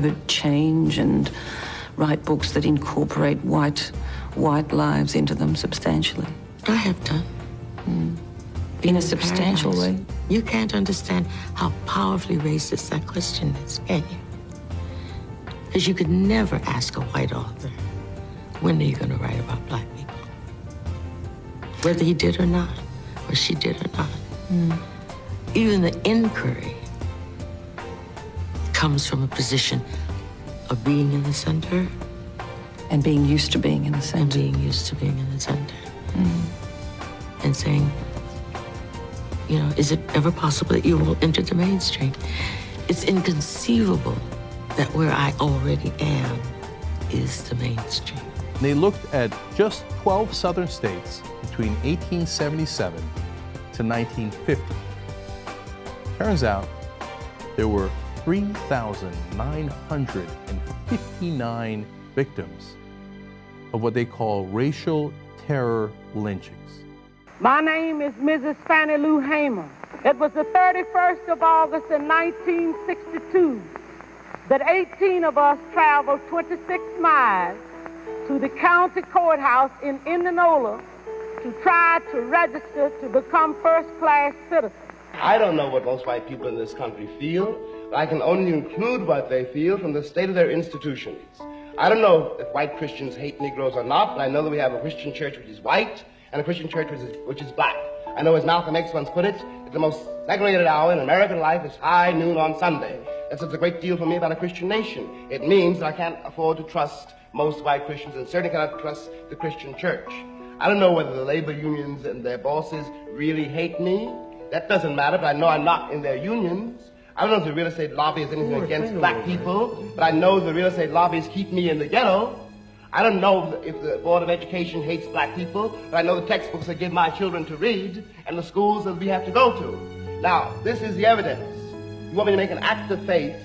that change and write books that incorporate white lives into them substantially? I have done. In a substantial way? You can't understand how powerfully racist that question is, can you? Because you could never ask a white author, when are you going to write about black people? Whether he did or not, or she did or not. Even the inquiry comes from a position of being in the center. And being used to being in the center. And being used to being in the center. And saying, you know, is it ever possible that you will enter the mainstream? It's inconceivable that where I already am is the mainstream. They looked at just 12 southern states between 1877 to 1950. Turns out there were 3,959 victims of what they call racial terror lynchings. My name is Mrs. Fannie Lou Hamer. It was the 31st of August in 1962 that 18 of us traveled 26 miles to the county courthouse in Indianola to try to register to become first-class citizens. I don't know what most white people in this country feel, but I can only include what they feel from the state of their institutions. I don't know if white Christians hate Negroes or not, but I know that we have a Christian church which is white and a Christian church which is black. I know, as Malcolm X once put it, that the most segregated hour in American life is high noon on Sunday. That says a great deal for me about a Christian nation. It means that I can't afford to trust most white Christians and certainly cannot trust the Christian church. I don't know whether the labor unions and their bosses really hate me. That doesn't matter, but I know I'm not in their unions. I don't know if the real estate lobby is anything against black people, but I know the real estate lobbies keep me in the ghetto. I don't know if the Board of Education hates black people, but I know the textbooks I give my children to read and the schools that we have to go to. Now, this is the evidence. You want me to make an act of faith,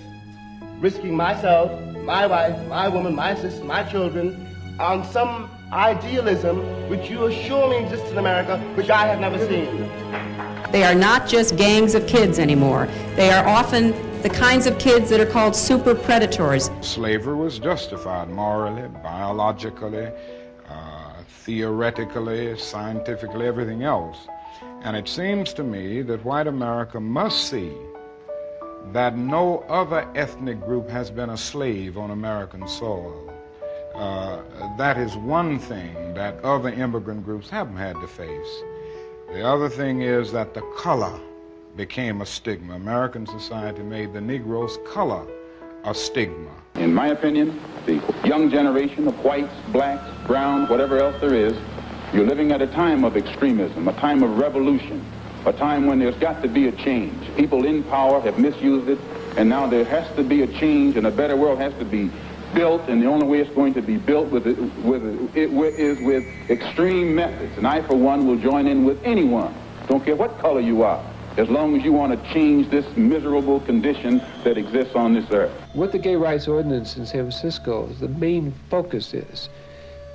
risking myself, my wife, my woman, my sister, my children, on some idealism which you assure me exists in America, which I have never seen. They are not just gangs of kids anymore. They are often the kinds of kids that are called super predators. Slavery was justified morally, biologically, theoretically, scientifically, everything else. And it seems to me that white America must see that no other ethnic group has been a slave on American soil. That is one thing that other immigrant groups haven't had to face. The other thing is that the color became a stigma. American society made the Negro's color a stigma. In my opinion, the young generation of whites, blacks, browns, whatever else there is, you're living at a time of extremism, a time of revolution, a time when there's got to be a change. People in power have misused it, and now there has to be a change, and a better world has to be built, and the only way it's going to be built is with extreme methods. And I, for one, will join in with anyone, don't care what color you are, as long as you want to change this miserable condition that exists on this earth. What the gay rights ordinance in San Francisco, the main focus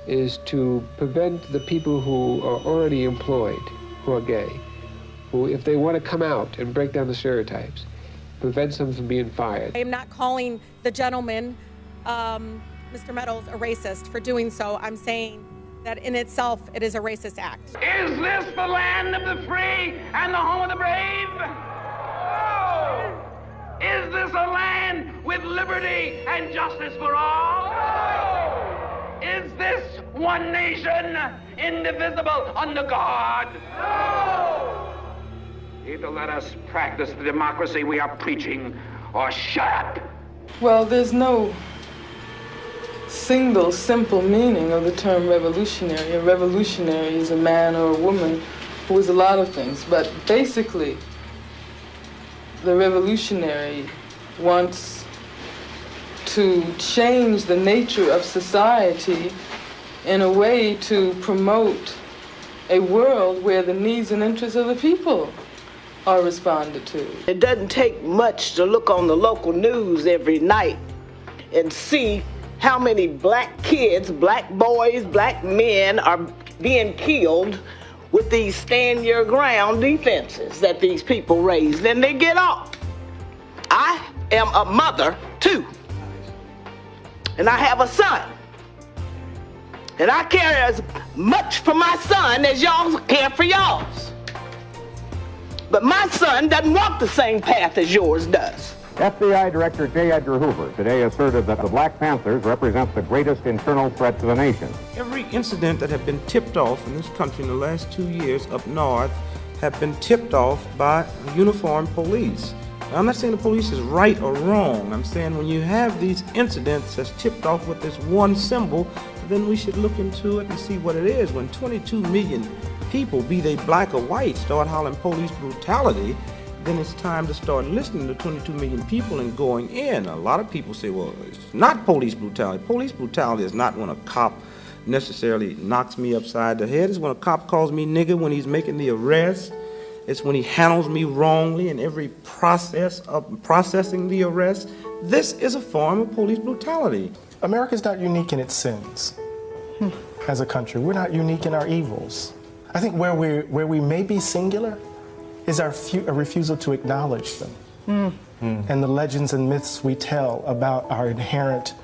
is to prevent the people who are already employed, who are gay, who, if they want to come out and break down the stereotypes, prevents them from being fired. I am not calling the gentleman, Mr. Meadows, a racist for doing so. I'm saying that in itself, it is a racist act. Is this the land of the free and the home of the brave? No! Is this a land with liberty and justice for all? No! Is this one nation, indivisible, under God? No! Either let us practice the democracy we are preaching, or shut up. Well, there's no single simple meaning of the term revolutionary. A revolutionary is a man or a woman who is a lot of things, but basically the revolutionary wants to change the nature of society in a way to promote a world where the needs and interests of the people are responded to. It doesn't take much to look on the local news every night and see how many black kids, black boys, black men are being killed with these stand-your-ground defenses that these people raise. Then they get off. I am a mother, too. And I have a son. And I care as much for my son as y'all care for y'all's. But my son doesn't walk the same path as yours does. FBI Director J. Edgar Hoover today asserted that the Black Panthers represent the greatest internal threat to the nation. Every incident that have been tipped off in this country in the last 2 years up north have been tipped off by uniformed police. Now, I'm not saying the police is right or wrong. I'm saying when you have these incidents that's tipped off with this one symbol, then we should look into it and see what it is. When 22 million people, be they black or white, start hollering police brutality, then it's time to start listening to 22 million people and going in. A lot of people say, well, it's not police brutality. Police brutality is not when a cop necessarily knocks me upside the head. It's when a cop calls me nigger when he's making the arrest. It's when he handles me wrongly in every process of processing the arrest. This is a form of police brutality. America's not unique in its sins as a country. We're not unique in our evils. I think where we may be singular is our refusal to acknowledge them. And the legends and myths we tell about our inherent,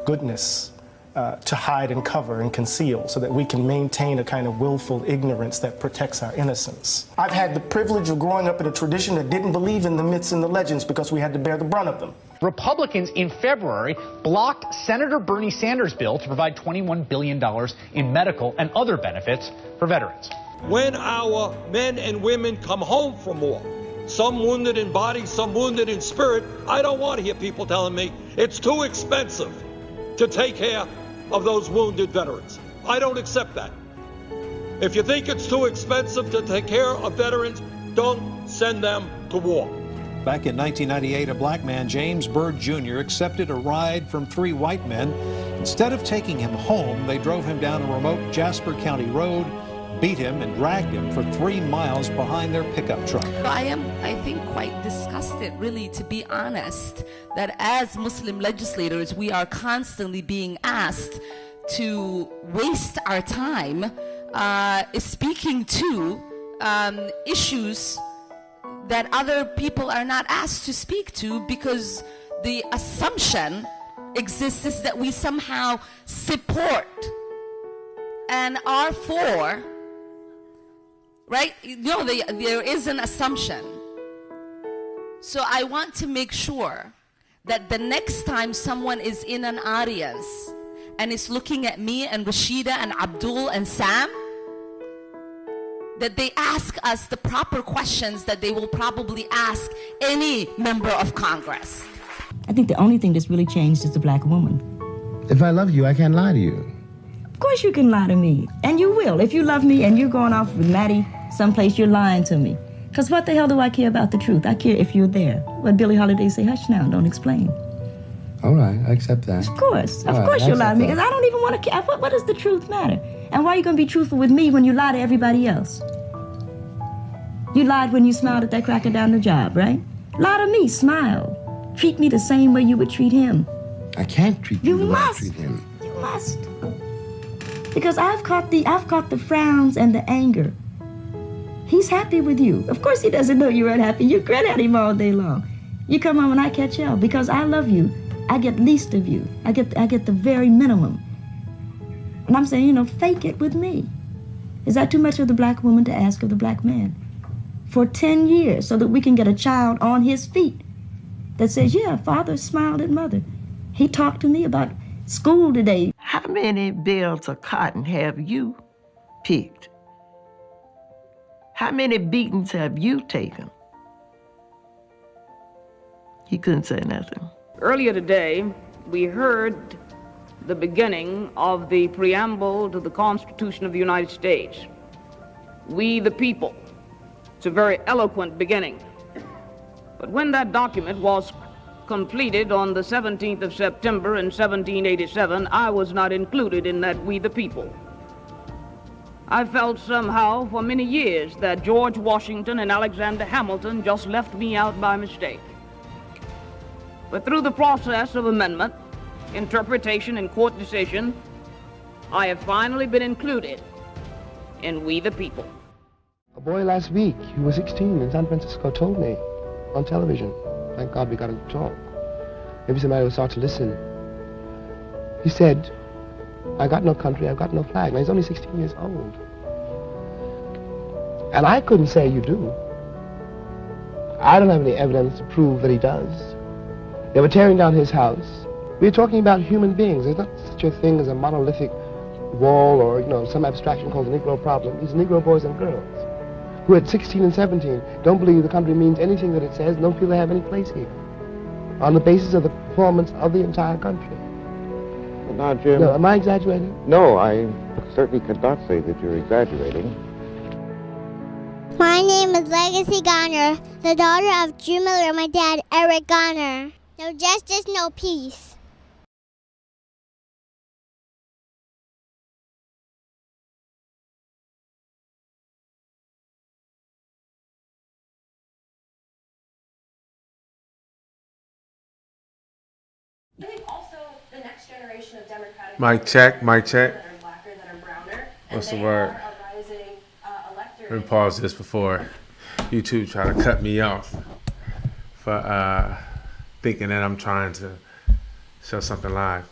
goodness to hide and cover and conceal so that we can maintain a kind of willful ignorance that protects our innocence. I've had the privilege of growing up in a tradition that didn't believe in the myths and the legends because we had to bear the brunt of them. Republicans in February blocked Senator Bernie Sanders' bill to provide $21 billion in medical and other benefits for veterans. When our men and women come home from war, some wounded in body, some wounded in spirit, I don't want to hear people telling me it's too expensive to take care of those wounded veterans. I don't accept that. If you think it's too expensive to take care of veterans, don't send them to war. Back in 1998, a black man, James Byrd Jr., accepted a ride from 3 white men. Instead of taking him home, they drove him down a remote Jasper County road, beat him and dragged him for 3 miles behind their pickup truck. I am, I think, quite disgusted, really, to be honest, that as Muslim legislators, we are constantly being asked to waste our time speaking to issues that other people are not asked to speak to, because the assumption exists is that we somehow support and are for, right? There is an assumption. So I want to make sure that the next time someone is in an audience and is looking at me and Rashida and Abdul and Sam, that they ask us the proper questions that they will probably ask any member of Congress. I think the only thing that's really changed is the black woman. If I love you, I can't lie to you. Of course you can lie to me, and you will. If you love me and you're going off with Maddie someplace, you're lying to me. Because what the hell do I care about the truth? I care if you're there. What Billie Holiday say, hush now, don't explain. All right, I accept that. Of course you'll lie to me, because I don't even want to care. What does the truth matter? And why are you going to be truthful with me when you lie to everybody else? You lied when you smiled at that cracker down the job, right? Lie to me, smile. Treat me the same way you would treat him. I can't treat you the way I must. treat him. You must. Because I've caught the frowns and the anger. He's happy with you. Of course he doesn't know you're unhappy. You grin at him all day long. You come home and I catch hell. Because I love you, I get least of you. I get the very minimum. And I'm saying, fake it with me. Is that too much of the black woman to ask of the black man? For 10 years, so that we can get a child on his feet that says, yeah, father smiled at mother. He talked to me about school today. How many bales of cotton have you picked? How many beatings have you taken? He couldn't say nothing. Earlier today, we heard the beginning of the preamble to the Constitution of the United States. We the people. It's a very eloquent beginning. But when that document was completed on the 17th of September in 1787, I was not included in that we the people. I felt somehow for many years that George Washington and Alexander Hamilton just left me out by mistake. But through the process of amendment, interpretation, and court decision, I have finally been included in we the people. A boy last week, he was 16 in San Francisco, told me on television. Thank God we got him to talk. Maybe somebody will start to listen. He said, I got no country, I've got no flag. Now, he's only 16 years old. And I couldn't say you do. I don't have any evidence to prove that he does. They were tearing down his house. We're talking about human beings. There's not such a thing as a monolithic wall or, some abstraction called the Negro problem. These Negro boys and girls who at 16 and 17 don't believe the country means anything that it says, don't feel they have any place here on the basis of the performance of the entire country. Now, Jim... No, am I exaggerating? No, I certainly could not say that you're exaggerating. My name is Legacy Garner, the daughter of Jim Miller and my dad, Eric Garner. No justice, no peace. I think also the next generation of Democratic Mic check, mic check. that are blacker, that are browner, What's and the they word? are a rising electorate. Let me pause this before YouTube try to cut me off for thinking that I'm trying to show something live.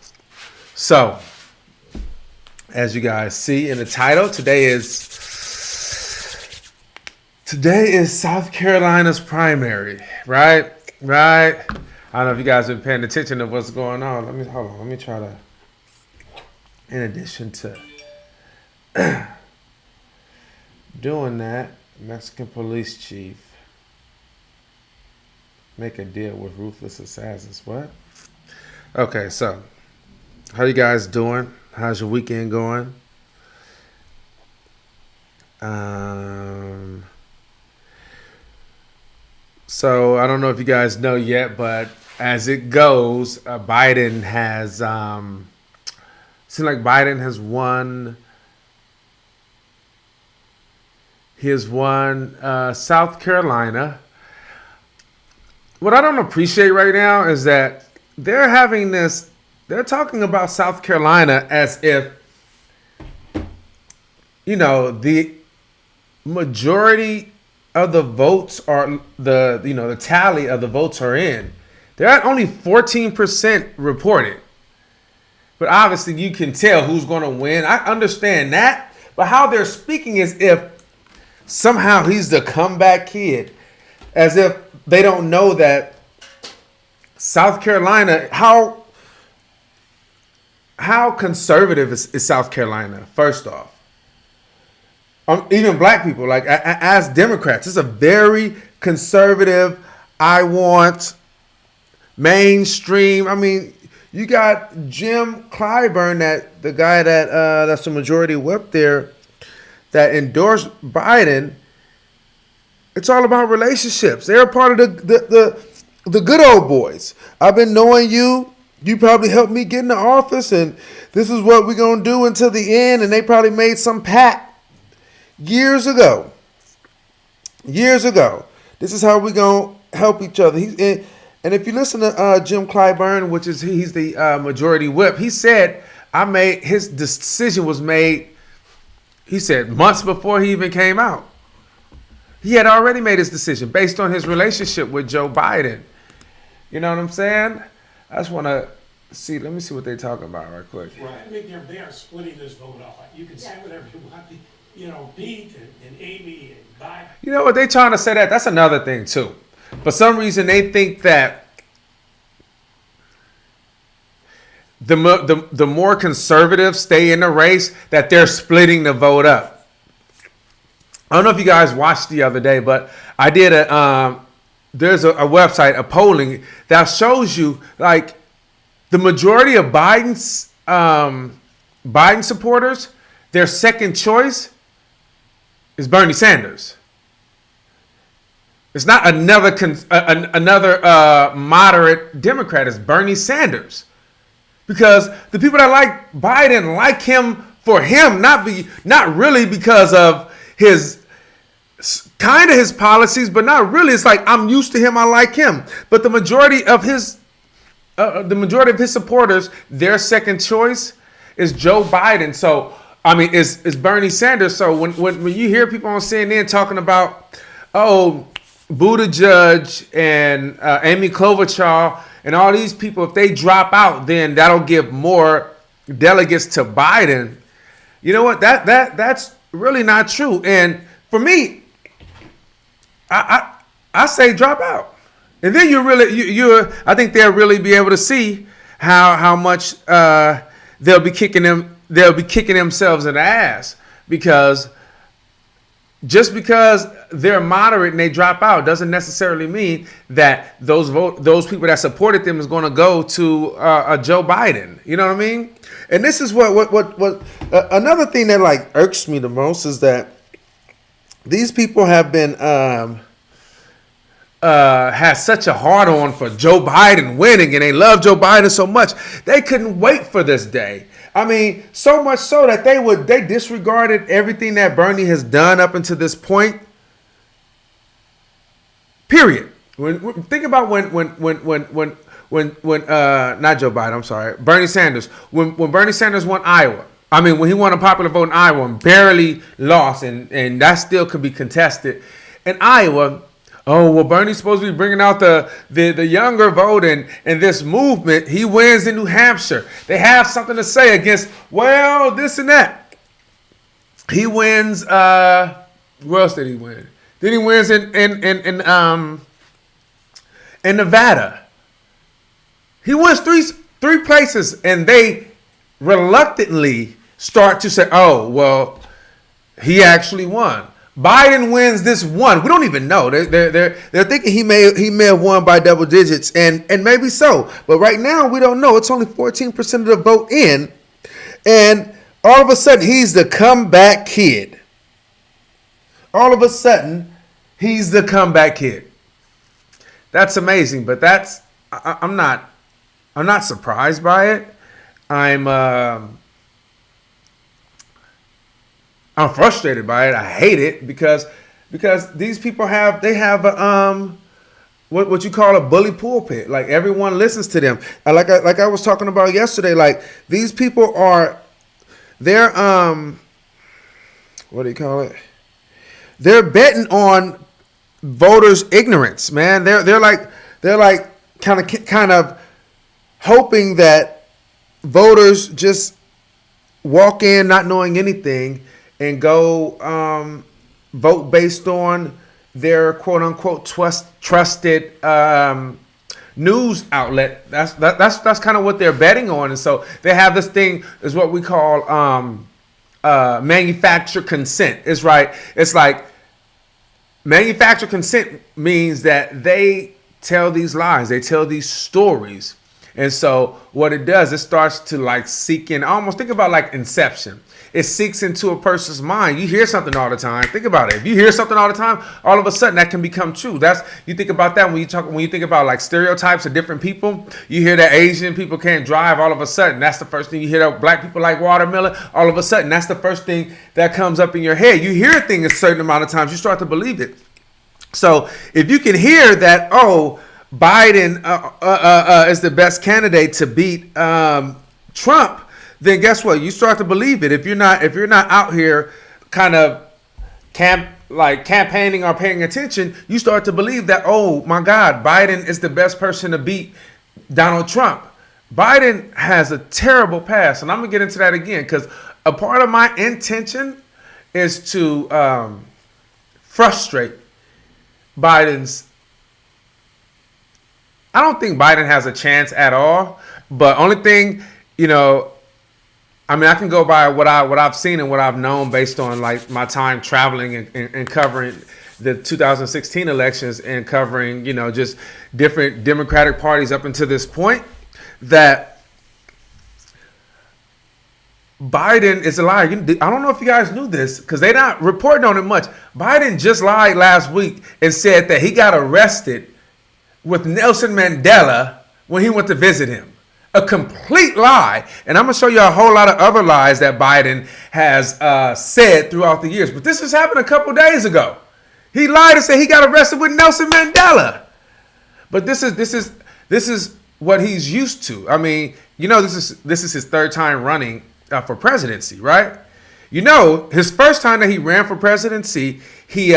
So, as you guys see in the title, today is South Carolina's primary, right? Right? I don't know if you guys have been paying attention to what's going on. Let me try to, in addition to doing that, Mexican police chief make a deal with ruthless assassins. What? Okay, so how you guys doing? How's your weekend going? So I don't know if you guys know yet, but as it goes, Biden has seems like Biden has won. He has won South Carolina. What I don't appreciate right now is that they're having this. They're talking about South Carolina as if, the majority of the votes are the tally of the votes are in. They're at only 14% reported. But obviously you can tell who's going to win. I understand that. But how they're speaking is if somehow he's the comeback kid. As if they don't know that South Carolina, how conservative is South Carolina, first off. Even black people, like as Democrats, it's a very conservative, I want mainstream. I mean, you got Jim Clyburn, the guy that's the majority whip there, that endorsed Biden. It's all about relationships. They're a part of the good old boys. I've been knowing you. You probably helped me get in the office, and this is what we're gonna do until the end. And they probably made some pact years ago. This is how we're gonna help each other. And if you listen to Jim Clyburn, he's the majority whip, he said his decision was made. He said months before he even came out. He had already made his decision based on his relationship with Joe Biden. You know what I'm saying? I just want to see. Let me see what they're talking about right quick. Right. I think they are splitting this vote off. You can say whatever you want. Pete and Amy and Biden. You know what? They're trying to say that. That's another thing, too. For some reason, they think that the more conservatives stay in the race, that they're splitting the vote up. I don't know if you guys watched the other day, but I did there's a website, a polling that shows you like the majority of Biden supporters, their second choice is Bernie Sanders. It's not another moderate Democrat. It's Bernie Sanders, because the people that like Biden like him for him, not really because of his kind of his policies, but not really. It's like I'm used to him. I like him. But the majority of his supporters, their second choice is Joe Biden. So I mean, is Bernie Sanders. So when you hear people on CNN talking about Buttigieg and Amy Klobuchar and all these people, if they drop out, then that'll give more delegates to Biden, you know what? That's really not true. And for me, I say drop out, and then I think they'll really be able to see how much they'll be kicking themselves in the ass, because just because they're moderate and they drop out doesn't necessarily mean that those people that supported them is going to go to Joe Biden. You know what I mean? And this is what another thing that like irks me the most is that these people have been had such a hard on for Joe Biden winning, and they love Joe Biden so much they couldn't wait for this day. I mean, so much so that they disregarded everything that Bernie has done up until this point. Period. Think about when not Joe Biden, I'm sorry, Bernie Sanders. When Bernie Sanders won Iowa. I mean, when he won a popular vote in Iowa and barely lost, and that still could be contested in Iowa. Oh, well, Bernie's supposed to be bringing out the younger vote and this movement. He wins in New Hampshire. They have something to say against, well, this and that. He wins. Where else did he win? Then he wins in Nevada. He wins three places, and they reluctantly start to say, oh, well, he actually won. Biden wins this one. We don't even know. They're thinking he may have won by double digits, and maybe so. But right now we don't know. It's only 14% of the vote in, and all of a sudden he's the comeback kid. All of a sudden he's the comeback kid. That's amazing. But I'm not surprised by it. I'm frustrated by it. I hate it because these people have what you call a bully pulpit. Like, everyone listens to them. And like I was talking about yesterday, like, these people they're what do you call it? They're betting on voters' ignorance, man. They're like kind of hoping that voters just walk in not knowing anything and go vote based on their quote unquote trusted news outlet. That's kind of what they're betting on, and so they have this thing is what we call manufactured consent. It's right. It's like manufactured consent means that they tell these lies, they tell these stories, and so what it does, it starts to like seek in. Almost think about like Inception. It seeks into a person's mind. You hear something all the time. Think about it. If you hear something all the time, all of a sudden that can become true. You think about that when you think about like stereotypes of different people. You hear that Asian people can't drive. All of a sudden, that's the first thing you hear. That black people like watermelon. All of a sudden, that's the first thing that comes up in your head. You hear a thing a certain amount of times, you start to believe it. So if you can hear that, oh, Biden is the best candidate to beat Trump, then guess what? You start to believe it. If you're not out here kind of campaigning or paying attention, you start to believe that, oh my God, Biden is the best person to beat Donald Trump. Biden has a terrible past, and I'm gonna get into that again because a part of my intention is to frustrate Biden's. I don't think Biden has a chance at all, but only thing, I mean, I can go by what I've seen and what I've known based on like my time traveling and covering the 2016 elections and covering, just different Democratic parties up until this point, that Biden is a liar. I don't know if you guys knew this because they're not reporting on it much. Biden just lied last week and said that he got arrested with Nelson Mandela when he went to visit him. A complete lie. And I'm going to show you a whole lot of other lies that Biden has said throughout the years. But this has happened a couple days ago. He lied and said he got arrested with Nelson Mandela. But this is what he's used to. I mean, this is his third time running for presidency, right? His first time that he ran for presidency, he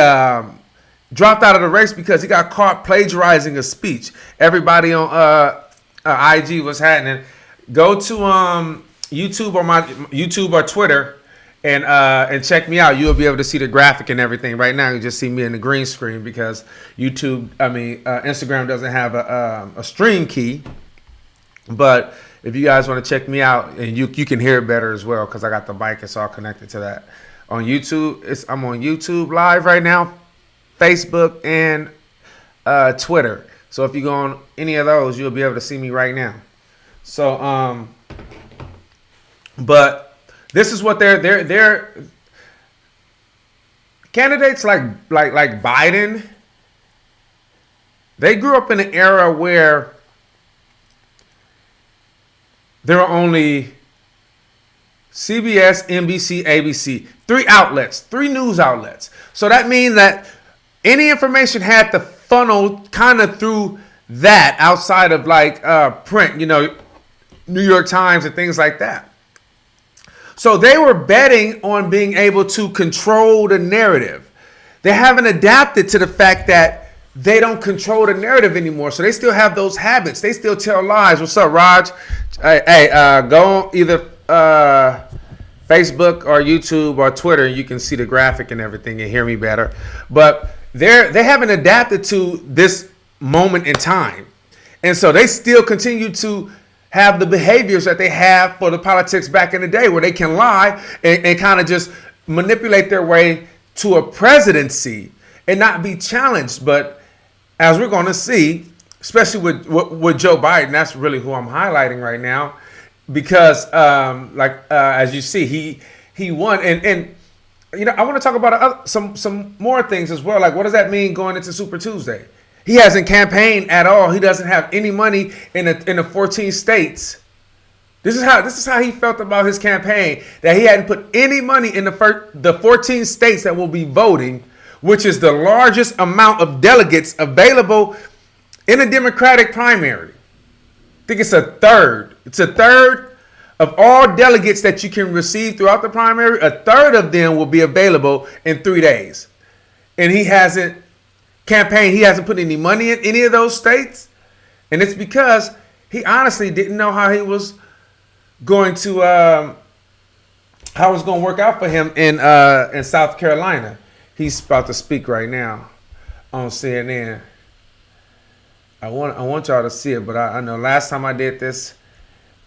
dropped out of the race because he got caught plagiarizing a speech. Everybody on IG was happening. Go to YouTube or Twitter, and check me out. You'll be able to see the graphic and everything. Right now, you just see me in the green screen because Instagram doesn't have a stream key. But if you guys want to check me out, and you can hear it better as well because I got the mic. It's all connected to that. On YouTube, I'm on YouTube live right now, Facebook, and Twitter. So if you go on any of those, you'll be able to see me right now. So, but this is what they're candidates like Biden. They grew up in an era where there are only CBS, NBC, ABC, 3 news outlets. So that means that any information had to funnel kind of through that outside of like print, New York Times and things like that. So they were betting on being able to control the narrative. They haven't adapted to the fact that they don't control the narrative anymore. So they still have those habits. They still tell lies. What's up, Raj? Hey, go on either Facebook or YouTube or Twitter. You can see the graphic and everything and hear me better. But they haven't adapted to this moment in time. And so they still continue to have the behaviors that they have for the politics back in the day where they can lie and kind of just manipulate their way to a presidency and not be challenged. But as we're going to see, especially with Joe Biden, that's really who I'm highlighting right now, because as you see, he won, and I want to talk about some more things as well. Like, what does that mean going into Super Tuesday? He hasn't campaigned at all. He doesn't have any money in the 14 states. This is how he felt about his campaign, that he hadn't put any money in the 14 states that will be voting, which is the largest amount of delegates available in a Democratic primary. I think it's a third. It's a third of all delegates that you can receive throughout the primary. A third of them will be available in 3 days. And he hasn't campaigned. He hasn't put any money in any of those states. And it's because he honestly didn't know how he was going to how it was going to work out for him in South Carolina. He's about to speak right now on CNN. I want y'all to see it, but I know last time I did this,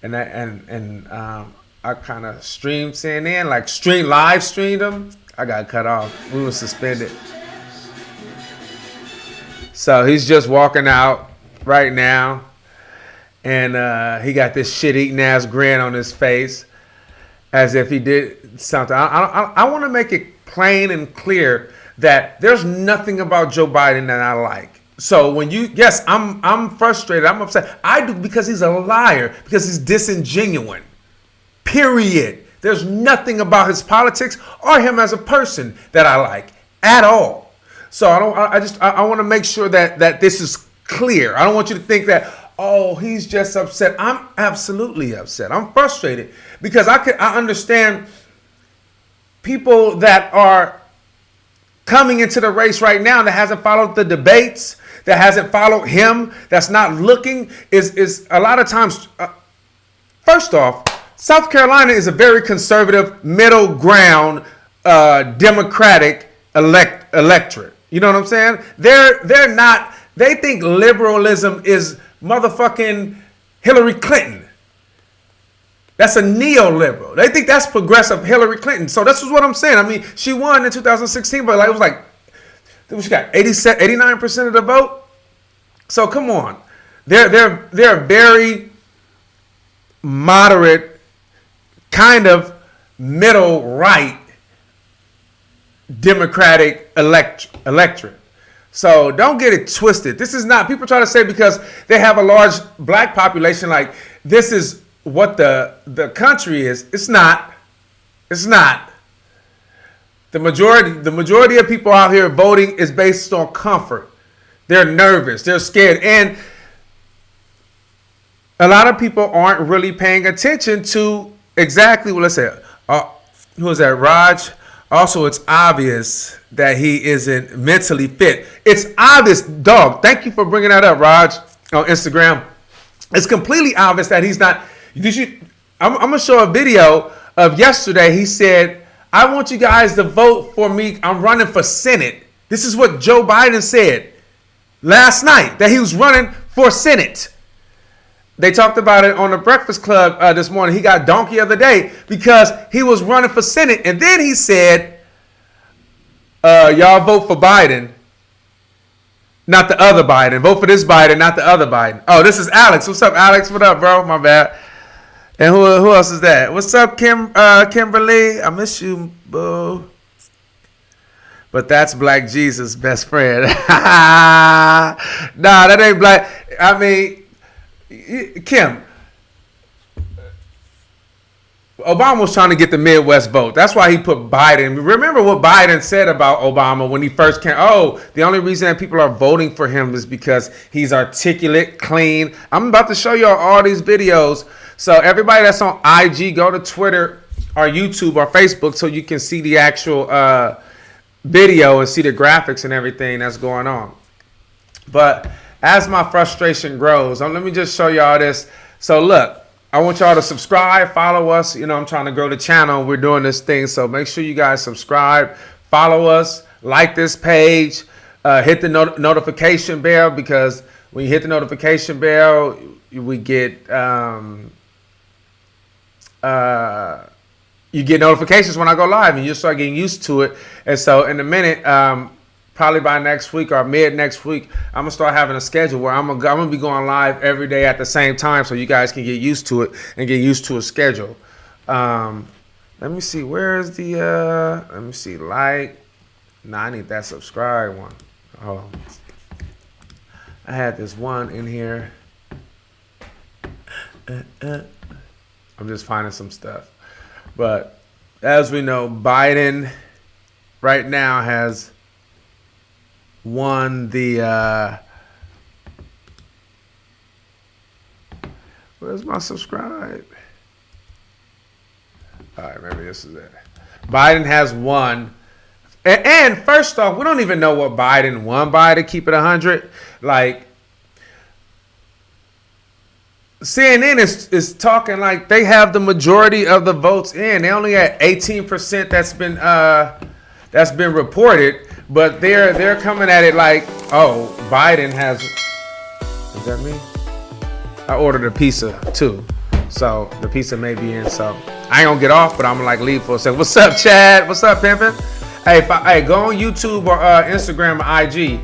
and I kind of streamed CNN, like live streamed them. I got cut off. We were suspended. So he's just walking out right now, and he got this shit-eating ass grin on his face, as if he did something. I want to make it plain and clear that there's nothing about Joe Biden that I like. So when yes, I'm frustrated. I'm upset. I do, because he's a liar, because he's disingenuous. Period. There's nothing about his politics or him as a person that I like at all. So I want to make sure that this is clear. I don't want you to think that, oh, he's just upset. I'm absolutely upset. I'm frustrated because I understand people that are coming into the race right now that hasn't followed the debates, that hasn't followed him, that's not looking, is a lot of times, first off, South Carolina is a very conservative, middle ground, Democratic electorate. You know what I'm saying? They're not, they think liberalism is motherfucking Hillary Clinton. That's a neoliberal. They think that's progressive Hillary Clinton. So this is what I'm saying. I mean, she won in 2016, but it was like, she got 89% of the vote. So come on. They're very moderate, kind of middle right Democratic electorate. So don't get it twisted. This is not, people try to say because they have a large black population, like this is what the country is. It's not. It's not. The majority of people out here voting is based on comfort. They're nervous. They're scared. And a lot of people aren't really paying attention to exactly what, let's say, who was that, Raj? Also, it's obvious that he isn't mentally fit. It's obvious, dog. Thank you for bringing that up, Raj, on Instagram. It's completely obvious that he's not. I'm going to show a video of yesterday. He said, I want you guys to vote for me. I'm running for Senate. This is what Joe Biden said last night, that he was running for Senate. They talked about it on the Breakfast Club this morning. He got donkey of the day because he was running for Senate. And then he said, y'all vote for Biden, not the other Biden. Vote for this Biden, not the other Biden. Oh, this is Alex. What's up, Alex? What up, bro? My bad. And who else is that? What's up, Kimberly? I miss you, boo. But that's Black Jesus' best friend. Nah, that ain't Black. I mean, Kim, Obama was trying to get the Midwest vote. That's why he put Biden. Remember what Biden said about Obama when he first came. Oh, the only reason that people are voting for him is because he's articulate, clean. I'm about to show y'all all these videos. So everybody that's on IG, go to Twitter or YouTube or Facebook so you can see the actual video and see the graphics and everything that's going on. But as my frustration grows, let me just show y'all this. So look. I want y'all to subscribe, follow us. You know, I'm trying to grow the channel. We're doing this thing. So make sure you guys subscribe, follow us, like this page, hit the notification bell, because when you hit the notification bell, we get you get notifications when I go live, and you'll start getting used to it. And so in a minute, probably by next week or mid next week, I'm gonna start having a schedule where I'm gonna be going live every day at the same time, so you guys can get used to it and get used to a schedule. Let me see, where is the let me see, like, I need that subscribe one. Hold on. I had this one in here. I'm just finding some stuff. But as we know, Biden right now has won the where's my subscribe? All right, maybe this is it. Biden has won. And first off, we don't even know what Biden won by, to keep it 100. Like, CNN is talking like they have the majority of the votes in. They only had 18% that's been reported. But they're coming at it like, oh, Biden has. Is that me? I ordered a pizza too, so the pizza may be in. So I ain't gonna get off, but I'm gonna like leave for a second. What's up, Chad? What's up, pimpin'? Hey, go on YouTube or Instagram or IG.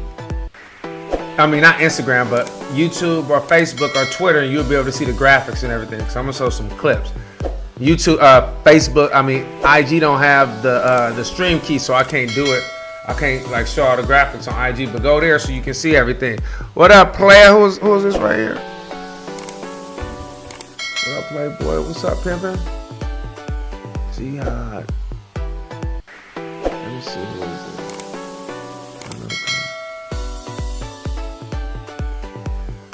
I mean, not Instagram, but YouTube or Facebook or Twitter, and you'll be able to see the graphics and everything. So I'm gonna show some clips. YouTube, Facebook. I mean, IG don't have the stream key, so I can't do it. I can't like show all the graphics on IG, but go there so you can see everything. What up, player? Who's this right here? What up, Playboy? What's up, pimpin'? Jihad. Let me see, who is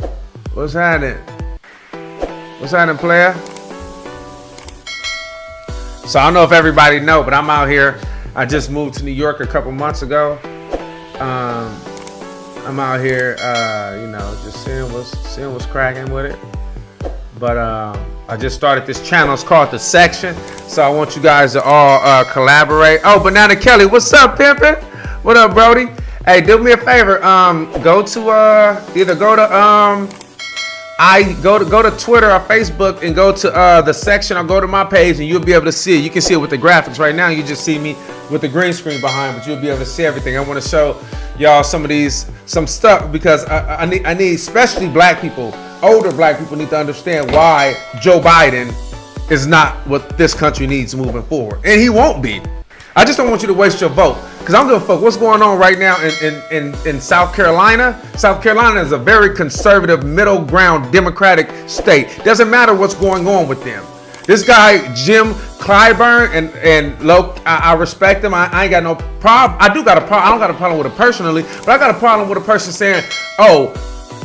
it? What's happening? What's happening, player? So I don't know if everybody know, but I'm out here. I just moved to New York a couple months ago. I'm out here, you know, just seeing what's cracking with it. But I just started this channel. It's called The Section. So I want you guys to all collaborate. Oh, Banana Kelly, what's up, pimpin'? What up, Brody? Hey, do me a favor. Go to either go to Twitter or Facebook and go to The Section, or go to my page and you'll be able to see it. You can see it with the graphics right now. You just see me with the green screen behind, but you'll be able to see everything. I want to show y'all some stuff because I need, especially black people, older black people need to understand why Joe Biden is not what this country needs moving forward. And he won't be. I just don't want you to waste your vote, because I'm gonna fuck what's going on right now in South Carolina. South Carolina is a very conservative, middle ground, democratic state. Doesn't matter what's going on with them. This guy Jim Clyburn and I respect him. I ain't got no problem. I don't got a problem with it personally, but I got a problem with a person saying, "Oh,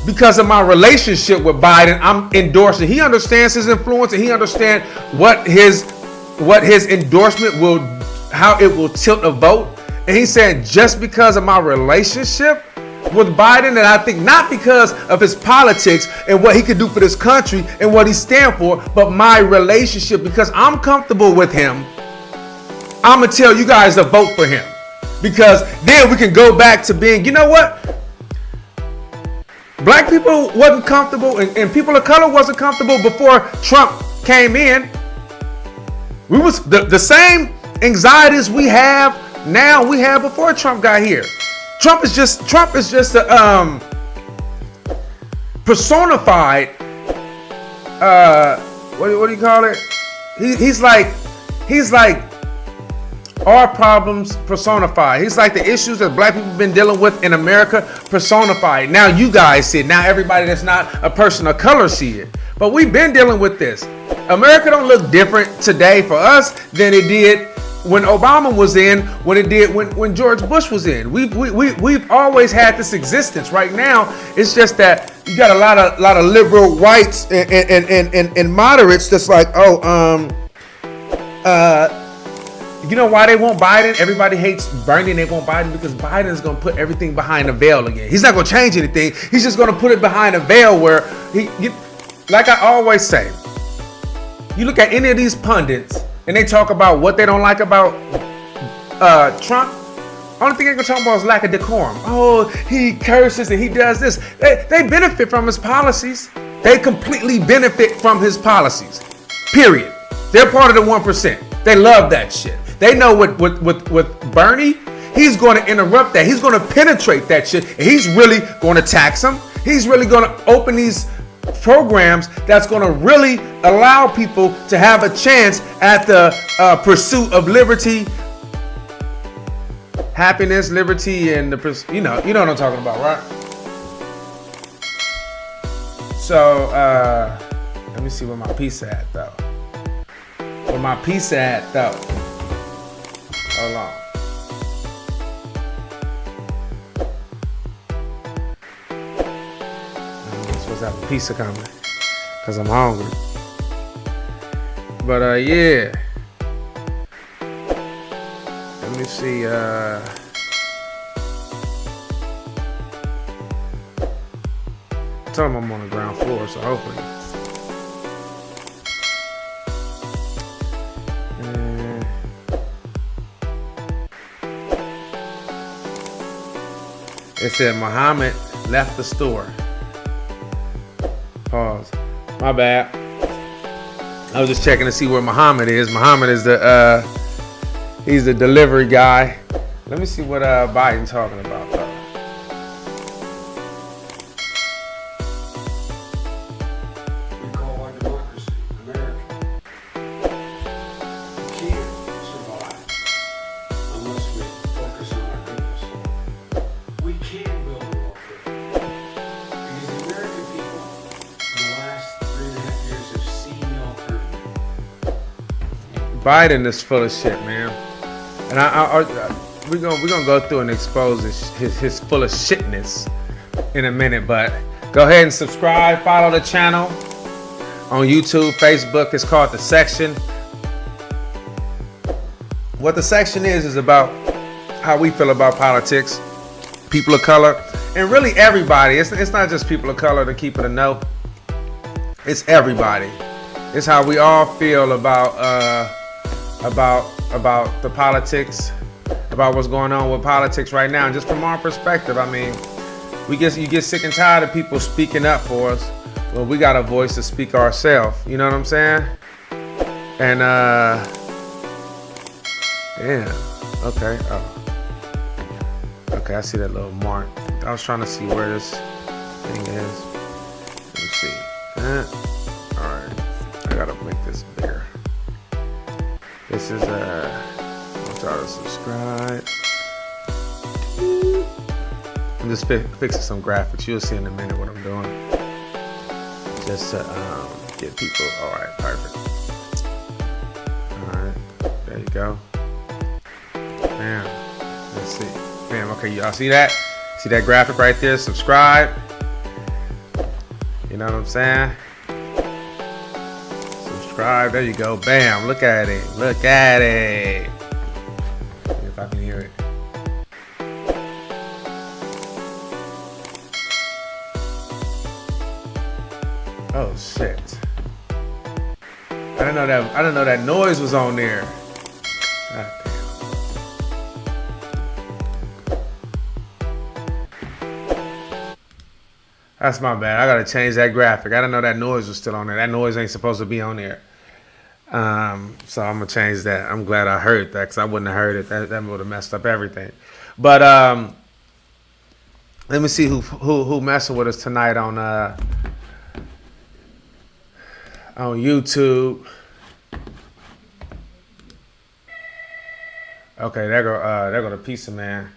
because of my relationship with Biden, I'm endorsing." He understands his influence, and he understands what his endorsement how it will tilt a vote. And he said, just because of my relationship, with Biden, and I think not because of his politics and what he could do for this country and what he stands for, but my relationship, because I'm comfortable with him. I'm going to tell you guys to vote for him, because then we can go back to being, you know what? Black people wasn't comfortable and people of color wasn't comfortable before Trump came in. We was the same anxieties we have now we had before Trump got here. Trump is just a personified what do you call it? He's like our problems personified. He's like the issues that black people have been dealing with in America personified. Now you guys see it. Now everybody that's not a person of color see it. But we've been dealing with this. America don't look different today for us than it did when Obama was in, when it did when George Bush was in. We've always had this existence. Right now, it's just that you got a lot of liberal whites and moderates that's like, you know why they want Biden? Everybody hates Bernie and they want Biden because Biden is going to put everything behind a veil again. He's not going to change anything. He's just going to put it behind a veil where like I always say, you look at any of these pundits and they talk about what they don't like about Trump. Only thing they're going to talk about is lack of decorum. Oh, he curses and he does this. They benefit from his policies. They completely benefit from his policies. Period. They're part of the 1%. They love that shit. They know with Bernie, he's going to interrupt that. He's going to penetrate that shit. And he's really going to tax him. He's really going to open these programs that's going to really allow people to have a chance at the pursuit of liberty, happiness, liberty, and the you know what I'm talking about, right? So let me see where my piece at though. Where my piece at though. Hold on. I'm supposed to have a pizza coming because I'm hungry. But yeah. Let me see. Tell them I'm on the ground floor, so hopefully. It said Muhammad left the store. Pause. My bad. I was just checking to see where Muhammad is. Muhammad is he's the delivery guy. Let me see what Biden's talking about though. We call our democracy America. We can't survive unless we focus on our goodness. We can build a world because the American people in the last 3.5 years have seen the alternative. Biden is full of shit, man. And we're gonna go through and expose his full of shitness in a minute. But go ahead and subscribe, follow the channel on YouTube, Facebook. It's called The Section. What The Section is about how we feel about politics, people of color, and really everybody. It's not just people of color, to keep it a note. It's everybody. It's how we all feel about the politics, about what's going on with politics right now. And just from our perspective, I mean, you get sick and tired of people speaking up for us. Well, we got a voice to speak ourselves. You know what I'm saying? And yeah, okay. Oh, okay. I see that little mark. I was trying to see where this thing is. Let me see. All right. I gotta make this bigger. This is I'll try to subscribe. I'm just fixing some graphics. You'll see in a minute what I'm doing. Just to get people. All right, perfect. All right, there you go. Bam. Let's see. Bam. Okay, y'all see that? See that graphic right there? Subscribe. You know what I'm saying? Subscribe. There you go. Bam. Look at it. Look at it. See if I can hear it. Oh shit! I didn't know that noise was on there. God damn. That's my bad. I gotta change that graphic. I didn't know that noise was still on there. That noise ain't supposed to be on there. So I'm gonna change that. I'm glad I heard that because I wouldn't have heard it. That would have messed up everything. But let me see who messing with us tonight on YouTube. Okay, there go the pizza man.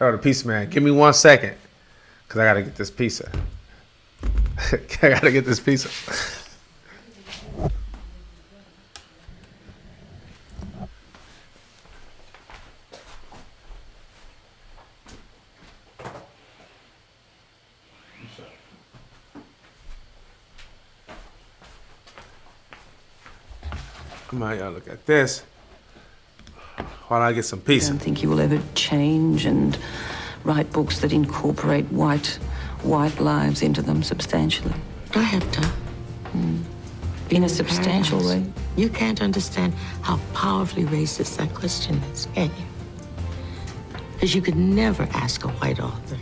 Oh, the pizza man. Give me 1 second, cause I gotta get this pizza. I gotta get this pizza. Come on, y'all look at this while I get some pizza. I don't think you will ever change and write books that incorporate white lives into them substantially. I have done. In a substantial way. You can't understand how powerfully racist that question is, can you? Because you could never ask a white author,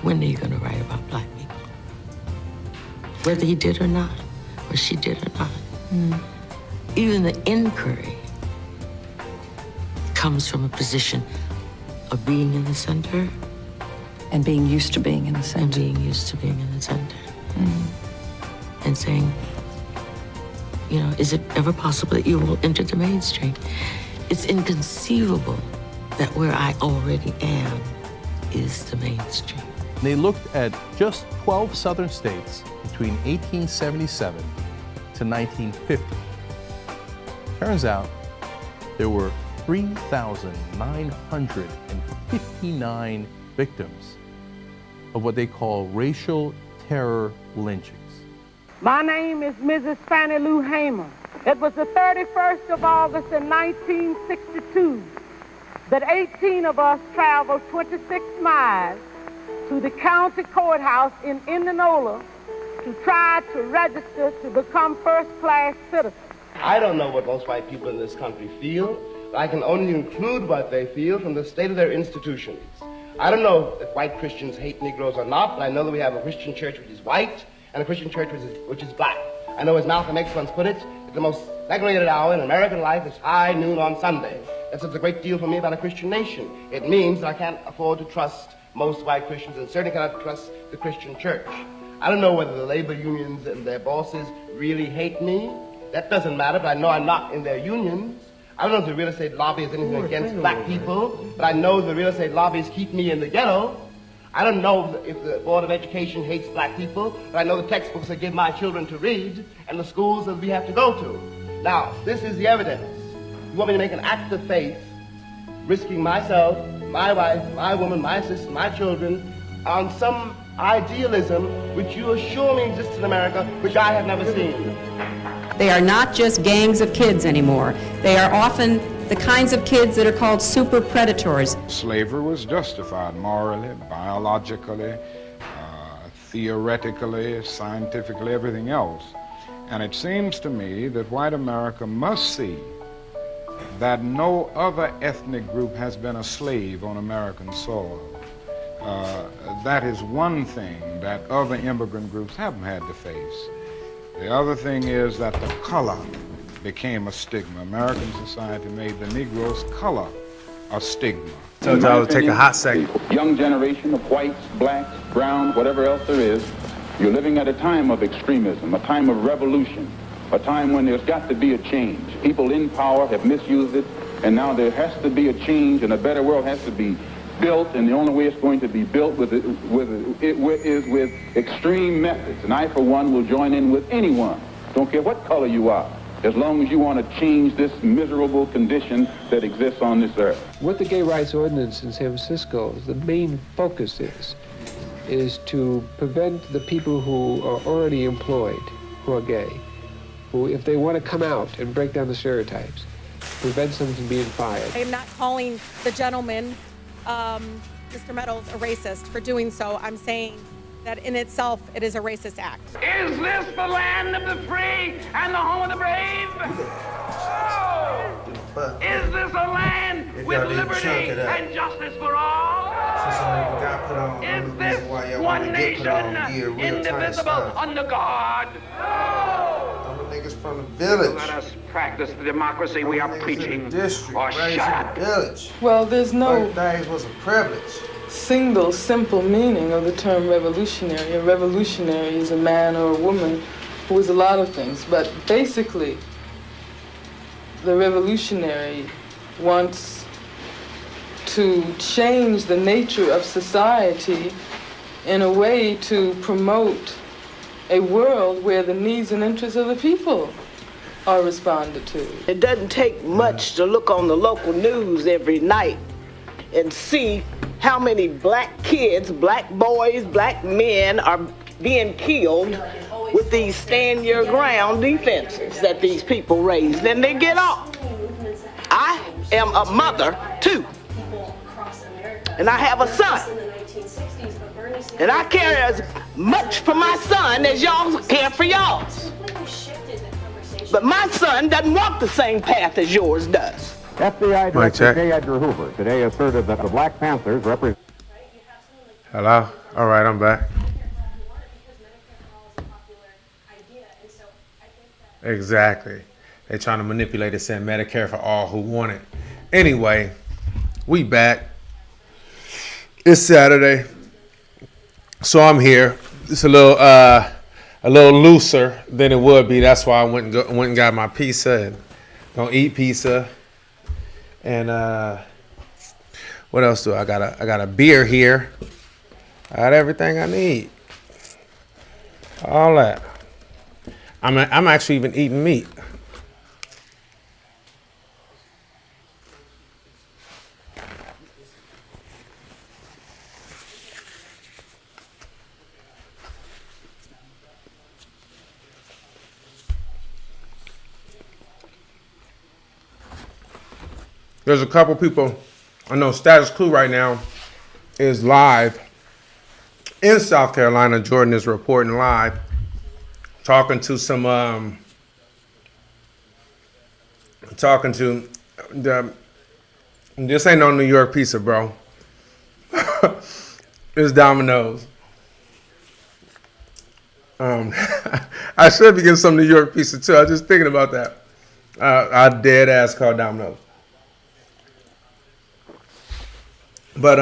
when are you going to write about black people? Whether he did or not, or she did or not. Even the inquiry comes from a position of being in the center. And being used to being in the center. And being used to being in the center. And saying, you know, is it ever possible that you will enter the mainstream? It's inconceivable that where I already am is the mainstream. They looked at just 12 southern states between 1877 to 1950. Turns out there were 3,959 victims of what they call racial terror lynchings. My name is Mrs. Fannie Lou Hamer. It was the 31st of August in 1962 that 18 of us traveled 26 miles to the county courthouse in Indianola to try to register to become first-class citizens. I don't know what most white people in this country feel, but I can only include what they feel from the state of their institutions. I don't know if white Christians hate Negroes or not, but I know that we have a Christian church which is white and a Christian church which is black. I know, as Malcolm X once put it, that the most segregated hour in American life is high noon on Sunday. That says a great deal for me about a Christian nation. It means that I can't afford to trust most white Christians and certainly cannot trust the Christian church. I don't know whether the labor unions and their bosses really hate me. That doesn't matter, but I know I'm not in their unions. I don't know if the real estate lobby is anything against black people, but I know the real estate lobbies keep me in the ghetto. I don't know if the Board of Education hates black people, but I know the textbooks they give my children to read and the schools that we have to go to. Now, this is the evidence. You want me to make an act of faith, risking myself, my wife, my woman, my sister, my children, on some idealism which you assure me exists in America, which I have never seen. They are not just gangs of kids anymore. They are often the kinds of kids that are called super predators. Slavery was justified morally, biologically, theoretically, scientifically, everything else. And it seems to me that white America must see that no other ethnic group has been a slave on American soil. That is one thing that other immigrant groups haven't had to face. The other thing is that the color became a stigma. American society made the Negro's color a stigma. So I would take a hot second. Young generation of whites, blacks, browns, whatever else there is, you're living at a time of extremism, a time of revolution, a time when there's got to be a change. People in power have misused it, and now there has to be a change, and a better world has to be built, and the only way it's going to be built is with extreme methods. And I, for one, will join in with anyone, don't care what color you are, as long as you want to change this miserable condition that exists on this earth. What the gay rights ordinance in San Francisco, the main focus is to prevent the people who are already employed, who are gay, who, if they want to come out and break down the stereotypes, prevents them from being fired. I am not calling the gentleman Mr. Meadows a racist for doing so, I'm saying that in itself it is a racist act. Is this the land of the free and the home of the brave? Oh! Is this a land with liberty and justice for all? Is this one nation, indivisible, under God? Niggas from the village. Let us practice the democracy we are preaching, or shut up. Village. Well, there's no days was a privilege. Single, simple meaning of the term revolutionary. A revolutionary is a man or a woman who is a lot of things, but basically, the revolutionary wants to change the nature of society in a way to promote a world where the needs and interests of the people are responded to. It doesn't take much to look on the local news every night and see how many black kids, black boys, black men are being killed with these stand your ground defenses that these people raised, and they get off. I am a mother too, and I have a son. And I care as much for my son as y'all care for y'all's. But my son doesn't walk the same path as yours does. FBI Director J. Edgar Hoover today asserted that the Black Panthers represent... Hello? All right, I'm back. Exactly. They're trying to manipulate it, saying Medicare for all who want it. Anyway, we back. It's Saturday. So I'm here. It's a little looser than it would be. That's why I went and got my pizza and gonna eat pizza. And what else do I got? I got a beer here. I got everything I need. All that. I'm actually even eating meat. There's a couple people, I know Status Quo right now is live in South Carolina. Jordan is reporting live, talking to this ain't no New York pizza, bro. It's Domino's. I should be getting some New York pizza too. I was just thinking about that. I dead ass called Domino's. But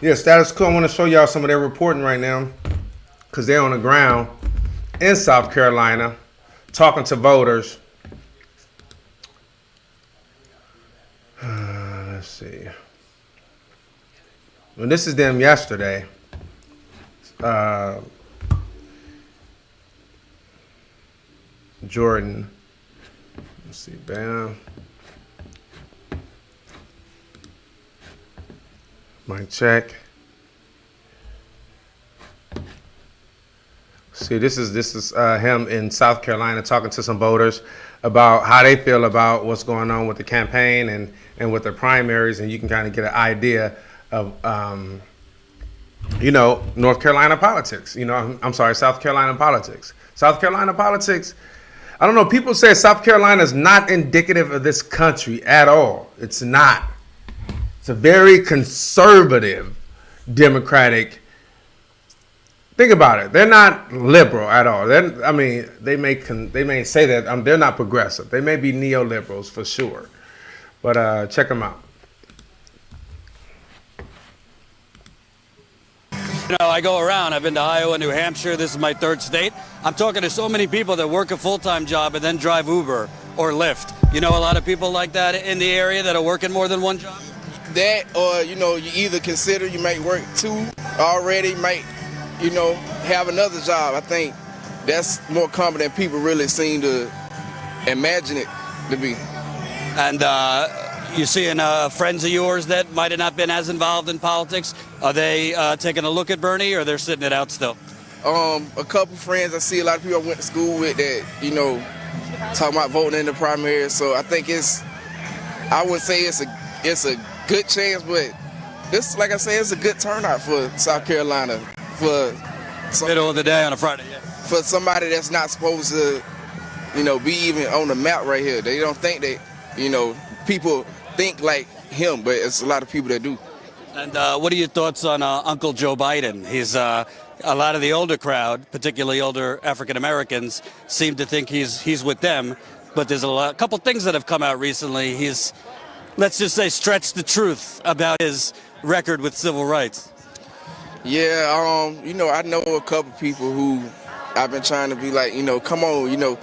yeah, Status Quo. I want to show y'all some of their reporting right now, because they're on the ground in South Carolina talking to voters. Let's see. Well, this is them yesterday. Jordan. Let's see. Bam. Mic check. See, this is him in South Carolina talking to some voters about how they feel about what's going on with the campaign and with the primaries, and you can kind of get an idea of North Carolina politics. South Carolina politics. South Carolina politics. I don't know. People say South Carolina is not indicative of this country at all. It's not. It's a very conservative Democratic. Think about it. They're not liberal at all. They may say that they're not progressive. They may be neoliberals for sure. But check them out. I go around. I've been to Iowa, New Hampshire. This is my third state. I'm talking to so many people that work a full-time job and then drive Uber or Lyft. You know a lot of people like that in the area that are working more than one job? That, or, you either consider you might work two already, might, have another job. I think that's more common than people really seem to imagine it to be. And you seeing friends of yours that might have not been as involved in politics? Are they taking a look at Bernie, or they're sitting it out still? A couple friends, I see a lot of people I went to school with that, talking about voting in the primaries. So I think I would say it's a good chance, but this, like I said, it's a good turnout for South Carolina for middle of the day on a Friday. Yeah. For somebody that's not supposed to, be even on the map right here. They don't think that, people think like him, but it's a lot of people that do. And what are your thoughts on Uncle Joe Biden? He's a lot of the older crowd, particularly older African Americans, seem to think he's with them. But there's a couple things that have come out recently. He's, let's just say, stretched the truth about his record with civil rights. Yeah, I know a couple people who I've been trying to be like, come on,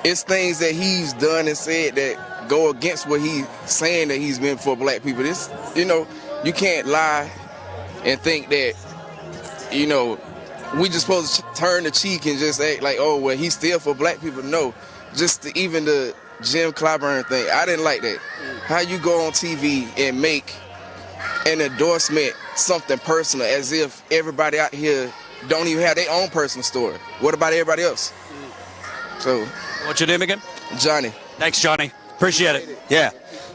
it's things that he's done and said that go against what he's saying that he's been for black people. This, you can't lie and think that, we just supposed to turn the cheek and just act like, oh, well, he's still for black people. No, even the Jim Clyburn thing, I didn't like that. How you go on TV and make an endorsement something personal as if everybody out here don't even have their own personal story. What about everybody else? So, what's your name again? Johnny. Thanks, Johnny. Appreciate it. Yeah.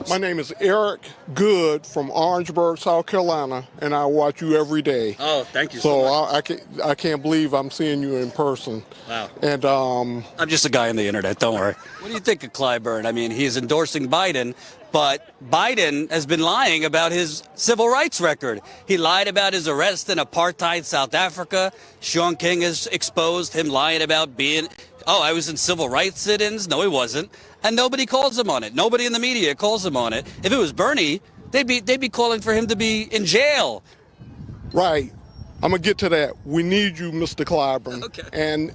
My name is Eric Good from Orangeburg, South Carolina, and I watch you every day. Oh, thank you so much. I can't believe I'm seeing you in person. Wow. And I'm just a guy on the internet, don't worry. What do you think of Clyburn? I mean, he's endorsing Biden, but Biden has been lying about his civil rights record. He lied about his arrest in apartheid South Africa. Sean King has exposed him lying about I was in civil rights sit-ins. No, he wasn't. And nobody calls him on it. Nobody in the media calls him on it. If it was Bernie, they'd be calling for him to be in jail. Right. I'm going to get to that. We need you, Mr. Clyburn. Okay. And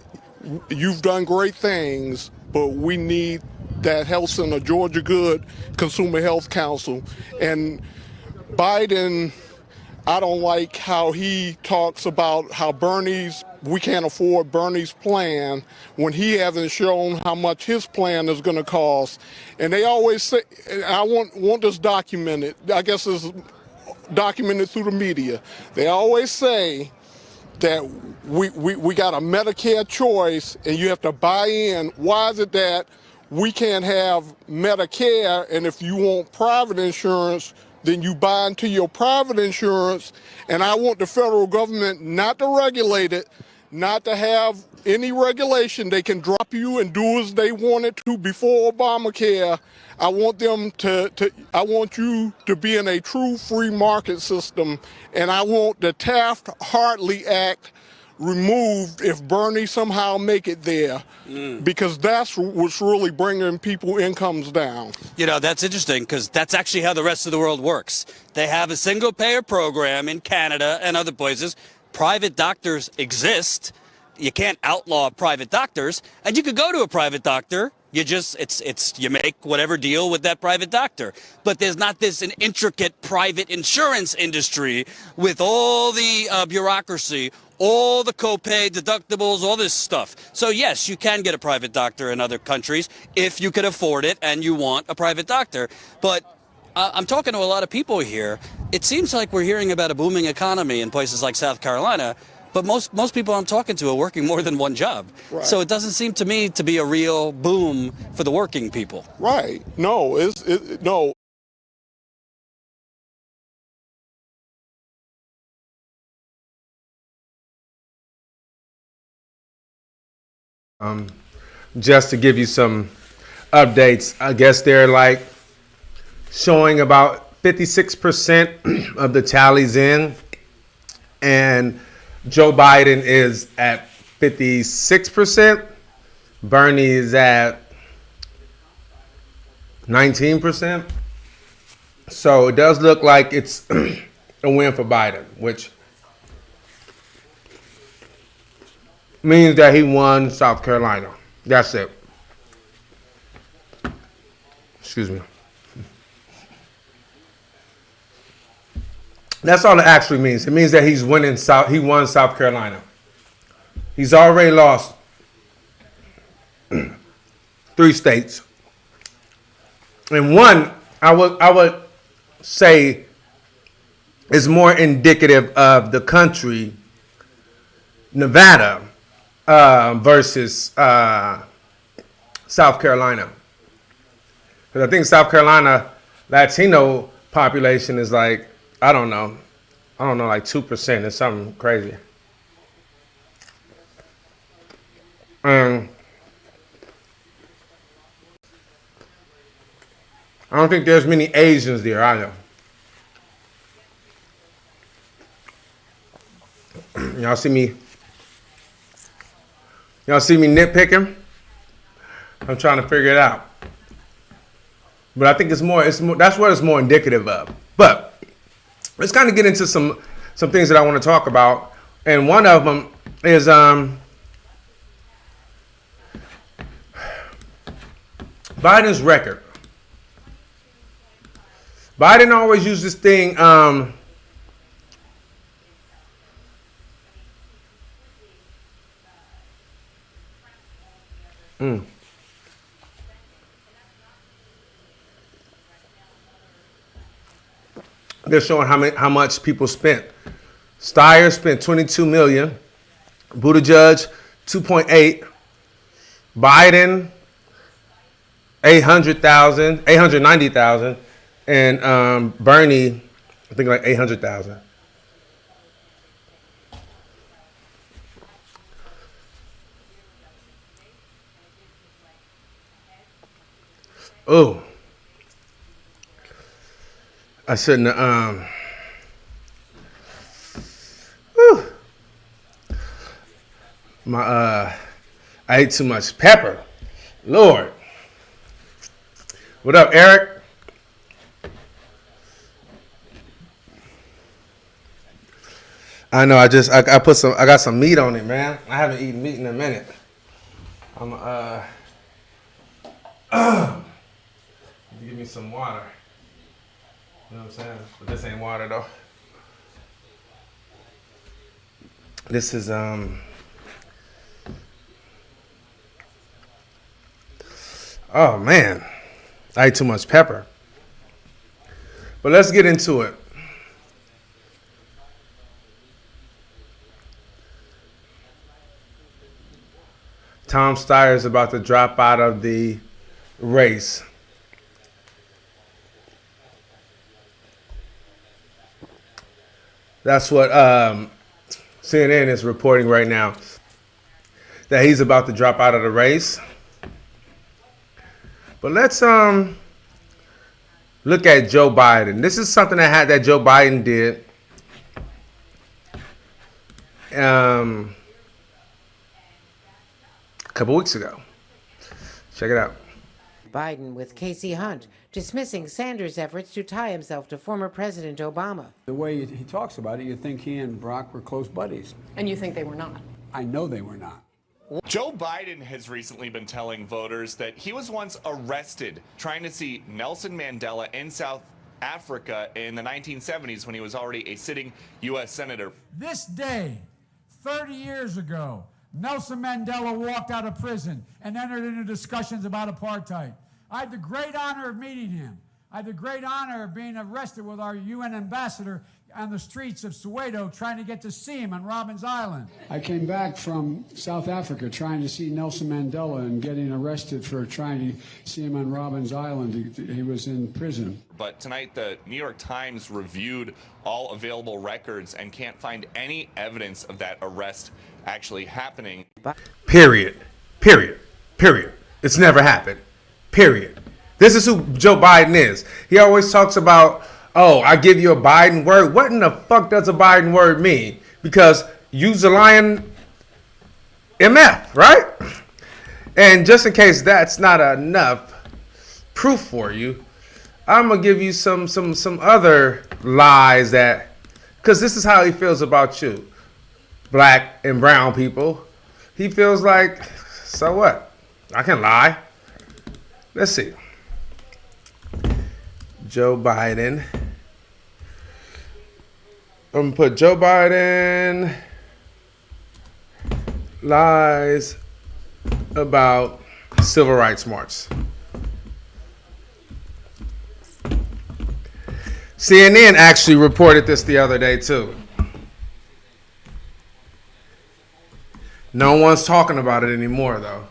you've done great things, but we need that Health Center, Georgia Good Consumer Health Council. And Biden, I don't like how he talks about how we can't afford Bernie's plan when he hasn't shown how much his plan is going to cost. And they always say, and I want this documented, I guess it's documented through the media. They always say that we got a Medicare choice and you have to buy in. Why is it that we can't have Medicare, and if you want private insurance, then you buy into your private insurance? And I want the federal government not to regulate it, not to have any regulation. They can drop you and do as they wanted to before Obamacare. I want them I want you to be in a true free market system, and I want the Taft-Hartley Act removed if Bernie somehow make it there, because that's what's really bringing people incomes down. That's interesting because that's actually how the rest of the world works. They have a single payer program in Canada and other places. Private doctors exist. You can't outlaw private doctors, and you could go to a private doctor. You make whatever deal with that private doctor. But there's not an intricate private insurance industry with all the bureaucracy, all the copay, deductibles, all this stuff. So yes, you can get a private doctor in other countries if you can afford it and you want a private doctor. But I'm talking to a lot of people here. It seems like we're hearing about a booming economy in places like South Carolina, but most people I'm talking to are working more than one job. Right. So it doesn't seem to me to be a real boom for the working people. Right. No, no. Just to give you some updates, I guess they're like showing about 56% of the tallies in, and Joe Biden is at 56%. Bernie is at 19%. So it does look like it's a win for Biden, which means that he won South Carolina. That's it. Excuse me. That's all it actually means. It means that he won South Carolina. He's already lost 3 states. And one, I would say, is more indicative of the country, Nevada, versus South Carolina. Because I think South Carolina Latino population is like, I don't know, like 2%. It's something crazy. I don't think there's many Asians there either. Y'all see me nitpicking? I'm trying to figure it out. But I think it's more, that's what it's more indicative of. But let's kind of get into some things that I want to talk about. And one of them is Biden's record. Biden always used this thing, they're showing how much people spent. Steyer spent $22 million. Buttigieg, 2.8. Biden, 890,000. And Bernie, I think like 800,000. Oh, I shouldn't have. I ate too much pepper. Lord. What up, Eric? I know. I got some meat on it, man. I haven't eaten meat in a minute. Give me some water. You know what I'm saying? But this ain't water though. This is oh man, I ate too much pepper. But let's get into it. Tom Steyer is about to drop out of the race. That's what CNN is reporting right now, that he's about to drop out of the race. But let's look at Joe Biden. This is something that Joe Biden did. A couple weeks ago. Check it out. Biden with Casey Hunt dismissing Sanders' efforts to tie himself to former President Obama. The way he talks about it, you'd think he and Barack were close buddies. And you think they were not? I know they were not. Joe Biden has recently been telling voters that he was once arrested trying to see Nelson Mandela in South Africa in the 1970s when he was already a sitting U.S. Senator. This day, 30 years ago, Nelson Mandela walked out of prison and entered into discussions about apartheid. I had the great honor of meeting him. I had the great honor of being arrested with our UN ambassador on the streets of Soweto trying to get to see him on Robben's Island. I came back from South Africa trying to see Nelson Mandela and getting arrested for trying to see him on Robben's Island. He was in prison. But tonight, the New York Times reviewed all available records and can't find any evidence of that arrest actually happening. Period. It's never happened. Period. This is who Joe Biden is. He always talks about, oh, I give you a Biden word. What in the fuck does a Biden word mean? Because you's a lying MF, right? And just in case that's not enough proof for you, I'm gonna give you some other lies that, because this is how he feels about you, black and brown people. He feels like, so what? I can lie. Let's see. Joe Biden. I'm gonna put Joe Biden lies about civil rights march. CNN actually reported this the other day too. No one's talking about it anymore though.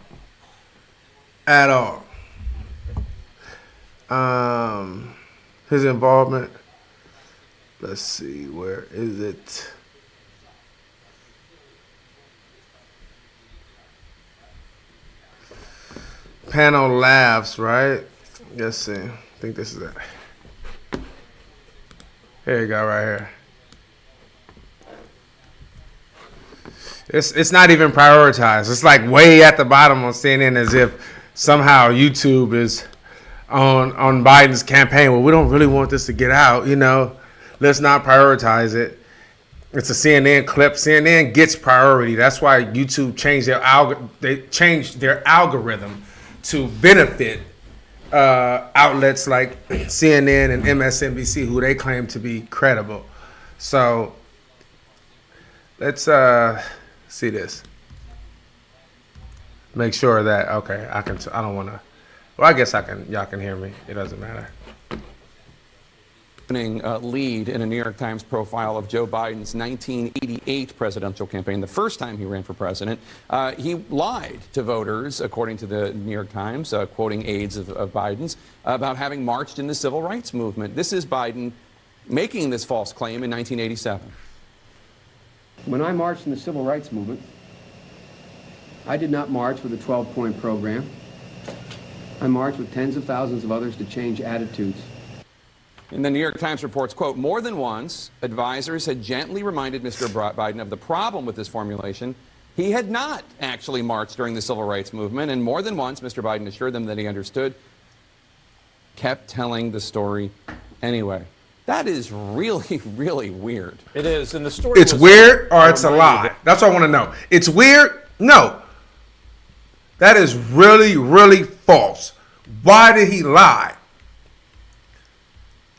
At all. his involvement. Let's see, where is it? Panel laughs, right? Let's see. I think this is it. Here you go, right here. It's not even prioritized. It's like way at the bottom on CNN, as if somehow YouTube is on Biden's campaign. Well, we don't really want this to get out, you know. Let's not prioritize it. It's a CNN clip. CNN gets priority. That's why YouTube changed their algorithm to benefit outlets like CNN and MSNBC, who they claim to be credible. So let's see this. Make sure that okay. I don't want to. Well, I guess I can. Y'all can hear me. It doesn't matter. Lead in a New York Times profile of Joe Biden's 1988 presidential campaign, the first time he ran for president. He lied to voters, according to the New York Times, quoting aides of Biden's, about having marched in the civil rights movement. This is Biden making this false claim in 1987. When I marched in the civil rights movement, I did not march with a 12-point program. I marched with tens of thousands of others to change attitudes. And the New York Times reports, quote, more than once, advisors had gently reminded Mr. Biden of the problem with this formulation. He had not actually marched during the civil rights movement, and more than once, Mr. Biden assured them that he understood, kept telling the story anyway. That is really, really weird. It is, and the story It's weird or it's a lie? That's what I want to know. It's weird? No. That is really, really false. Why did he lie?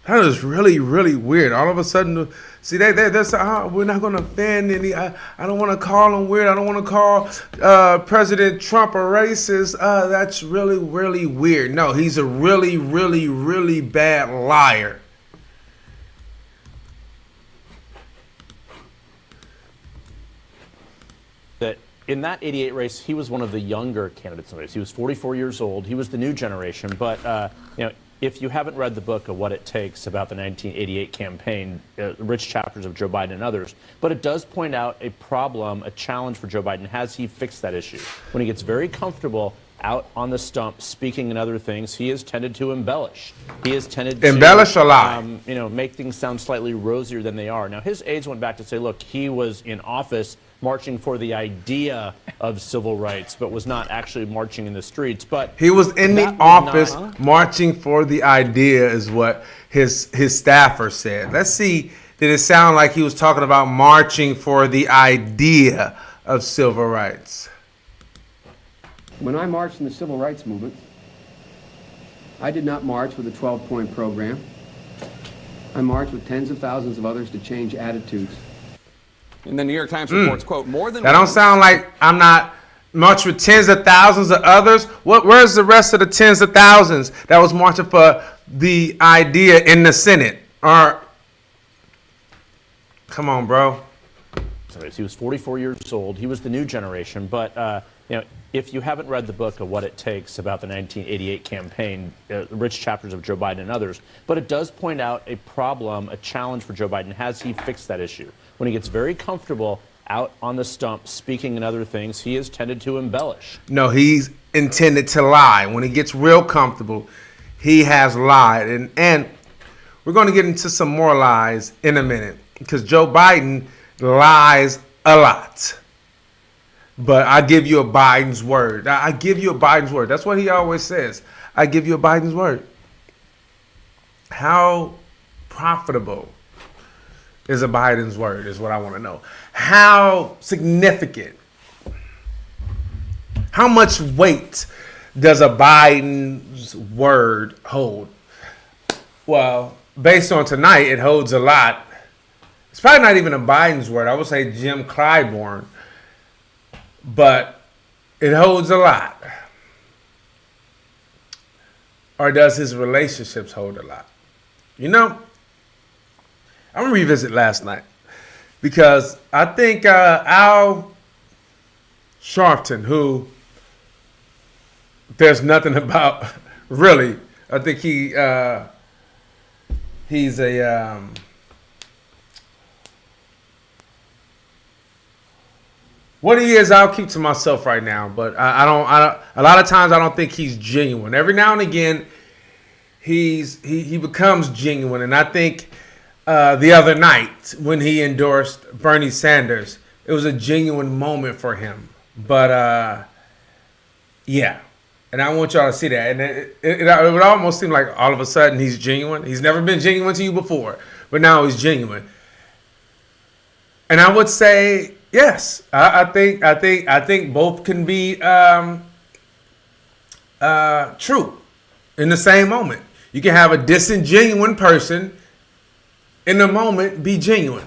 That is really, really weird. All of a sudden, see, they're saying, we're not going to offend any. I don't want to call him weird. I don't want to call President Trump a racist. That's really, really weird. No, he's a really, really, really bad liar. That in that 88 race, he was one of the younger candidates in the race. He was 44 years old. He was the new generation. But, if you haven't read the book of What It Takes about the 1988 campaign, rich chapters of Joe Biden and others, but it does point out a problem, a challenge for Joe Biden. Has he fixed that issue? When he gets very comfortable out on the stump, speaking and other things, he has tended to embellish. He has tended to embellish a lie. Make things sound slightly rosier than they are. Now, his aides went back to say, look, he was in office marching for the idea of civil rights, but was not actually marching in the streets. But he was in the office marching for the idea, is what his staffer said. Let's see, did it sound like he was talking about marching for the idea of civil rights? When I marched in the civil rights movement, I did not march with a 12-point program. I marched with tens of thousands of others to change attitudes. And the New York Times reports, quote, more than that don't sound like I'm not marching with tens of thousands of others. Where's the rest of the tens of thousands that was marching for the idea in the Senate? Or, come on, bro. He was 44 years old. He was the new generation. But, if you haven't read the book of What It Takes about the 1988 campaign, rich chapters of Joe Biden and others, but it does point out a problem, a challenge for Joe Biden. Has he fixed that issue? When he gets very comfortable out on the stump, speaking and other things, he has tended to embellish. No, he's intended to lie. When he gets real comfortable, he has lied. And we're going to get into some more lies in a minute, because Joe Biden lies a lot. But I give you a Biden's word. I give you a Biden's word. That's what he always says. I give you a Biden's word. How profitable is a Biden's word is what I want to know. How significant? How much weight does a Biden's word hold? Well, based on tonight, it holds a lot. It's probably not even a Biden's word. I would say Jim Clyburn. But it holds a lot. Or does his relationships hold a lot? I'm going to revisit last night, because I think Al Sharpton, who there's nothing about, really, I think he's a what he is, I'll keep to myself right now. But I don't. A lot of times, I don't think he's genuine. Every now and again, he becomes genuine, and I think the other night when he endorsed Bernie Sanders, it was a genuine moment for him. But yeah, and I want y'all to see that. And it would almost seem like all of a sudden he's genuine. He's never been genuine to you before, but now he's genuine. And I would say yes. I think both can be true in the same moment. You can have a disingenuine person in the moment be genuine.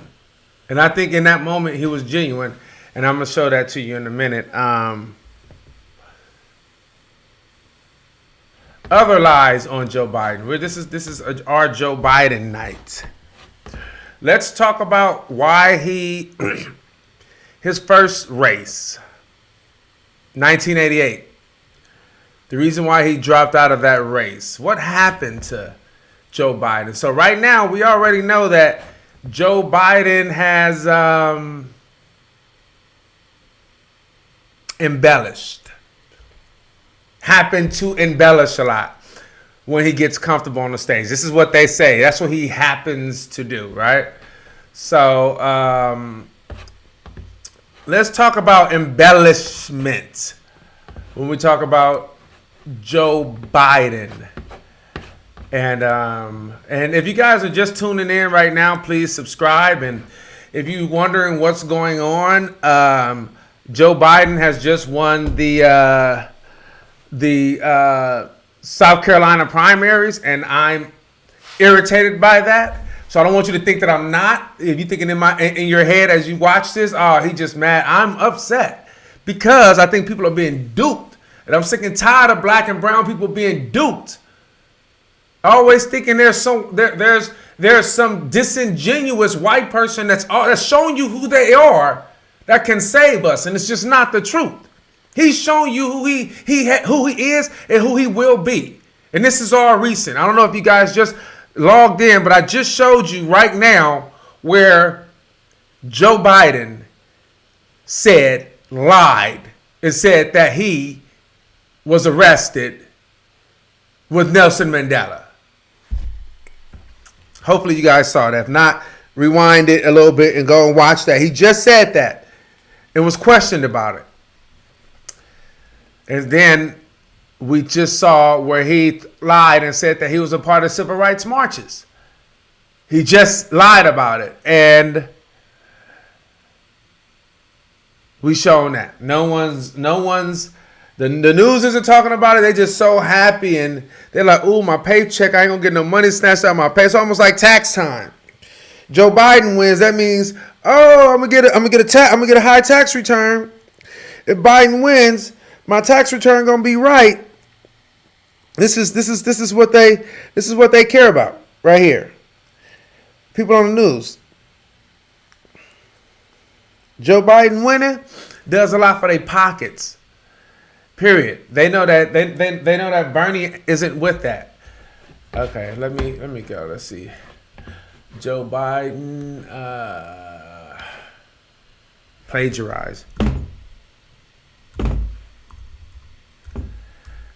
And I think in that moment he was genuine. And I'm going to show that to you in a minute. Other lies on Joe Biden. This is our Joe Biden night. Let's talk about why his first race, 1988. The reason why he dropped out of that race. What happened to Joe Biden? So right now, we already know that Joe Biden has embellished. Happened to embellish a lot when he gets comfortable on the stage. This is what they say. That's what he happens to do, right? So let's talk about embellishment when we talk about Joe Biden. And if you guys are just tuning in right now, please subscribe. And if you're wondering what's going on, Joe Biden has just won the South Carolina primaries, and I'm irritated by that. So I don't want you to think that I'm not. If you're thinking in your head as you watch this, oh, he just mad. I'm upset because I think people are being duped, and I'm sick and tired of black and brown people being duped. Always thinking there's some disingenuous white person that's showing you who they are that can save us, and it's just not the truth. He's showing you who he is and who he will be. And this is all recent. I don't know if you guys just logged in, but I just showed you right now where Joe Biden lied and said that he was arrested with Nelson Mandela. Hopefully you guys saw that. If not, rewind it a little bit and go and watch that. He just said that and was questioned about it. And then we just saw where he lied and said that he was a part of civil rights marches. He just lied about it. And we shown that. The news isn't talking about it. They just so happy and they're like, ooh, my paycheck, I ain't gonna get no money snatched out of my pay. It's almost like tax time. Joe Biden wins. That means, oh, I'm gonna get a high tax return. If Biden wins, my tax return gonna be right. This is what they care about right here. People on the news. Joe Biden winning does a lot for their pockets. Period. They know that they know that Bernie isn't with that. Okay, let me go. Let's see. Joe Biden plagiarized.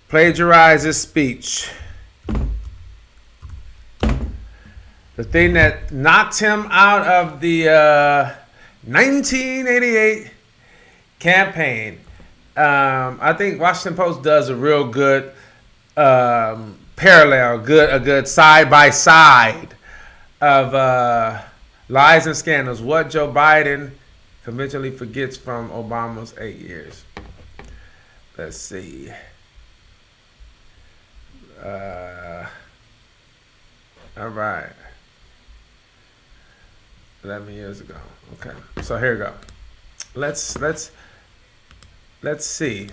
Plagiarized his speech. The thing that knocked him out of the 1988 campaign. I think Washington Post does a real good parallel, a good side by side of lies and scandals. What Joe Biden conventionally forgets from Obama's 8 years. Let's see. 11 years ago. Okay, so here we go. Let's see.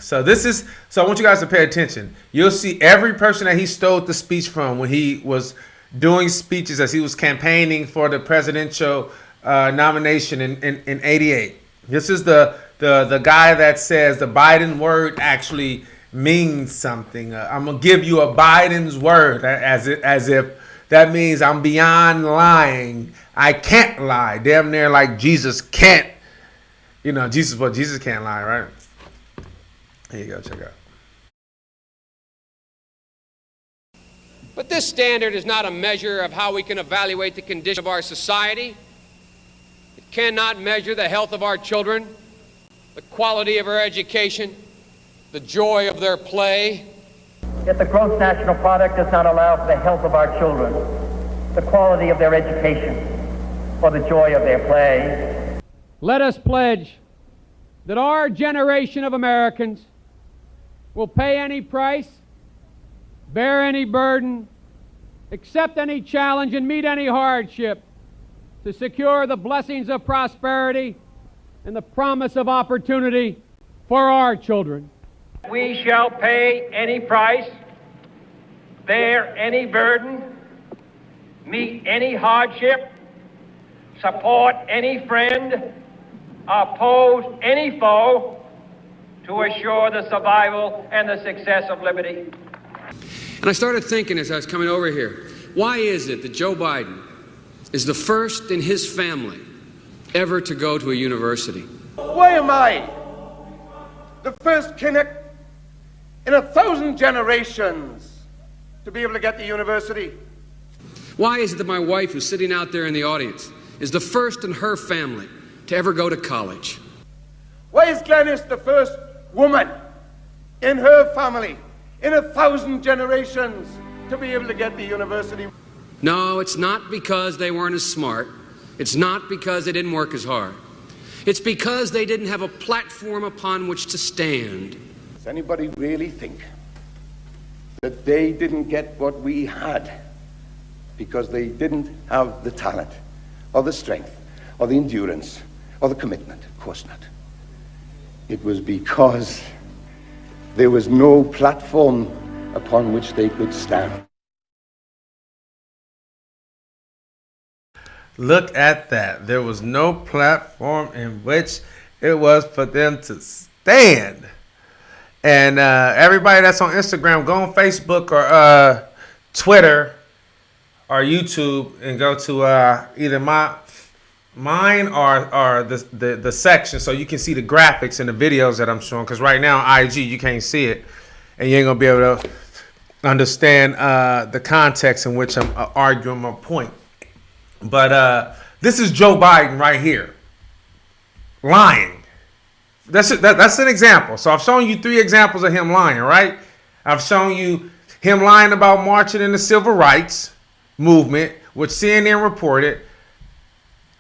So I want you guys to pay attention. You'll see every person that he stole the speech from when he was doing speeches as he was campaigning for the presidential nomination in 88. This is the guy that says the Biden word actually means something. I'm gonna give you a Biden's word, as if that means I'm beyond lying. I can't lie. Damn near like Jesus can't. You know, Jesus can't lie, right? Here you go, check it out. But this standard is not a measure of how we can evaluate the condition of our society. It cannot measure the health of our children, the quality of our education, the joy of their play. Yet the gross national product does not allow for the health of our children, the quality of their education, or the joy of their play. Let us pledge that our generation of Americans will pay any price, bear any burden, accept any challenge, and meet any hardship to secure the blessings of prosperity and the promise of opportunity for our children. We shall pay any price, bear any burden, meet any hardship, support any friend, oppose any foe to assure the survival and the success of liberty. And I started thinking as I was coming over here, why is it that Joe Biden is the first in his family ever to go to a university? Why am I the first Kinnick in 1,000 generations to be able to get to university? Why is it that my wife, who's sitting out there in the audience, is the first in her family to ever go to college? Why is Glenys the first woman in her family in 1,000 generations to be able to get to university? No, it's not because they weren't as smart. It's not because they didn't work as hard. It's because they didn't have a platform upon which to stand. Does anybody really think that they didn't get what we had because they didn't have the talent or the strength or the endurance or the commitment? Of course not. It was because there was no platform upon which they could stand. Look at that. There was no platform in which it was for them to stand. And everybody that's on Instagram, go on Facebook or Twitter or YouTube and go to either mine or the section so you can see the graphics and the videos that I'm showing. Because right now on IG, you can't see it. And you ain't going to be able to understand the context in which I'm arguing my point. But this is Joe Biden right here. Lying. That's an example. So I've shown you 3 examples of him lying, right? I've shown you him lying about marching in the civil rights movement, which CNN reported.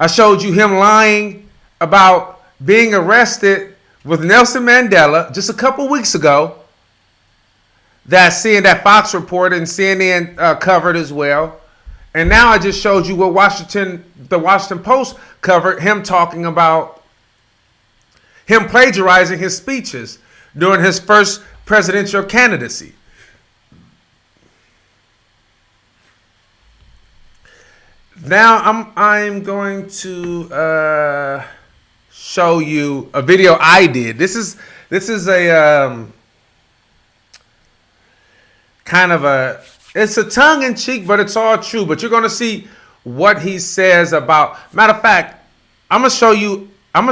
I showed you him lying about being arrested with Nelson Mandela just a couple weeks ago. That Fox reported and CNN covered as well. And now I just showed you what the Washington Post covered, him talking about him plagiarizing his speeches during his first presidential candidacy. Now I'm going to show you a video I did. This is a kind of a, it's a tongue-in-cheek, but it's all true. But you're going to see what he says about. Matter of fact, I'm gonna show you. I'm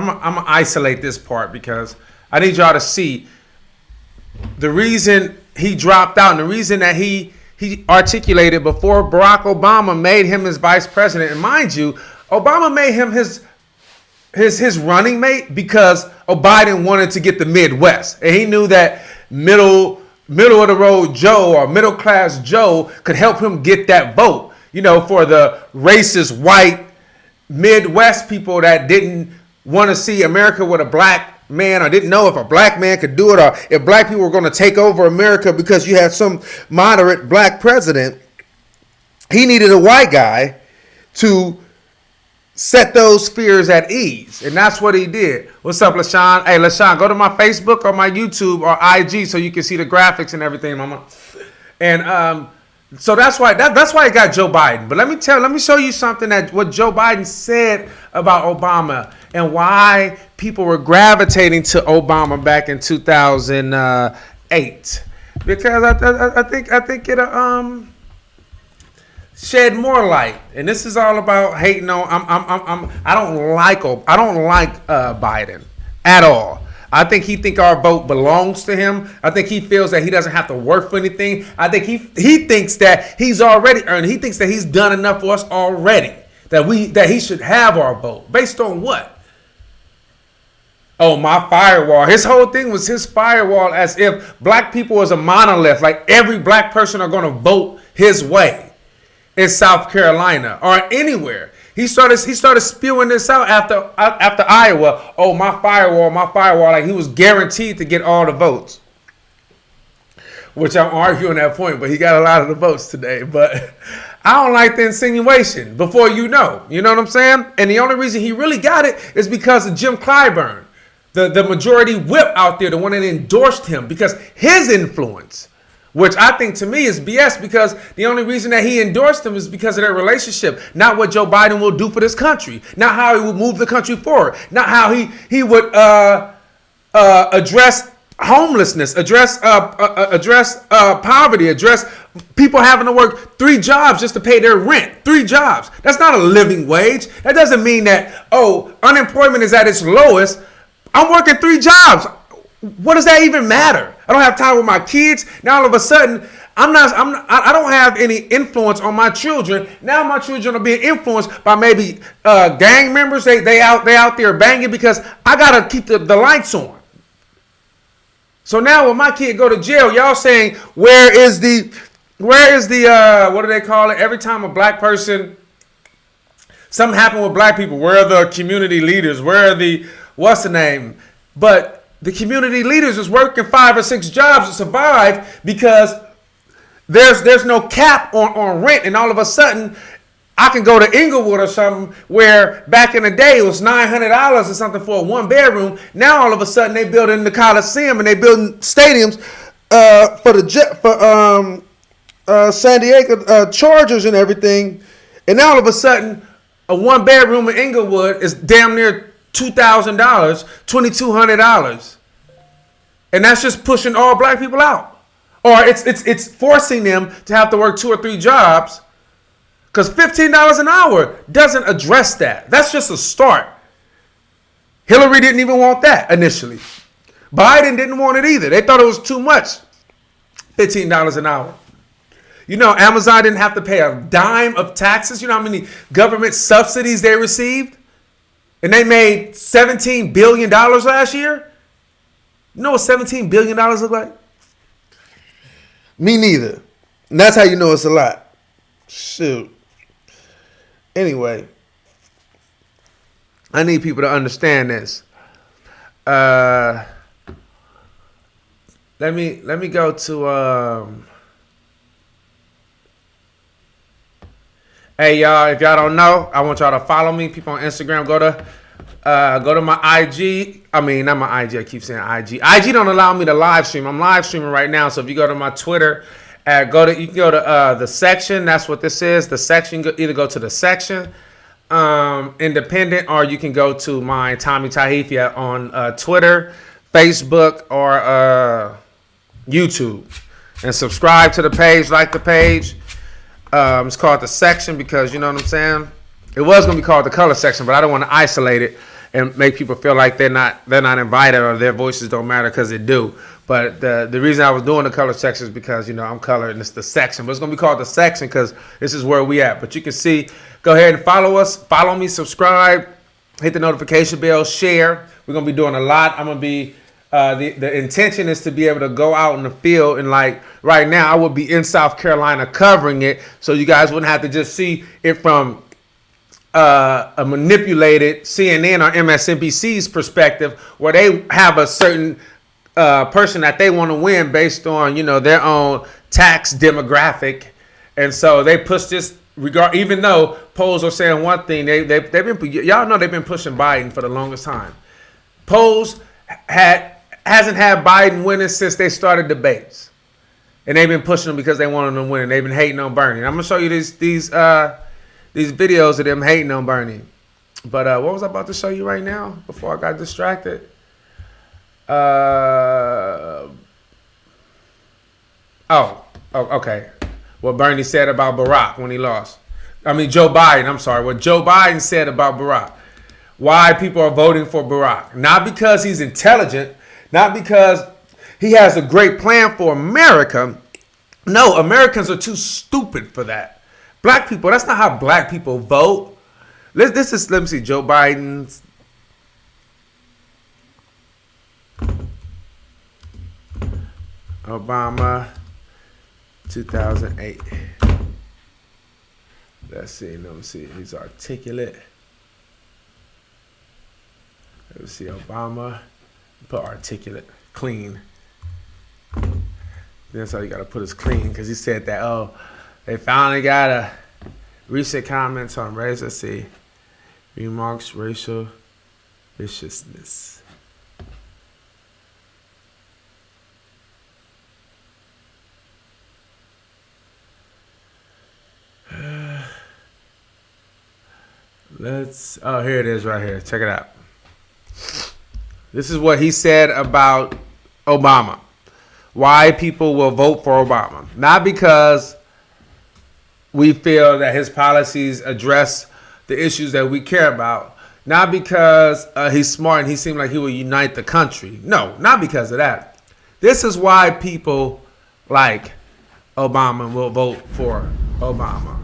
gonna isolate this part because I need y'all to see the reason he dropped out and the reason that he articulated before Barack Obama made him his vice president. And mind you, Obama made him his running mate because Biden wanted to get the Midwest, and he knew that middle of the road Joe or middle class Joe could help him get that vote. You know, for the racist white Midwest people that didn't want to see America with a black man, or didn't know if a black man could do it, or if black people were going to take over America because you had some moderate black president. He needed a white guy to set those fears at ease. And that's what he did. What's up, LaShawn? Hey, LaShawn, go to my Facebook or my YouTube or IG so you can see the graphics and everything, mama. And so that's why he got Joe Biden. But let me show you something what Joe Biden said about Obama and why people were gravitating to Obama back in 2008. Because I think shed more light. And this is all about hating on. I don't like Biden at all. I think he think our vote belongs to him. I think he feels that he doesn't have to work for anything. I think he thinks that he's already earned. He thinks that he's done enough for us already. That he should have our vote. Based on what? Oh, my firewall. His whole thing was his firewall, as if black people was a monolith. Like every black person are going to vote his way in South Carolina or anywhere. He started spewing this out after Iowa. Oh, my firewall. Like he was guaranteed to get all the votes. Which I'm arguing that point, but he got a lot of the votes today. But I don't like the insinuation before you know. You know what I'm saying? And the only reason he really got it is because of Jim Clyburn, the majority whip out there, the one that endorsed him, because his influence, which I think to me is BS, because the only reason that he endorsed him is because of their relationship, not what Joe Biden will do for this country, not how he will move the country forward, not how he would address homelessness, address poverty, address people having to work 3 jobs just to pay their rent. 3 jobs. That's not a living wage. That doesn't mean that, oh, unemployment is at its lowest. I'm working 3 jobs. What does that even matter? I don't have time with my kids. Now all of a sudden, I don't have any influence on my children. Now my children are being influenced by maybe gang members. They out there banging because I gotta keep the lights on. So now when my kid go to jail, y'all saying where is the what do they call it? Every time a black person, something happened with black people, where are the community leaders? Where are the what's the name? But the community leaders is working 5 or 6 jobs to survive because there's no cap on rent, and all of a sudden I can go to Inglewood or something where back in the day it was $900 or something for a 1-bedroom. Now all of a sudden they building the Coliseum and they building stadiums for San Diego Chargers and everything. And now all of a sudden a 1-bedroom in Inglewood is damn near $2,000, $2,200, and that's just pushing all black people out, or it's forcing them to have to work 2 or 3 jobs. Because $15 an hour doesn't address that. That's just a start. Hillary didn't even want that initially. Biden didn't want it either. They thought it was too much. $15 an hour. You know, Amazon didn't have to pay a dime of taxes. You know how many government subsidies they received? And they made $17 billion last year? You know what $17 billion look like? Me neither. And that's how you know it's a lot. Shoot. Anyway, I need people to understand this. Let me go to hey y'all, if y'all don't know, I want y'all to follow me. People on Instagram, go to my IG. I mean, not my IG. I keep saying IG. IG don't allow me to live stream. I'm live streaming right now. So if you go to my Twitter, you can go to the section. That's what this is. The section. Either go to the section, independent, or you can go to my Tommy Tahithia on Twitter, Facebook, or YouTube, and subscribe to the page. Like the page. It's called the section because you know what I'm saying. It was gonna be called the color section, but I don't want to isolate it and make people feel like they're not invited or their voices don't matter, because they do. But the reason I was doing the color section is because, you know, I'm colored and it's the section. But it's going to be called the section because this is where we at. But you can see, go ahead and follow us. Follow me, subscribe, hit the notification bell, share. We're going to be doing a lot. I'm going to be, the intention is to be able to go out in the field. And like right now, I would be in South Carolina covering it. So you guys wouldn't have to just see it from a manipulated CNN or MSNBC's perspective, where they have a certain person that they want to win based on, you know, their own tax demographic. And so they push this regard, even though polls are saying one thing, they've been, y'all know they've been pushing Biden for the longest time. Polls hasn't had Biden winning since they started debates. And they've been pushing him because they want him to win. They've been hating on Bernie. And I'm gonna show you these videos of them hating on Bernie. But what was I about to show you right now before I got distracted? Okay. what Bernie said about Barack when he lost. I mean, Joe Biden, I'm sorry. What Joe Biden said about Barack. Why people are voting for Barack. Not because he's intelligent. Not because he has a great plan for America. No, Americans are too stupid for that. Black people, that's not how black people vote. Let me see, Joe Biden's. Obama, 2008. Let me see. He's articulate. Let's see, Obama. Put articulate, clean. That's how you gotta put his clean, because he said that, oh, they finally got a recent comments on race. Let's see. Remarks, racial viciousness. Here it is right here. Check it out. This is what he said about Obama. Why people will vote for Obama. Not because we feel that his policies address the issues that we care about. Not because he's smart and he seemed like he would unite the country. No, not because of that. This is why people like Obama will vote for Obama.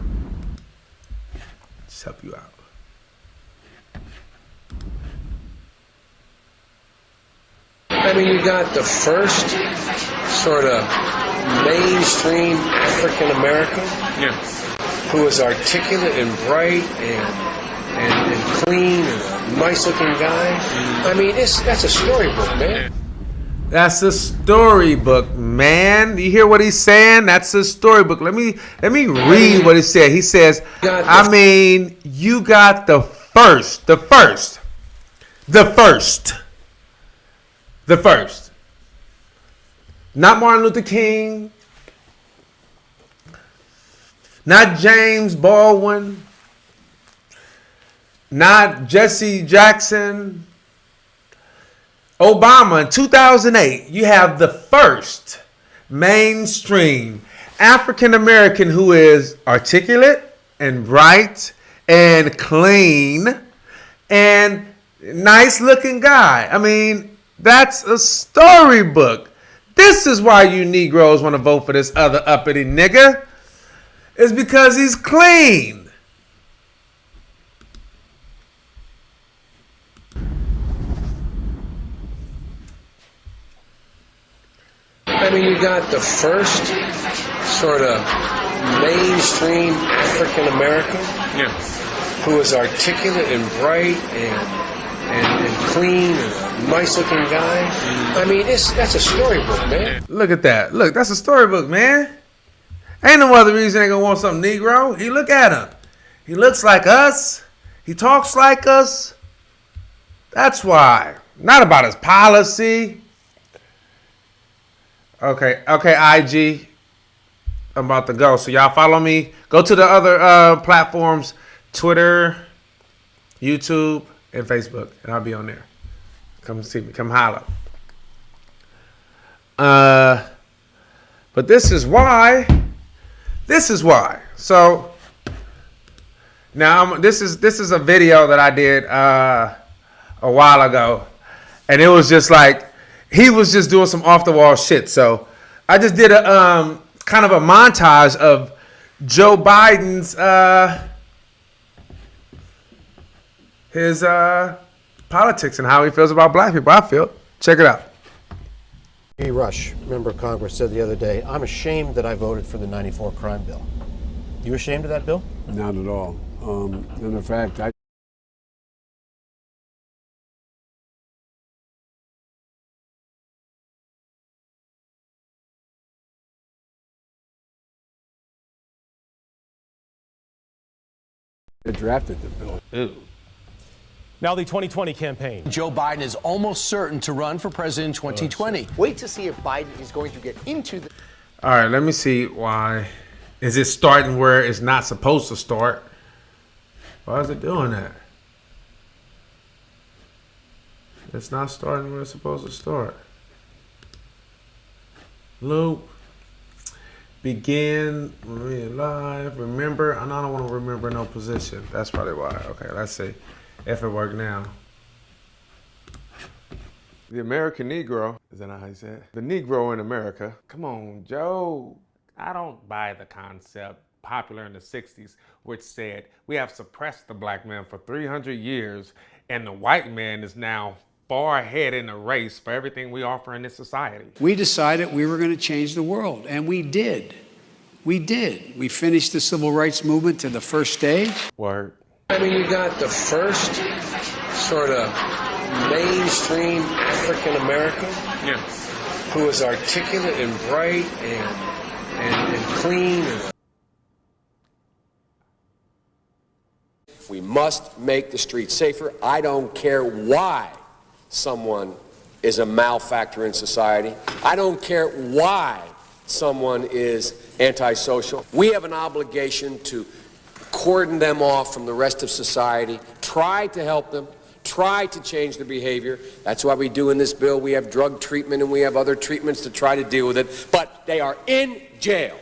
Just help you out. I mean, you got the first sort of mainstream African American who is articulate and bright and clean and a nice looking guy. I mean, that's a storybook, man. That's a storybook, man. You hear what he's saying? That's a storybook. Let me read what he said. He says, I mean, you got the first. Not Martin Luther King. Not James Baldwin. Not Jesse Jackson. Obama in 2008, you have the first mainstream African American who is articulate and bright and clean and nice looking guy. I mean, that's a storybook. This is why you Negroes want to vote for this other uppity nigga. It's because he's clean. I mean, you got the first sort of mainstream African American who is articulate and bright and clean and a nice looking guy. I mean, that's a storybook, man. Look at that. Look, that's a storybook, man. Ain't no other reason they gonna want some Negro. He look at him. He looks like us. He talks like us. That's why. Not about his policy. Okay, IG. I'm about to go. So y'all follow me. Go to the other platforms, Twitter, YouTube, and Facebook, and I'll be on there. Come see me. Come holler. But this is why. So now this is a video that I did a while ago, and it was just like he was just doing some off the wall shit. So I just did a kind of a montage of Joe Biden's his politics and how he feels about black people. I feel. Check it out. Rush, member of Congress, said the other day, I'm ashamed that I voted for the 94 crime bill. You ashamed of that bill? Not at all. And in fact, I drafted the bill. Ew. Now the 2020 campaign. Joe Biden is almost certain to run for president in 2020. Wait to see if Biden is going to get into the... All right, let me see why. Is it starting where it's not supposed to start? Why is it doing that? It's not starting where it's supposed to start. Loop. Begin, live, remember. I don't want to remember no position. That's probably why. Okay, let's see if it worked now. The American Negro, is that not how you say it? The Negro in America. Come on, Joe. I don't buy the concept popular in the 60s, which said we have suppressed the black man for 300 years and the white man is now far ahead in the race for everything we offer in this society. We decided we were going to change the world, and we did. We did. We finished the civil rights movement to the first stage. Word. I mean, you got the first sort of mainstream African American who was articulate and bright and clean. We must make the streets safer. I don't care why someone is a malfactor in society. I don't care why someone is antisocial. We have an obligation to cordon them off from the rest of society, try to help them, try to change their behavior. That's why we do in this bill. We have drug treatment and we have other treatments to try to deal with it. But they are in jail.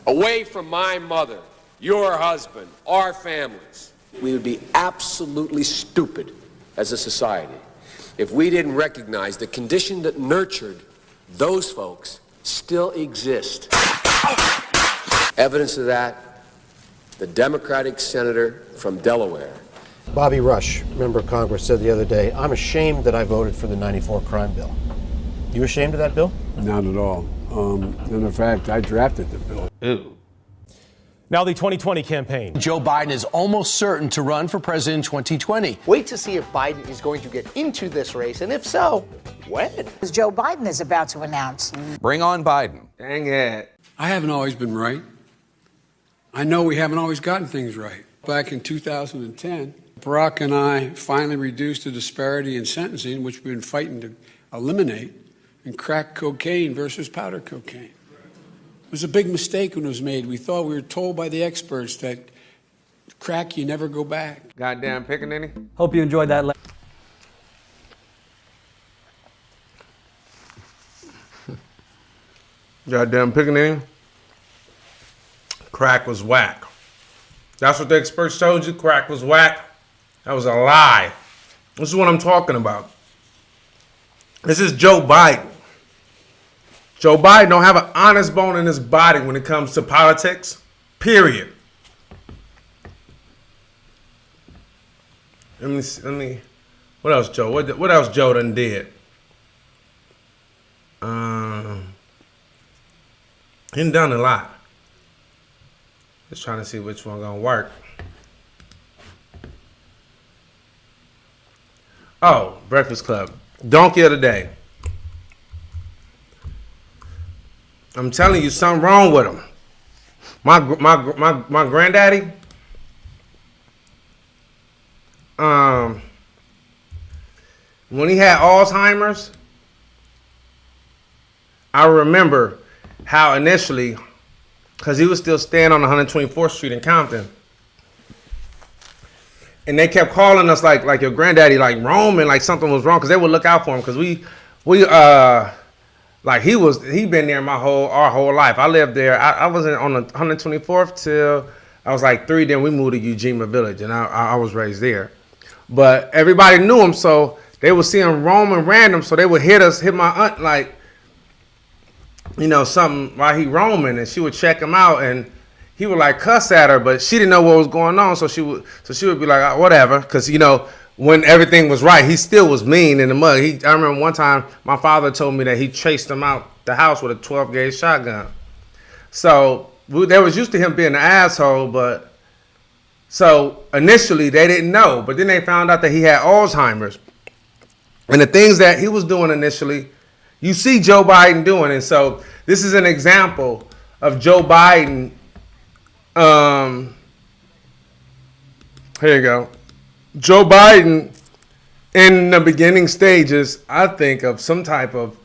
Away from my mother, your husband, our families. We would be absolutely stupid as a society if we didn't recognize the condition that nurtured those folks still exist. Evidence of that, the Democratic senator from Delaware. Bobby Rush, member of Congress, said the other day, I'm ashamed that I voted for the 94 crime bill. You ashamed of that bill? Not at all. And in fact, I drafted the bill. Ew. Now the 2020 campaign. Joe Biden is almost certain to run for president in 2020. Wait to see if Biden is going to get into this race, and if so, when? As Joe Biden is about to announce. Bring on Biden. Dang it. I haven't always been right. I know we haven't always gotten things right. Back in 2010, Barack and I finally reduced the disparity in sentencing, which we've been fighting to eliminate, in crack cocaine versus powder cocaine. It was a big mistake when it was made. We thought we were told by the experts that crack, you never go back. Goddamn pickaninny. Hope you enjoyed that. Goddamn pickaninny. Crack was whack. That's what the experts told you. Crack was whack. That was a lie. This is what I'm talking about. This is Joe Biden. Joe Biden don't have an honest bone in his body when it comes to politics. Period. Let me. What else, Joe? What else Joe done did? He done a lot. Just trying to see which one gonna work. Oh, Breakfast Club. Donkey of the day. I'm telling you, something wrong with him. My granddaddy. When he had Alzheimer's, I remember how initially, because he was still staying on 124th Street in Compton, and they kept calling us like your granddaddy, like Roman, like something was wrong, because they would look out for him, because like he been there our whole life. I lived there. I was on the 124th till I was like 3. Then we moved to Eugenia Village, and I was raised there. But everybody knew him, so they would see him roaming random. So they would hit my aunt like, something while he roaming, and she would check him out, and he would like cuss at her, but she didn't know what was going on, so she would be like, whatever, because when everything was right, he still was mean in the mud. I remember one time my father told me that he chased him out the house with a 12-gauge shotgun. So they was used to him being an asshole, but so initially they didn't know, but then they found out that he had Alzheimer's. And the things that he was doing initially, you see Joe Biden doing. And so this is an example of Joe Biden. Here you go. Joe Biden, in the beginning stages, I think, of some type of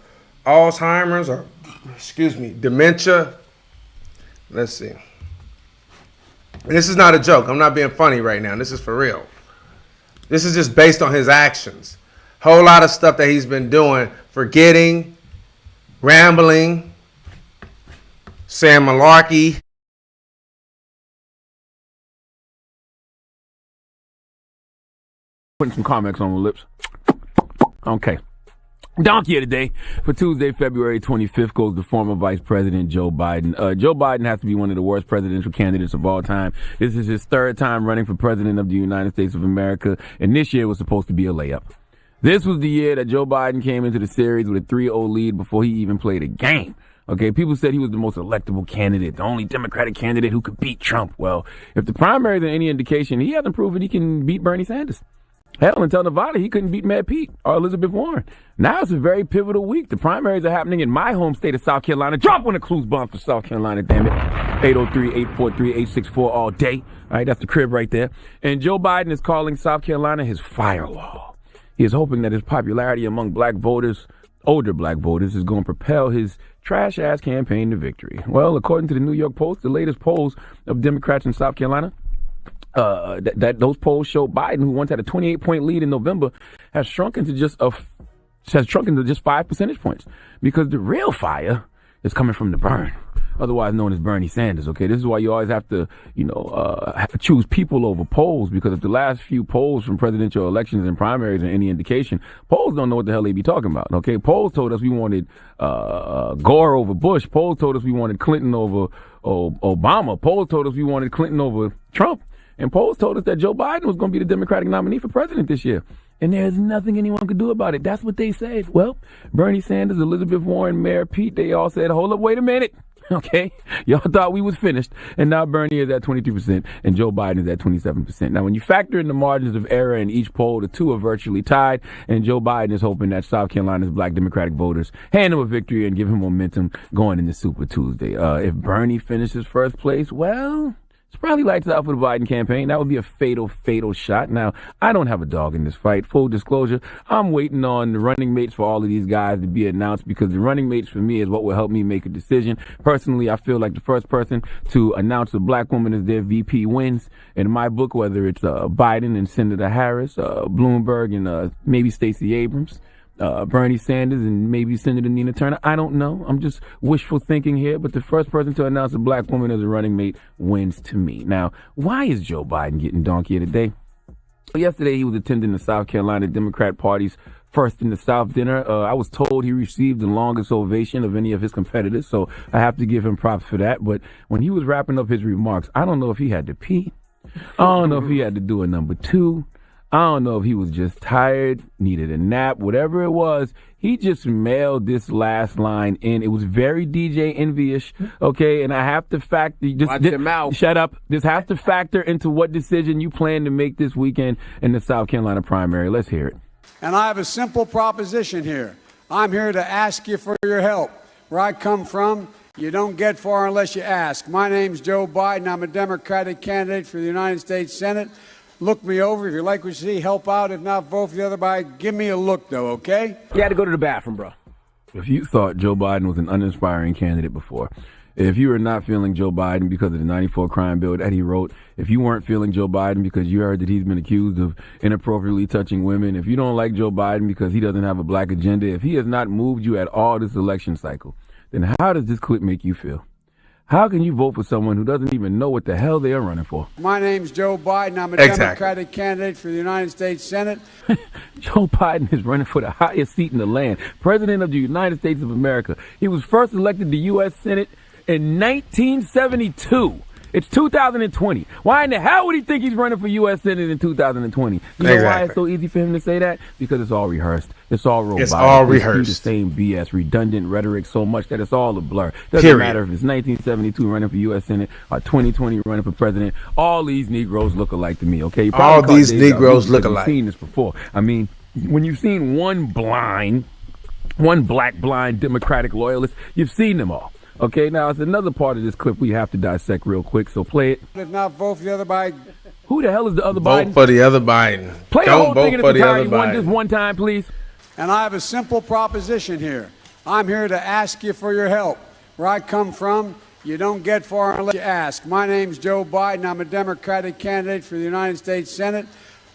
Alzheimer's or, dementia. Let's see. And this is not a joke. I'm not being funny right now. This is for real. This is just based on his actions. Whole lot of stuff that he's been doing, forgetting, rambling, Sam Malarkey. Putting some comments on my lips. Okay. Donkey of the day for Tuesday, February 25th goes to former Vice President Joe Biden. Joe Biden has to be one of the worst presidential candidates of all time. This is his third time running for president of the United States of America, and this year was supposed to be a layup. This was the year that Joe Biden came into the series with a 3-0 lead before he even played a game. Okay, people said he was the most electable candidate, the only Democratic candidate who could beat Trump. Well, if the primaries are any indication, he hasn't proven he can beat Bernie Sanders. Hell, until Nevada, he couldn't beat Matt Pete or Elizabeth Warren. Now it's a very pivotal week. The primaries are happening in my home state of South Carolina. Drop one of clues bomb for South Carolina, damn it. 803-843-864 all day. All right, that's the crib right there. And Joe Biden is calling South Carolina his firewall. He is hoping that his popularity among black voters, older black voters, is going to propel his trash-ass campaign to victory. Well, according to the New York Post, the latest polls of Democrats in South Carolina, those polls show Biden, who once had a 28-point lead in November, has shrunken to just 5 percentage points, because the real fire is coming from the burn, otherwise known as Bernie Sanders. Okay, this is why you always have to, choose people over polls, because if the last few polls from presidential elections and primaries are any indication, polls don't know what the hell they be talking about. Okay, polls told us we wanted Gore over Bush. Polls told us we wanted Clinton over Obama. Polls told us we wanted Clinton over Trump. And polls told us that Joe Biden was going to be the Democratic nominee for president this year. And there's nothing anyone could do about it. That's what they said. Well, Bernie Sanders, Elizabeth Warren, Mayor Pete, they all said, hold up, wait a minute. Okay, y'all thought we was finished. And now Bernie is at 22% and Joe Biden is at 27%. Now, when you factor in the margins of error in each poll, the two are virtually tied. And Joe Biden is hoping that South Carolina's black Democratic voters hand him a victory and give him momentum going into Super Tuesday. If Bernie finishes first place, well, it's probably lights out for the Biden campaign. That would be a fatal, fatal shot. Now, I don't have a dog in this fight. Full disclosure, I'm waiting on the running mates for all of these guys to be announced, because the running mates for me is what will help me make a decision. Personally, I feel like the first person to announce a black woman as their VP wins. In my book, whether it's Biden and Senator Harris, Bloomberg and maybe Stacey Abrams, Bernie Sanders and maybe Senator Nina Turner. I don't know. I'm just wishful thinking here, but the first person to announce a black woman as a running mate wins to me. Now, why is Joe Biden getting donkey of the day? Yesterday, he was attending the South Carolina Democrat Party's First in the South dinner. I was told he received the longest ovation of any of his competitors, so I have to give him props for that. But when he was wrapping up his remarks, I don't know if he had to pee. I don't know if he had to do a number two. I don't know if he was just tired, needed a nap, whatever it was. He just mailed this last line in. It was very DJ envy-ish, okay? And I have to factor... Watch your mouth. Shut up. This has to factor into what decision you plan to make this weekend in the South Carolina primary. Let's hear it. And I have a simple proposition here. I'm here to ask you for your help. Where I come from, you don't get far unless you ask. My name's Joe Biden. I'm a Democratic candidate for the United States Senate. Look me over. If you like what you see, help out. If not, vote for the other guy. Give me a look, though, okay? You had to go to the bathroom, bro. If you thought Joe Biden was an uninspiring candidate before, if you were not feeling Joe Biden because of the 94 crime bill that he wrote, if you weren't feeling Joe Biden because you heard that he's been accused of inappropriately touching women, if you don't like Joe Biden because he doesn't have a black agenda, if he has not moved you at all this election cycle, then how does this clip make you feel? How can you vote for someone who doesn't even know what the hell they are running for? My name's Joe Biden. I'm a Democratic candidate for the United States Senate. Joe Biden is running for the highest seat in the land, President of the United States of America. He was first elected to U.S. Senate in 1972. It's 2020. Why in the hell would he think he's running for U.S. Senate in 2020? You know why it's so easy for him to say that? Because it's all rehearsed. It's all robotic. It's all rehearsed. The same BS, redundant rhetoric so much that it's all a blur. Doesn't matter if it's 1972 running for U.S. Senate or 2020 running for president. All these Negroes look alike to me, okay? All these Negroes look alike. You've seen this before. I mean, when you've seen one black blind Democratic loyalist, you've seen them all. Okay, now it's another part of this clip we have to dissect real quick, so play it. If not, vote for the other Biden. Who the hell is the other Biden? Vote for the other Biden. Play the whole thing in its entirety just one time, please. And I have a simple proposition here. I'm here to ask you for your help. Where I come from, you don't get far unless you ask. My name's Joe Biden. I'm a Democratic candidate for the United States Senate.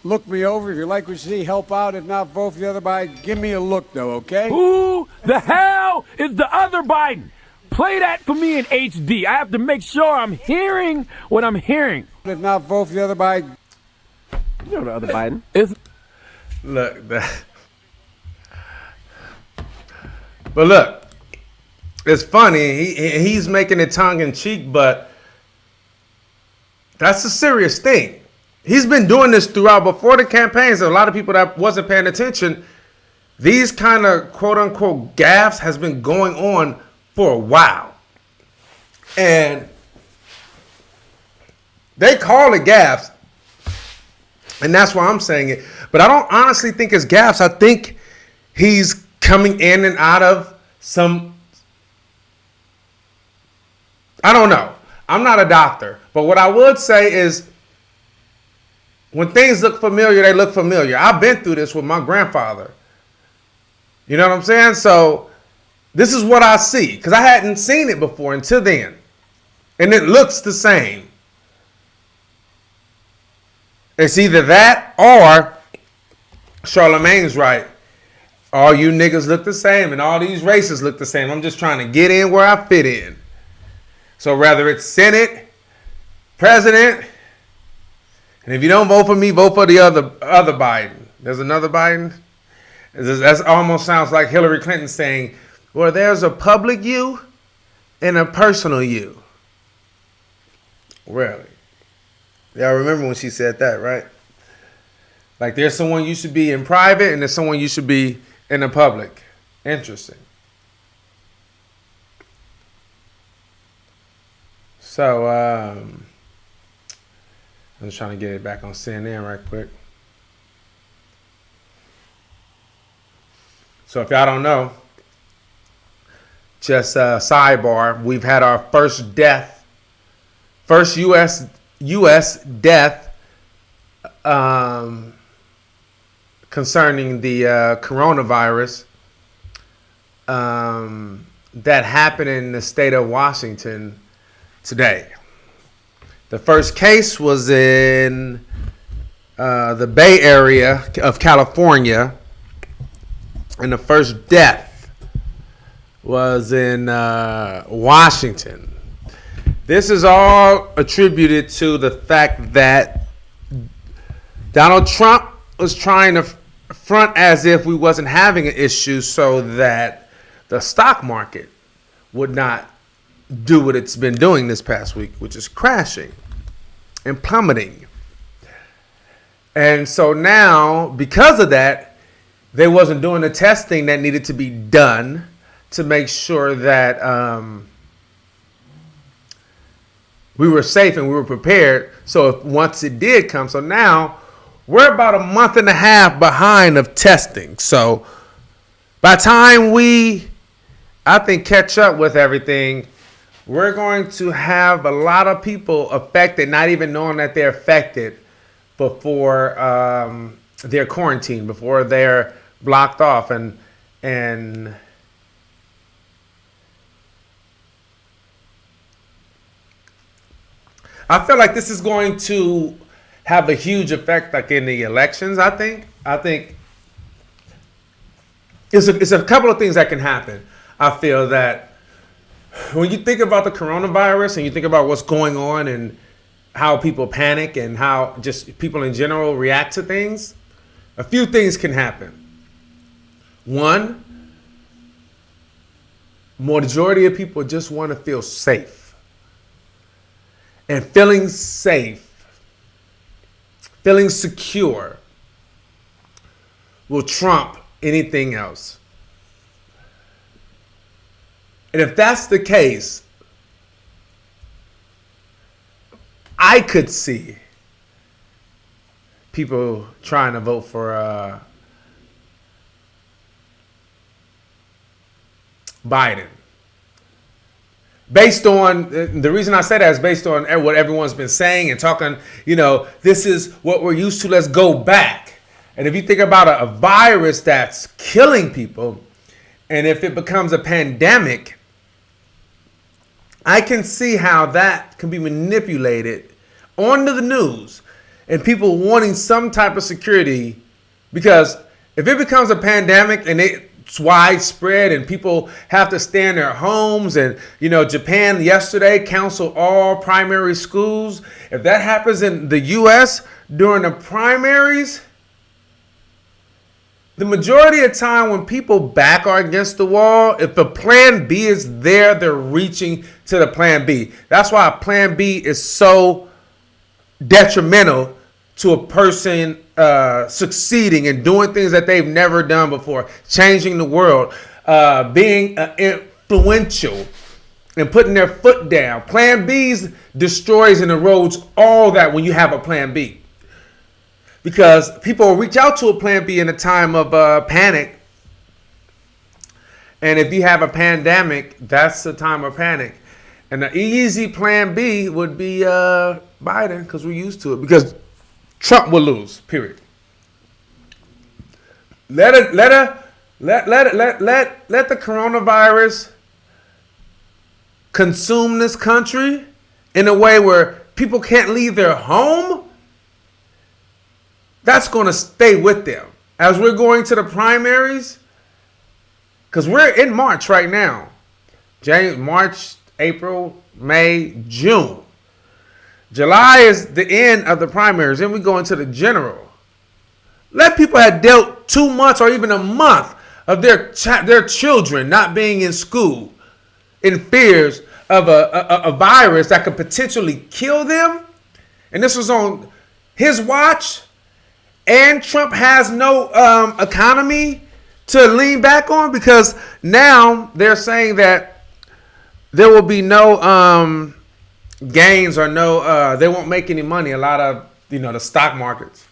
Look me over. If you like what you see, help out. If not, vote for the other Biden. Give me a look, though, okay? Who the hell is the other Biden? Play that for me in HD. I have to make sure I'm hearing what I'm hearing. If not vote for the other Biden. You know the other Biden. But look, it's funny. He's making it tongue in cheek, but that's a serious thing. He's been doing this throughout before the campaigns. A lot of people that wasn't paying attention. These kind of quote unquote gaffes has been going on for a while. And they call it gaffes. And that's why I'm saying it. But I don't honestly think it's gaffes. I think he's coming in and out of some, I don't know. I'm not a doctor. But what I would say is when things look familiar, they look familiar. I've been through this with my grandfather. You know what I'm saying? So this is what I see. Because I hadn't seen it before until then. And it looks the same. It's either that or Charlemagne's right. All you niggas look the same and all these races look the same. I'm just trying to get in where I fit in. So whether it's Senate, President, and if you don't vote for me, vote for the other Biden. There's another Biden. That almost sounds like Hillary Clinton saying, well, there's a public you and a personal you. Really? Y'all remember when she said that, right? Like there's someone you should be in private and there's someone you should be in the public. Interesting. So, I'm just trying to get it back on CNN right quick. So if y'all don't know, just sidebar, we've had our first U.S. death concerning the coronavirus that happened in the state of Washington today. The first case was in the Bay Area of California, and the first death was in Washington. This is all attributed to the fact that Donald Trump was trying to front as if we wasn't having an issue so that the stock market would not do what it's been doing this past week, which is crashing and plummeting. And so now, because of that, they wasn't doing the testing that needed to be done to make sure that we were safe and we were prepared. So if once it did come, so now we're about a month and a half behind of testing. So by the time we, I think, catch up with everything, we're going to have a lot of people affected, not even knowing that they're affected before they're quarantined, before they're blocked off. And I feel like this is going to have a huge effect, like in the elections. I think it's a couple of things that can happen. I feel that when you think about the coronavirus and you think about what's going on and how people panic and how just people in general react to things, a few things can happen. One, majority of people just want to feel safe. And feeling safe, feeling secure will trump anything else. And if that's the case, I could see people trying to vote for Biden. Based on, the reason I say that is based on what everyone's been saying and talking, this is what we're used to, let's go back. And if you think about a virus that's killing people, and if it becomes a pandemic, I can see how that can be manipulated onto the news and people wanting some type of security, because if it becomes a pandemic and they widespread and people have to stay in their homes, and Japan yesterday canceled all primary schools. If that happens in the US during the primaries, the majority of the time when people back are against the wall, if the plan B is there, they're reaching to the plan B. That's why plan B is so detrimental to a person succeeding and doing things that they've never done before, changing the world, being influential and putting their foot down. Plan B's destroys and erodes all that when you have a plan B. Because people will reach out to a plan B in a time of panic. And if you have a pandemic, that's the time of panic. And the easy plan B would be Biden, because we're used to it. Because Trump will lose, period. Let the coronavirus consume this country in a way where people can't leave their home. That's going to stay with them as we're going to the primaries, because we're in March right now. March, April, May, June. July is the end of the primaries. Then we go into the general. Let people have dealt 2 months or even a month of their children not being in school in fears of a virus that could potentially kill them. And this was on his watch. And Trump has no economy to lean back on, because now they're saying that there will be no gains or they won't make any money. A lot of, the stock markets.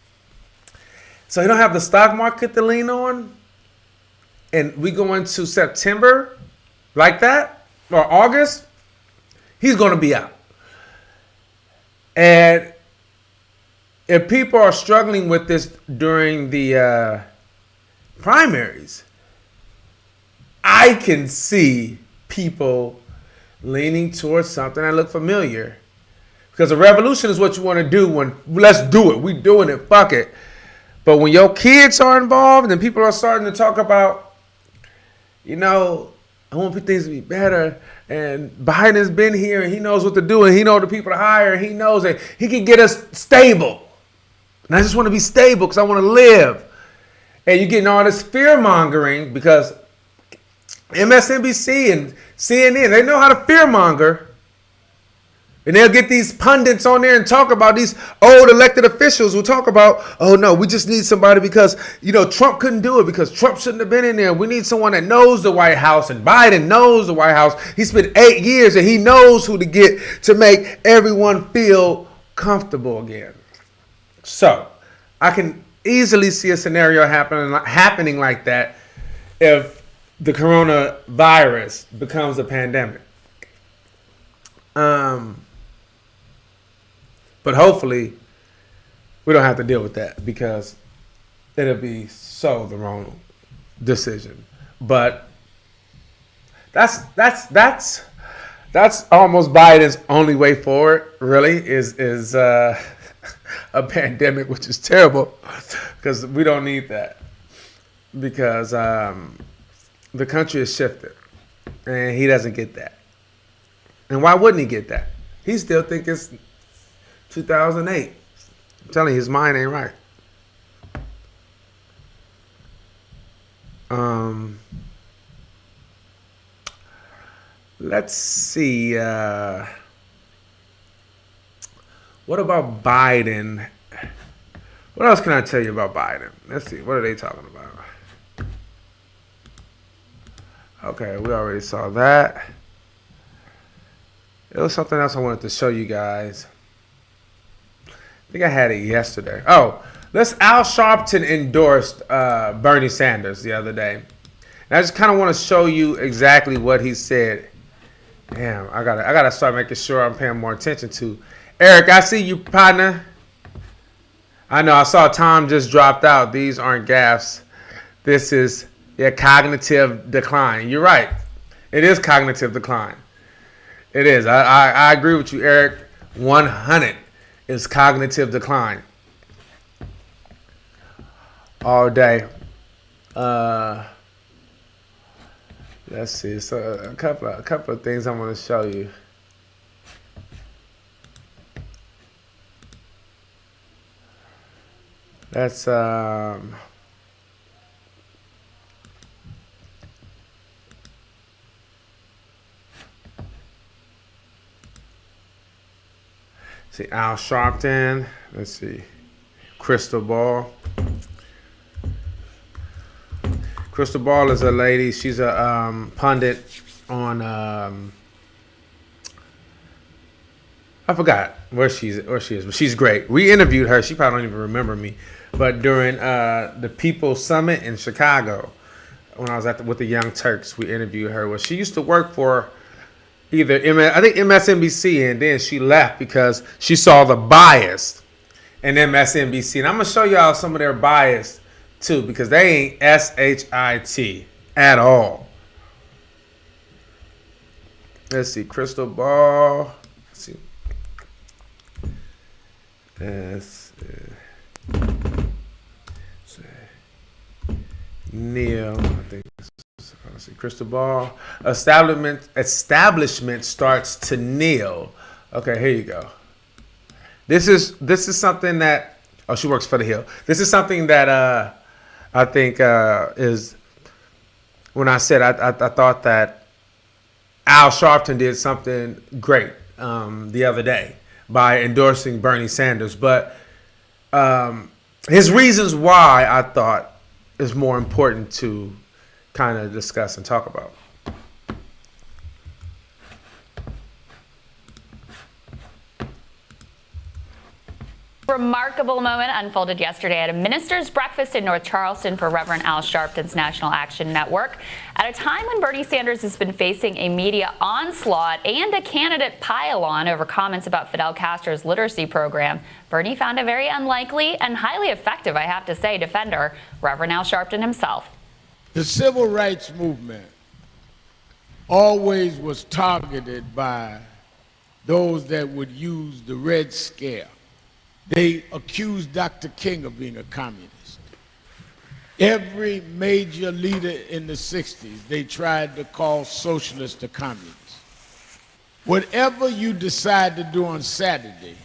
So you don't have the stock market to lean on. And we go into September like that, or August, he's going to be out. And if people are struggling with this during the primaries, I can see people leaning towards something that look familiar. Because a revolution is what you want to do let's do it. We doing it, fuck it. But when your kids are involved and people are starting to talk about, I want things to be better, and Biden's been here and he knows what to do and he knows the people to hire and he knows that he can get us stable. And I just want to be stable because I want to live. And you're getting all this fear mongering because MSNBC and CNN, they know how to fear monger. And they'll get these pundits on there and talk about these old elected officials who talk about, oh no, we just need somebody because, Trump couldn't do it because Trump shouldn't have been in there. We need someone that knows the White House, and Biden knows the White House. He spent 8 years and he knows who to get to make everyone feel comfortable again. So I can easily see a scenario happening like that if the coronavirus becomes a pandemic. But hopefully we don't have to deal with that, because it'll be so the wrong decision. But that's almost Biden's only way forward, really, is a pandemic, which is terrible, because we don't need that, because the country is shifted and he doesn't get that. And why wouldn't he get that? He still thinks it's 2008. I'm telling you, his mind ain't right. Let's see. What about Biden? What else can I tell you about Biden? Let's see. What are they talking about? Okay, we already saw that. There was something else I wanted to show you guys. I think I had it yesterday. Oh, Al Sharpton endorsed Bernie Sanders the other day. And I just kind of want to show you exactly what he said. Damn, I gotta start making sure I'm paying more attention to. Eric, I see you, partner. I know, I saw Tom just dropped out. These aren't gaffes. This is cognitive decline. You're right. It is cognitive decline. It is. I agree with you, Eric. 100 is cognitive decline. All day. Let's see. So a couple of things I want to show you. That's see Al Sharpton. Let's see. Crystal Ball. Crystal Ball is a lady. She's a pundit on I forgot where she is, but she's great. We interviewed her. She probably don't even remember me, but during the People's Summit in Chicago, when I was with the Young Turks, we interviewed her. Well, she used to work for either I think MSNBC, and then she left because she saw the bias in MSNBC. And I'm gonna show y'all some of their bias too, because they ain't shit at all. Let's see, Crystal Ball. Let's see. Neil, I think. Let's see, Crystal Ball. Establishment starts to kneel. Okay, here you go. This is something that. Oh, she works for the Hill. This is something that I think is. When I said I thought that Al Sharpton did something great the other day by endorsing Bernie Sanders, but his reasons why I thought is more important to kind of discuss and talk about. Remarkable moment unfolded yesterday at a minister's breakfast in North Charleston for Reverend Al Sharpton's National Action Network. At a time when Bernie Sanders has been facing a media onslaught and a candidate pile-on over comments about Fidel Castro's literacy program, Bernie found a very unlikely and highly effective, I have to say, defender, Reverend Al Sharpton himself. The civil rights movement always was targeted by those that would use the Red Scare. They accused Dr. King of being a communist. Every major leader in the 60s, they tried to call socialists a communist. Whatever you decide to do on Saturday,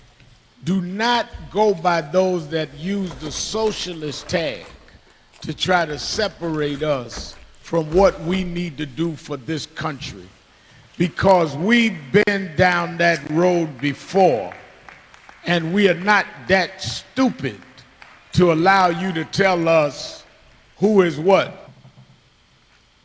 do not go by those that use the socialist tag to try to separate us from what we need to do for this country. Because we've been down that road before. And we are not that stupid to allow you to tell us who is what.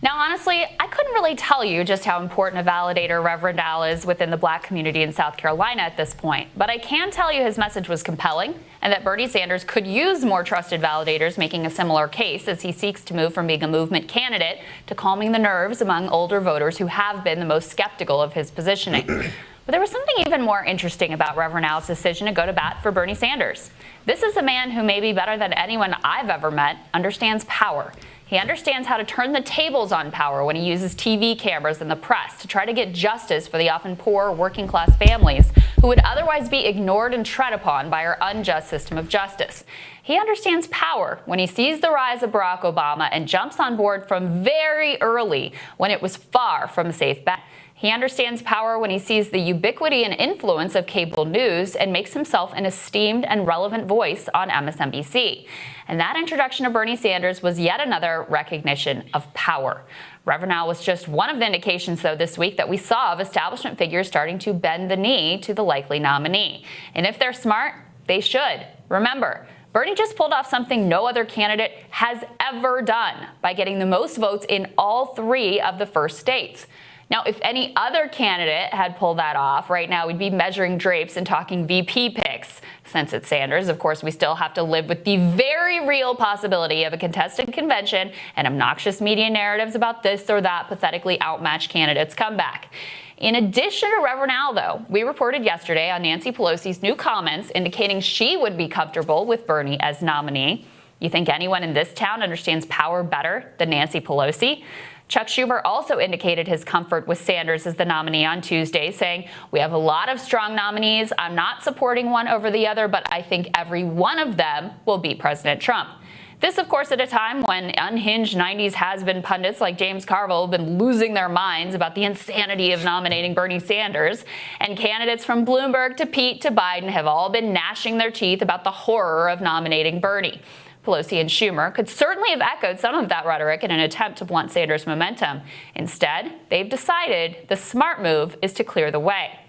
Now, honestly, I couldn't really tell you just how important a validator Reverend Al is within the black community in South Carolina at this point. But I can tell you his message was compelling and that Bernie Sanders could use more trusted validators making a similar case as he seeks to move from being a movement candidate to calming the nerves among older voters who have been the most skeptical of his positioning. But there was something even more interesting about Reverend Al's decision to go to bat for Bernie Sanders. This is a man who, maybe better than anyone I've ever met, understands power. He understands how to turn the tables on power when he uses TV cameras and the press to try to get justice for the often poor working-class families who would otherwise be ignored and tread upon by our unjust system of justice. He understands power when he sees the rise of Barack Obama and jumps on board from very early when it was far from a safe bet. He understands power when he sees the ubiquity and influence of cable news and makes himself an esteemed and relevant voice on MSNBC. And that introduction of Bernie Sanders was yet another recognition of power. Reverend Al was just one of the indications, though, this week that we saw of establishment figures starting to bend the knee to the likely nominee. And if they're smart, they should. Remember, Bernie just pulled off something no other candidate has ever done by getting the most votes in all 3 of the first states. Now, if any other candidate had pulled that off, right now we'd be measuring drapes and talking VP picks. Since it's Sanders, of course, we still have to live with the very real possibility of a contested convention and obnoxious media narratives about this or that pathetically outmatched candidate's comeback. In addition to Reverend Al, though, we reported yesterday on Nancy Pelosi's new comments indicating she would be comfortable with Bernie as nominee. You think anyone in this town understands power better than Nancy Pelosi? Chuck Schumer also indicated his comfort with Sanders as the nominee on Tuesday, saying, "We have a lot of strong nominees. I'm not supporting one over the other, but I think every one of them will beat President Trump." This, of course, at a time when unhinged 90s has-been pundits like James Carville have been losing their minds about the insanity of nominating Bernie Sanders, and candidates from Bloomberg to Pete to Biden have all been gnashing their teeth about the horror of nominating Bernie. Pelosi and Schumer could certainly have echoed some of that rhetoric in an attempt to blunt Sanders' momentum. Instead, they've decided the smart move is to clear the way.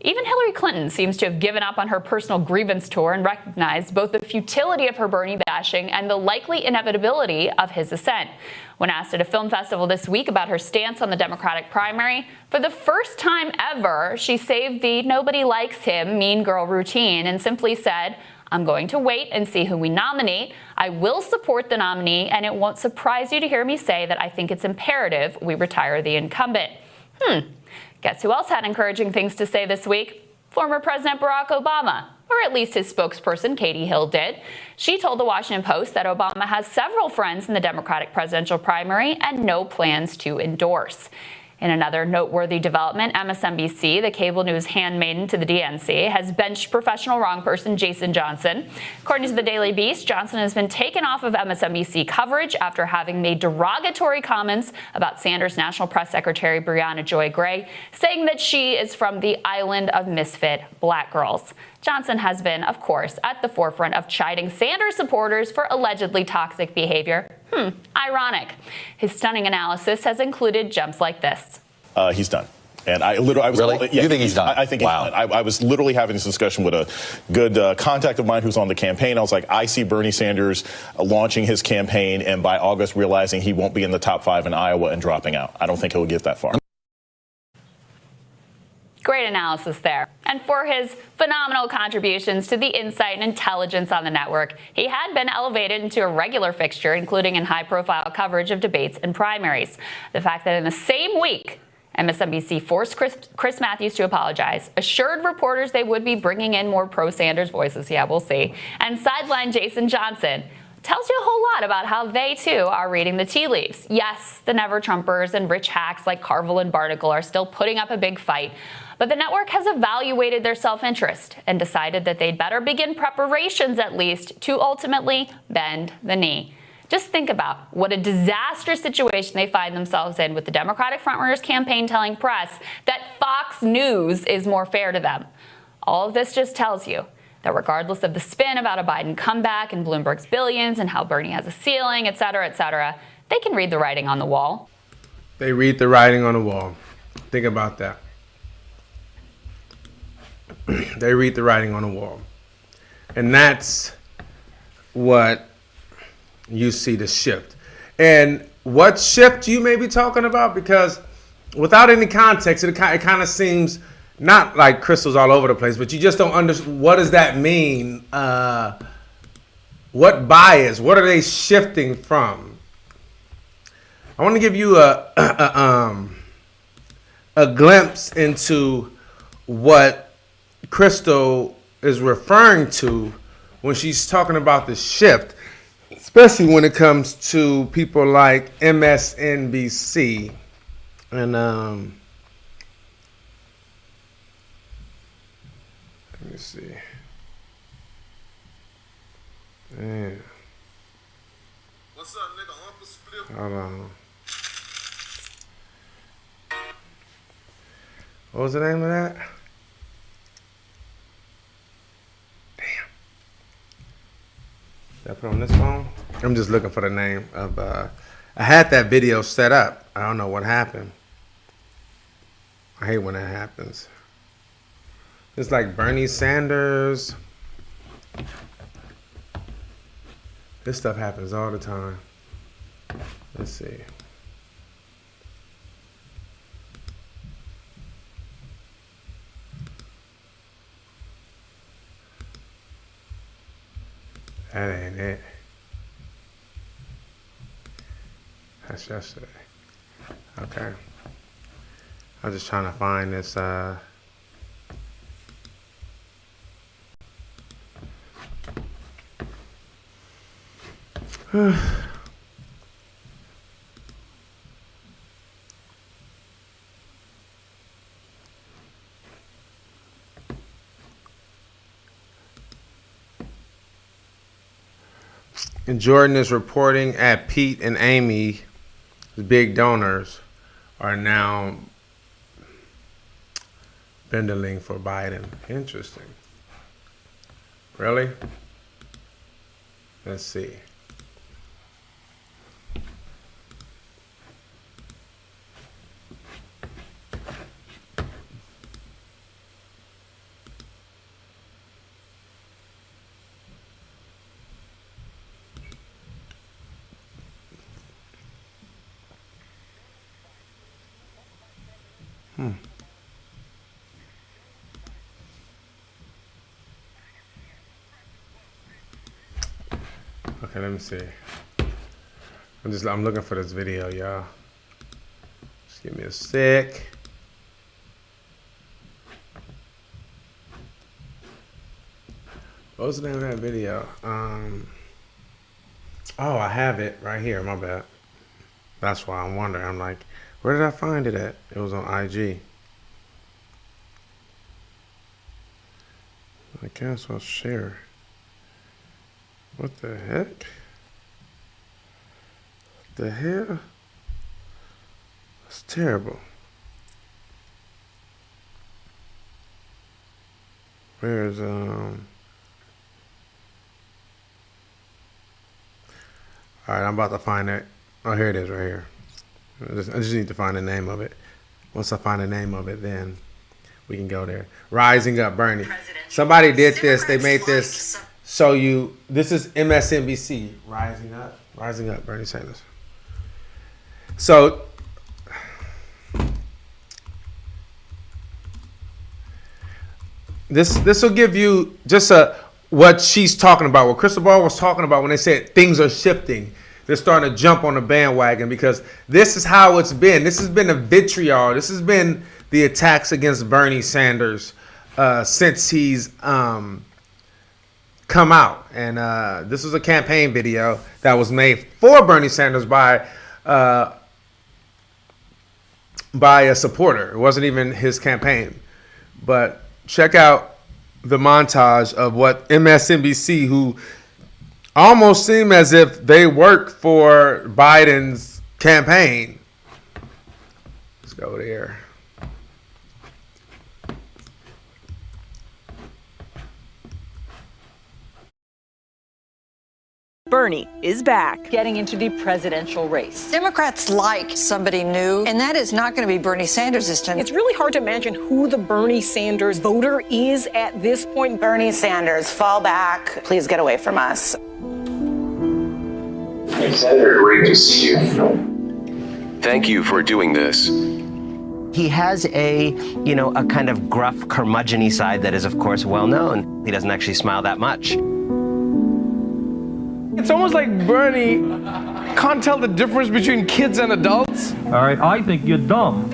Even Hillary Clinton seems to have given up on her personal grievance tour and recognized both the futility of her Bernie bashing and the likely inevitability of his ascent. When asked at a film festival this week about her stance on the Democratic primary, for the first time ever, she saved the nobody likes him mean girl routine and simply said, "I'm going to wait and see who we nominate. I will support the nominee, and it won't surprise you to hear me say that I think it's imperative we retire the incumbent." Guess who else had encouraging things to say this week? Former President Barack Obama, or at least his spokesperson, Katie Hill, did. She told the Washington Post that Obama has several friends in the Democratic presidential primary and no plans to endorse. In another noteworthy development, MSNBC, the cable news handmaiden to the DNC, has benched professional wrongperson Jason Johnson. According to the Daily Beast, Johnson has been taken off of MSNBC coverage after having made derogatory comments about Sanders' National Press Secretary Brianna Joy Gray, saying that she is from the island of misfit black girls. Johnson has been, of course, at the forefront of chiding Sanders supporters for allegedly toxic behavior. Ironic. His stunning analysis has included gems like this. He's done. And I was really? Yeah, you think he's done? I think wow. He's done. I was literally having this discussion with a good contact of mine who's on the campaign. I was like, I see Bernie Sanders launching his campaign and by August realizing he won't be in the top 5 in Iowa and dropping out. I don't think he'll get that far. Great analysis there. And for his phenomenal contributions to the insight and intelligence on the network, he had been elevated into a regular fixture, including in high-profile coverage of debates and primaries. The fact that in the same week, MSNBC forced Chris Matthews to apologize, assured reporters they would be bringing in more pro-Sanders voices, yeah, we'll see, and sidelined Jason Johnson, tells you a whole lot about how they, too, are reading the tea leaves. Yes, the never-Trumpers and rich hacks like Carville and Barnacle are still putting up a big fight, but the network has evaluated their self-interest and decided that they'd better begin preparations, at least, to ultimately bend the knee. Just think about what a disastrous situation they find themselves in with the Democratic frontrunners campaign telling press that Fox News is more fair to them. All of this just tells you that regardless of the spin about a Biden comeback and Bloomberg's billions and how Bernie has a ceiling, et cetera, they can read the writing on the wall. They read the writing on the wall. Think about that. They read the writing on the wall. And that's what you see the shift. And what shift you may be talking about, because without any context, it kind of seems not like crystals all over the place, but you just don't understand what does that mean? What bias? What are they shifting from? I want to give you a glimpse into what Crystal is referring to when she's talking about the shift, especially when it comes to people like MSNBC and let me see. Man. What's up, nigga? Uncle Split. Hold on. What was the name of that? Did I put on this phone? I'm just looking for the name of, I had that video set up. I don't know what happened. I hate when that happens. It's like Bernie Sanders. This stuff happens all the time. Let's see. That ain't it. That's yesterday. Okay. I'm just trying to find this, And Jordan is reporting at Pete and Amy, the big donors, are now bending for Biden. Interesting. Really? Let's see. Okay, let me see. I'm looking for this video, y'all. Just give me a sec. What was the name of that video? Oh, I have it right here. My bad. That's why I'm wondering. I'm like, where did I find it at? It was on IG. I guess I'll share. What the heck? What the hell? That's terrible. Where's All right, I'm about to find it. Oh, here it is right here. I just need to find the name of it. Once I find the name of it, then we can go there. Rising Up Bernie. Somebody did this. They made this show you. This is MSNBC. Rising Up Bernie Sanders. So this will give you just what she's talking about, what Crystal Ball was talking about when they said things are shifting. They're starting to jump on the bandwagon because this is how it's been. This has been a vitriol. This has been the attacks against Bernie Sanders since he's come out. And this was a campaign video that was made for Bernie Sanders by a supporter. It wasn't even his campaign. But check out the montage of what MSNBC, who almost seem as if they work for Biden's campaign. Let's go there. Bernie is back, getting into the presidential race. Democrats like somebody new, and that is not going to be Bernie Sanders this time. It's really hard to imagine who the Bernie Sanders voter is at this point. Bernie Sanders, fall back. Please get away from us. Senator, great to see you. Thank you for doing this. He has a kind of gruff, curmudgeon-y side that is, of course, well known. He doesn't actually smile that much. It's almost like Bernie can't tell the difference between kids and adults. All right, I think you're dumb.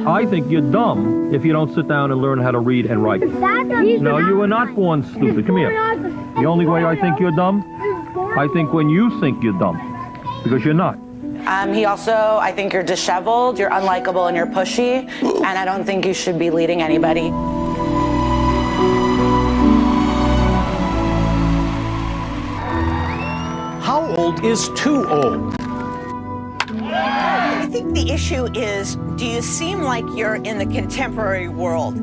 I think you're dumb if you don't sit down and learn how to read and write. No, you were not born stupid. Come here. The only way I think you're dumb, I think when you think you're dumb, because you're not. I think you're disheveled, you're unlikable, and you're pushy, and I don't think you should be leading anybody. How old is too old? I think the issue is, do you seem like you're in the contemporary world?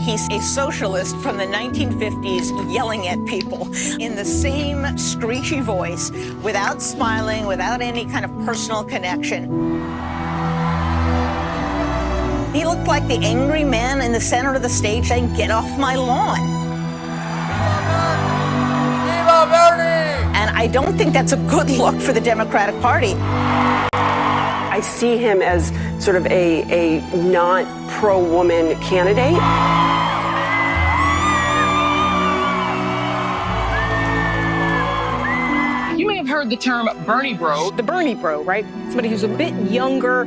He's a socialist from the 1950s yelling at people in the same screechy voice, without smiling, without any kind of personal connection. He looked like the angry man in the center of the stage saying, "Get off my lawn." And I don't think that's a good look for the Democratic Party. I see him as sort of a not pro-woman candidate. You may have heard the term Bernie bro. The Bernie bro, right? Somebody who's a bit younger,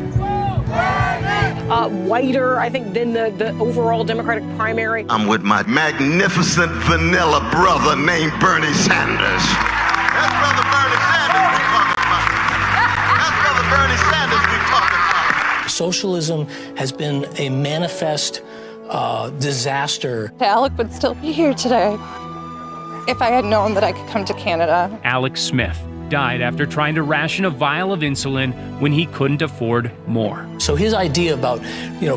whiter, I think, than the overall Democratic primary. I'm with my magnificent vanilla brother named Bernie Sanders. That's Brother Bernie Sanders we're talking about. That's Brother Bernie Sanders we're talking about. Socialism has been a manifest disaster. Alec would still be here today if I had known that I could come to Canada. Alex Smith died after trying to ration a vial of insulin when he couldn't afford more. So his idea about,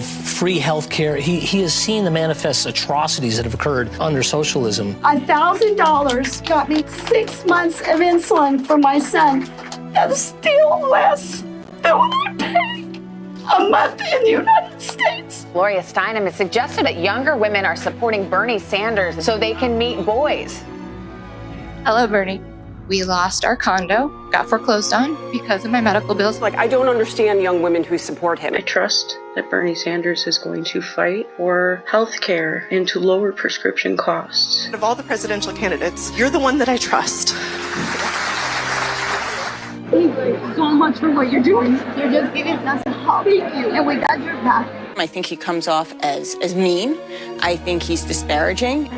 free health care, he has seen the manifest atrocities that have occurred under socialism. $1,000 got me 6 months of insulin for my son. That's still less than what I pay a month in the United States. Gloria Steinem has suggested that younger women are supporting Bernie Sanders so they can meet boys. Hello, Bernie. We lost our condo, got foreclosed on because of my medical bills. I don't understand young women who support him. I trust that Bernie Sanders is going to fight for health care and to lower prescription costs. Of all the presidential candidates, you're the one that I trust. Thank you so much for what you're doing. You're just giving us a hug. Thank you. And we got your back. I think he comes off as mean. I think he's disparaging.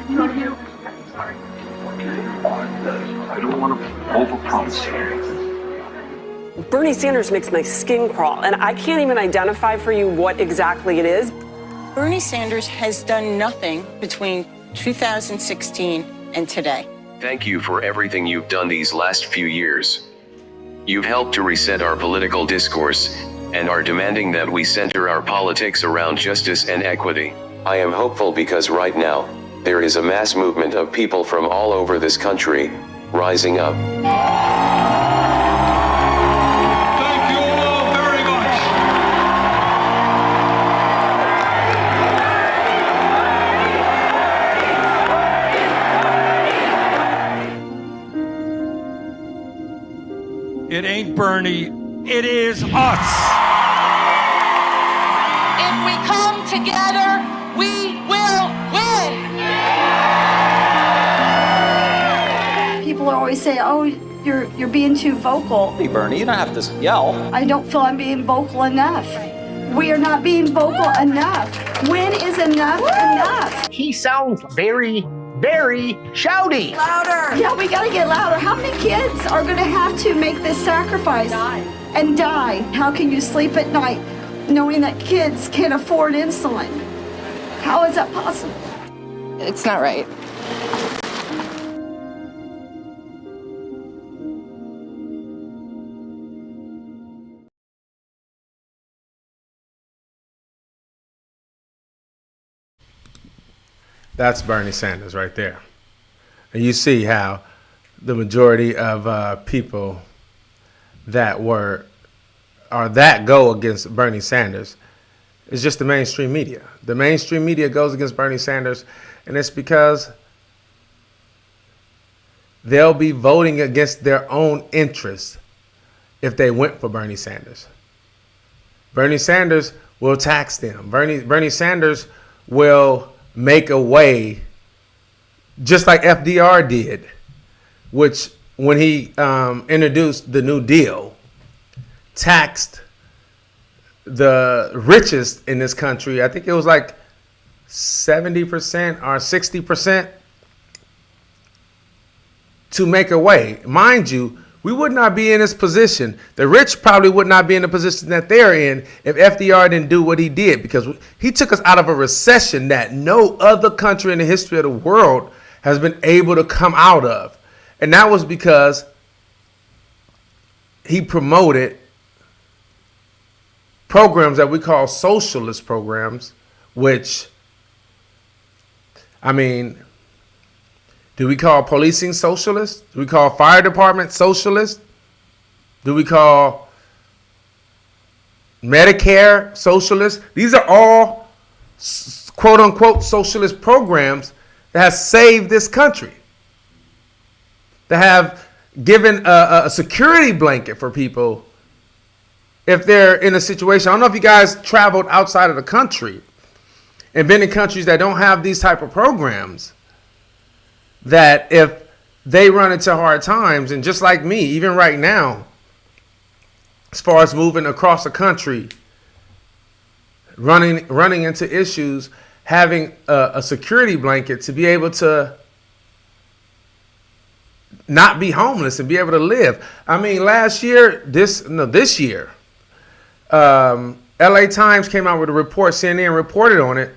I don't want to overpromise here. Bernie Sanders makes my skin crawl, and I can't even identify for you what exactly it is. Bernie Sanders has done nothing between 2016 and today. Thank you for everything you've done these last few years. You've helped to reset our political discourse, and are demanding that we center our politics around justice and equity. I am hopeful because right now, there is a mass movement of people from all over this country, rising up. Thank you all very much. It ain't Bernie, it is us. If we come together, we will win. People always say, "Oh, you're being too vocal." Hey, Bernie, you don't have to yell. I don't feel I'm being vocal enough. We are not being vocal enough. When is enough enough? He sounds very, very shouty. Louder. Yeah, we gotta get louder. How many kids are gonna have to make this sacrifice and die? How can you sleep at night knowing that kids can't afford insulin? How is that possible? It's not right. That's Bernie Sanders right there. And you see how the majority of people that go against Bernie Sanders is just the mainstream media. The mainstream media goes against Bernie Sanders, and it's because they'll be voting against their own interests if they went for Bernie Sanders. Bernie Sanders will tax them. Bernie Sanders will make a way, just like FDR did, which when he introduced the New Deal, taxed the richest in this country. I think it was like 70% or 60% to make a way. Mind you, we would not be in this position. The rich probably would not be in the position that they're in if FDR didn't do what he did, because he took us out of a recession that no other country in the history of the world has been able to come out of. And that was because he promoted programs that we call socialist programs, which, I mean, do we call policing socialist? Do we call fire department socialist? Do we call Medicare socialist? These are all quote unquote socialist programs that have saved this country, that have given a security blanket for people if they're in a situation. I don't know if you guys traveled outside of the country and been in countries that don't have these type of programs, that if they run into hard times, and just like me, even right now, as far as moving across the country, running into issues, having a security blanket to be able to not be homeless and be able to live. I mean, this year, LA Times came out with a report, CNN reported on it,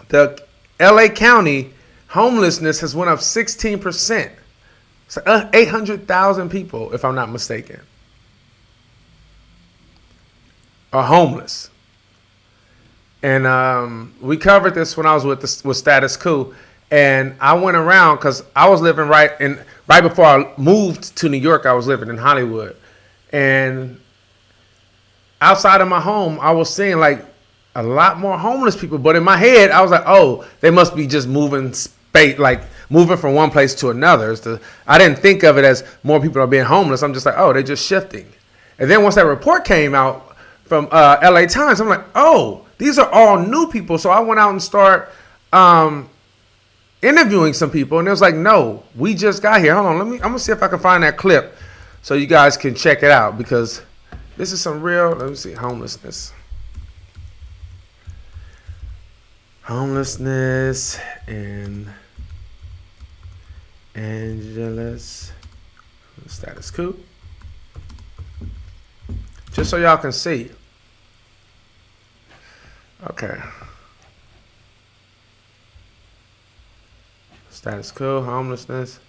the LA County homelessness has went up 16%. So 800,000 people, if I'm not mistaken, are homeless. And we covered this when I was with Status Quo, and I went around because I was living right before I moved to New York. I was living in Hollywood, and outside of my home, I was seeing like a lot more homeless people. But in my head, I was like, oh, they must be just moving space, like moving from one place to another. I didn't think of it as more people are being homeless. I'm just like, oh, they're just shifting. And then once that report came out from LA Times, I'm like, oh, these are all new people. So I went out and started interviewing some people, and it was like, no, we just got here. Hold on, I'm gonna see if I can find that clip so you guys can check it out, because this is some real, let me see, homelessness in Angeles, Status Quo, just so y'all can see. Okay. Status Quo, homelessness.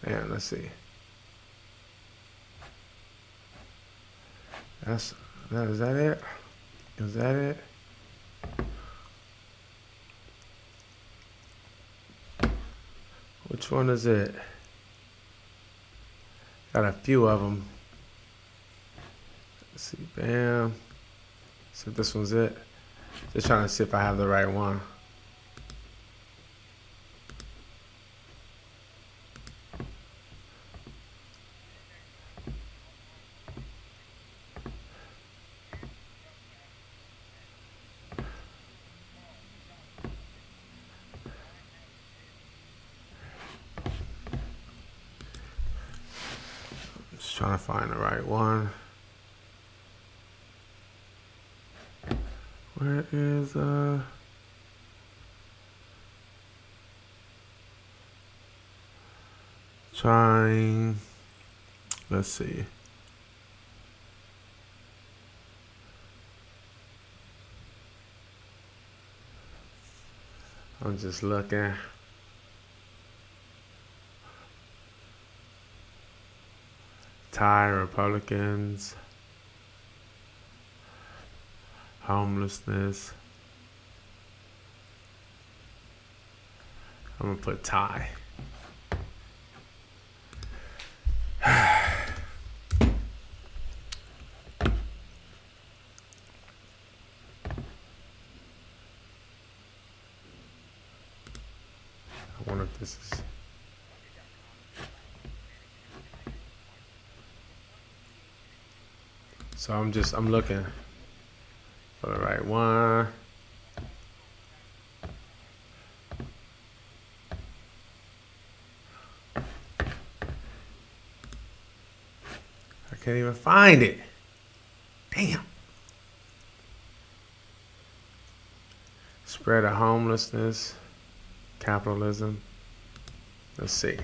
Man, let's see. Is that it? Is that it? Which one is it? Got a few of them. Let's see, bam. See if this one's it. Just trying to see if I have the right one. Just trying to find the right one. Where is trying, let's see. I'm just looking. Thai Republicans, homelessness. I'm gonna put Thai. I wonder if this is. So I'm looking for the right one. I can't even find it. Damn. Spread of homelessness, capitalism. Let's see.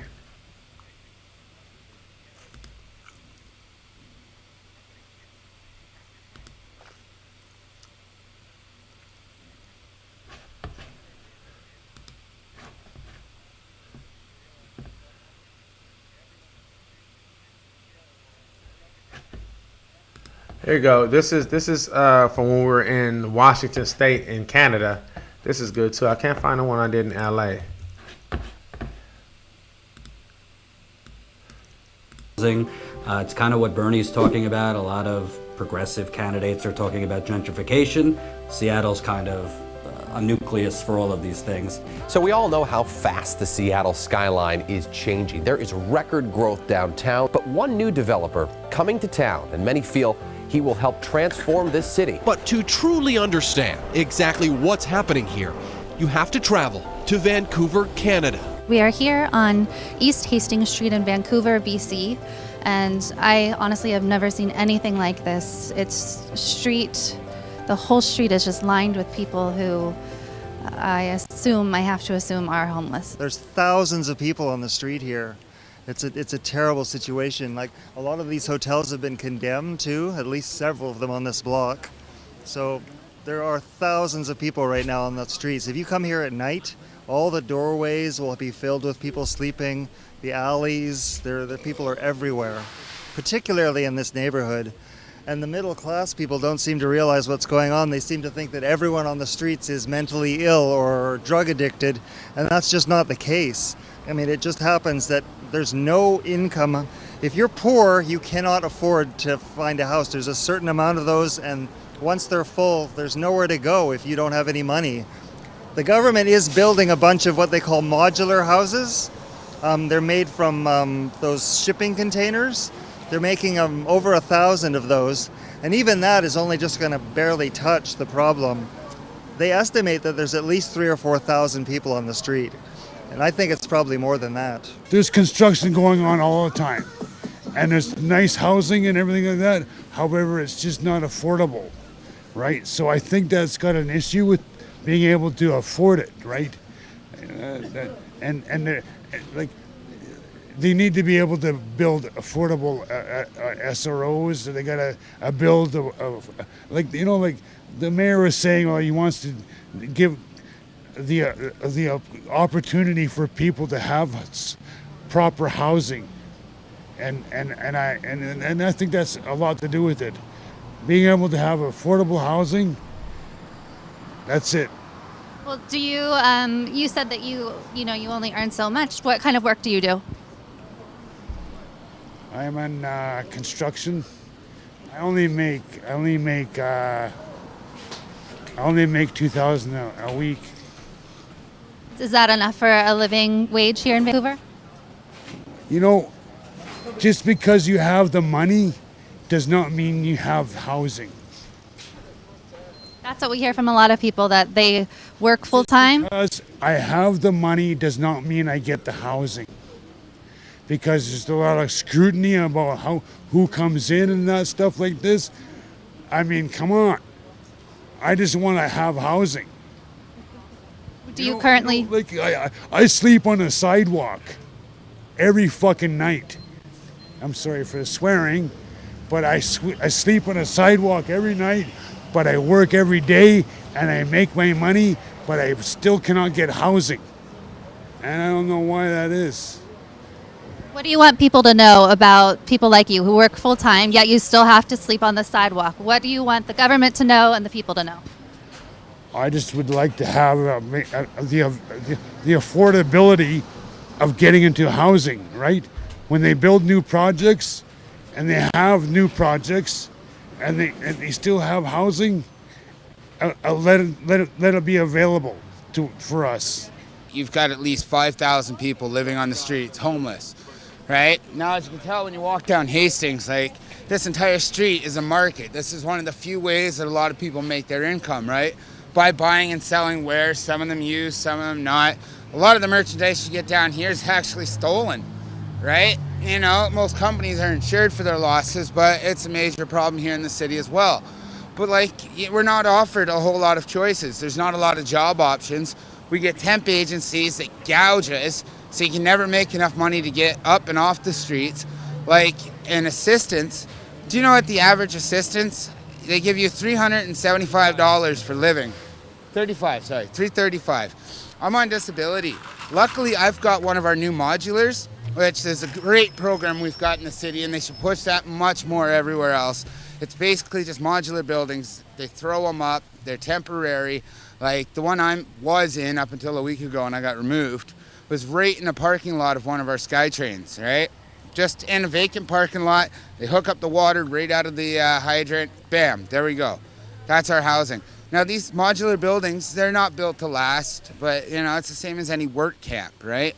Here you go. This is from when we were in Washington State in Canada. This is good too. I can't find the one I did in LA. It's kind of what Bernie's talking about. A lot of progressive candidates are talking about gentrification. Seattle's kind of a nucleus for all of these things. So we all know how fast the Seattle skyline is changing. There is record growth downtown, but one new developer coming to town, and many feel he will help transform this city. But to truly understand exactly what's happening here, you have to travel to Vancouver, Canada. We are here on East Hastings Street in Vancouver, BC, and I honestly have never seen anything like this. The whole street is just lined with people who I have to assume are homeless. There's thousands of people on the street here. It's a terrible situation. Like, a lot of these hotels have been condemned too, at least several of them on this block. So There are thousands of people right now on the streets. If you come here at night, all the doorways will be filled with people sleeping. The alleys, the people are everywhere, particularly in this neighborhood. And the middle class people don't seem to realize what's going on. They seem to think that everyone on the streets is mentally ill or drug addicted, and that's just not the case. I mean, it just happens that there's no income. If you're poor, you cannot afford to find a house. There's a certain amount of those, and once they're full, there's nowhere to go if you don't have any money. The government is building a bunch of what they call modular houses. They're made from those shipping containers. They're making over 1,000 of those, and even that is only just going to barely touch the problem. They estimate that there's at least 3,000 or 4,000 people on the street, and I think it's probably more than that. There's construction going on all the time, and there's nice housing and everything like that. However, it's just not affordable, right? So I think that's got an issue with being able to afford it, right? They need to be able to build affordable SROs. So they got to build, like the mayor was saying, well, he wants to give the opportunity for people to have proper housing, and I think that's a lot to do with it. Being able to have affordable housing, that's it. Well, do you, you said that you only earn so much. What kind of work do you do? I'm in construction. I only make $2,000 a week. Is that enough for a living wage here in Vancouver? You know, just because you have the money does not mean you have housing. That's what we hear from a lot of people, that they work full time. Because I have the money does not mean I get the housing. Because there's a lot of scrutiny about who comes in and that stuff like this. I mean, come on. I just want to have housing. Do you currently? I sleep on a sidewalk every fucking night. I'm sorry for the swearing, but I sleep on a sidewalk every night, but I work every day and I make my money, but I still cannot get housing. And I don't know why that is. What do you want people to know about people like you who work full time, yet you still have to sleep on the sidewalk? What do you want the government to know and the people to know? I just would like to have the affordability of getting into housing, right? When they build new projects and they have new projects and they still have housing, let it be available for us. You've got at least 5,000 people living on the streets, homeless, right? Now, as you can tell when you walk down Hastings, like, this entire street is a market. This is one of the few ways that a lot of people make their income, right? By buying and selling wares, some of them used, some of them not. A lot of the merchandise you get down here is actually stolen, right? You know, most companies are insured for their losses, but it's a major problem here in the city as well. But like, we're not offered a whole lot of choices. There's not a lot of job options. We get temp agencies that gouge us, so you can never make enough money to get up and off the streets. Like, an assistance, do you know what the average assistance? They give you $375 for living. $335. I'm on disability. Luckily, I've got one of our new modulars, which is a great program we've got in the city, and they should push that much more everywhere else. It's basically just modular buildings. They throw them up. They're temporary. Like the one I was in up until a week ago and I got removed was right in a parking lot of one of our SkyTrains, right? Just in a vacant parking lot. They hook up the water right out of the hydrant. Bam, there we go. That's our housing. Now these modular buildings, they're not built to last, but you know, it's the same as any work camp, right?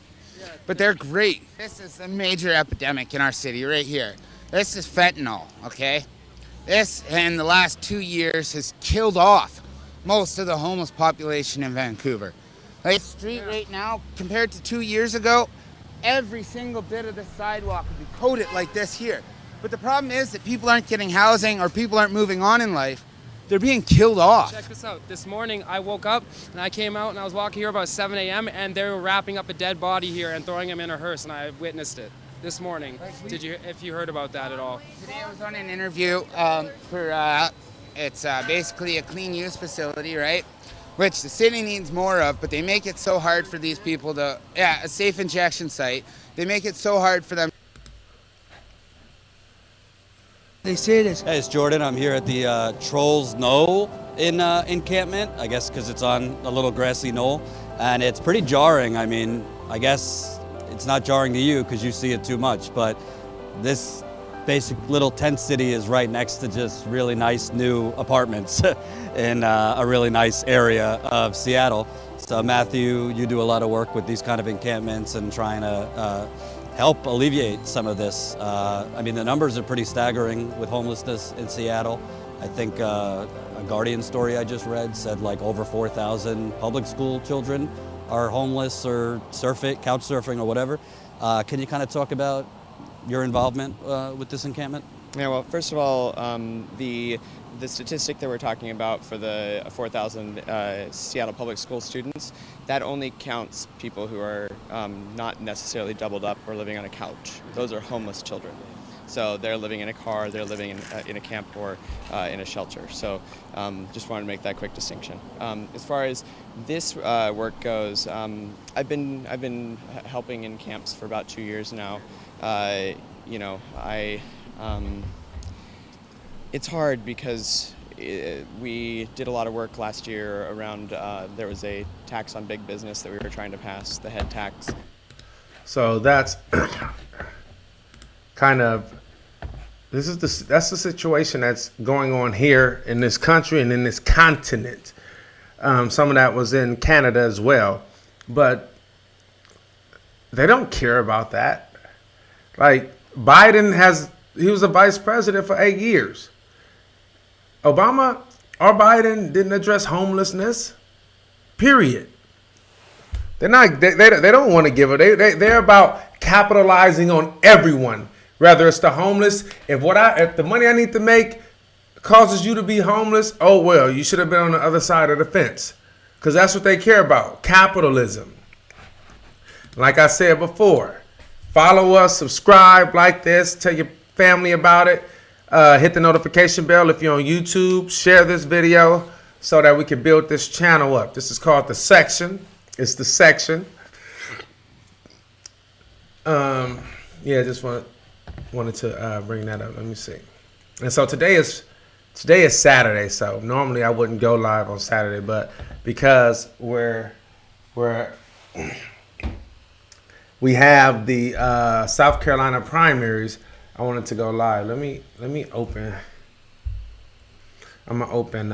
But they're great. This is a major epidemic in our city right here. This is fentanyl, okay? This, in the last 2 years, has killed off most of the homeless population in Vancouver. Like, the street right now, compared to 2 years ago, every single bit of the sidewalk would be coated like this here. But the problem is that people aren't getting housing or people aren't moving on in life. They're being killed off. Check this out. This morning I woke up and I came out and I was walking here about 7 a.m. and they were wrapping up a dead body here and throwing him in a hearse, and I witnessed it this morning. If you heard about that at all? Today I was on an interview for It's basically a clean use facility, right? Which the city needs more of, but they make it so hard for these people to, a safe injection site. They make it so hard for them. They say this. Hey, it's Jordan. I'm here at the Trolls Knoll in encampment, I guess because it's on a little grassy knoll. And it's pretty jarring. I mean, I guess it's not jarring to you because you see it too much, but this basic little tent city is right next to just really nice new apartments in a really nice area of Seattle. So Matthew, you do a lot of work with these kind of encampments and trying to help alleviate some of this. I mean, the numbers are pretty staggering with homelessness in Seattle. I think a Guardian story I just read said like over 4,000 public school children are homeless or couch surfing or whatever. Can you kind of talk about your involvement with this encampment? Yeah, well, first of all, the statistic that we're talking about for the 4,000 Seattle public school students, that only counts people who are not necessarily doubled up or living on a couch. Those are homeless children. So they're living in a car, they're living in a camp or in a shelter. So just wanted to make that quick distinction. As far as this work goes, I've been helping in camps for about 2 years now. You know, it's hard because we did a lot of work last year around, there was a tax on big business that we were trying to pass, the head tax. So that's kind of, that's the situation that's going on here in this country and in this continent. Some of that was in Canada as well, but they don't care about that. Like Biden he was a vice president for 8 years. Obama or Biden didn't address homelessness, period. They don't want to give it. They're about capitalizing on everyone, whether it's the homeless. If the money I need to make causes you to be homeless, oh well, you should have been on the other side of the fence, because that's what they care about, capitalism. Like I said before, follow us, subscribe, like this, tell your family about it. Hit the notification bell if you're on YouTube. Share this video so that we can build this channel up. This is called The Section. It's The Section. Yeah, just wanted to bring that up. Let me see. And so today is Saturday. So normally I wouldn't go live on Saturday, but because we have the South Carolina primaries, I wanted to go live. Let me open. I'm gonna open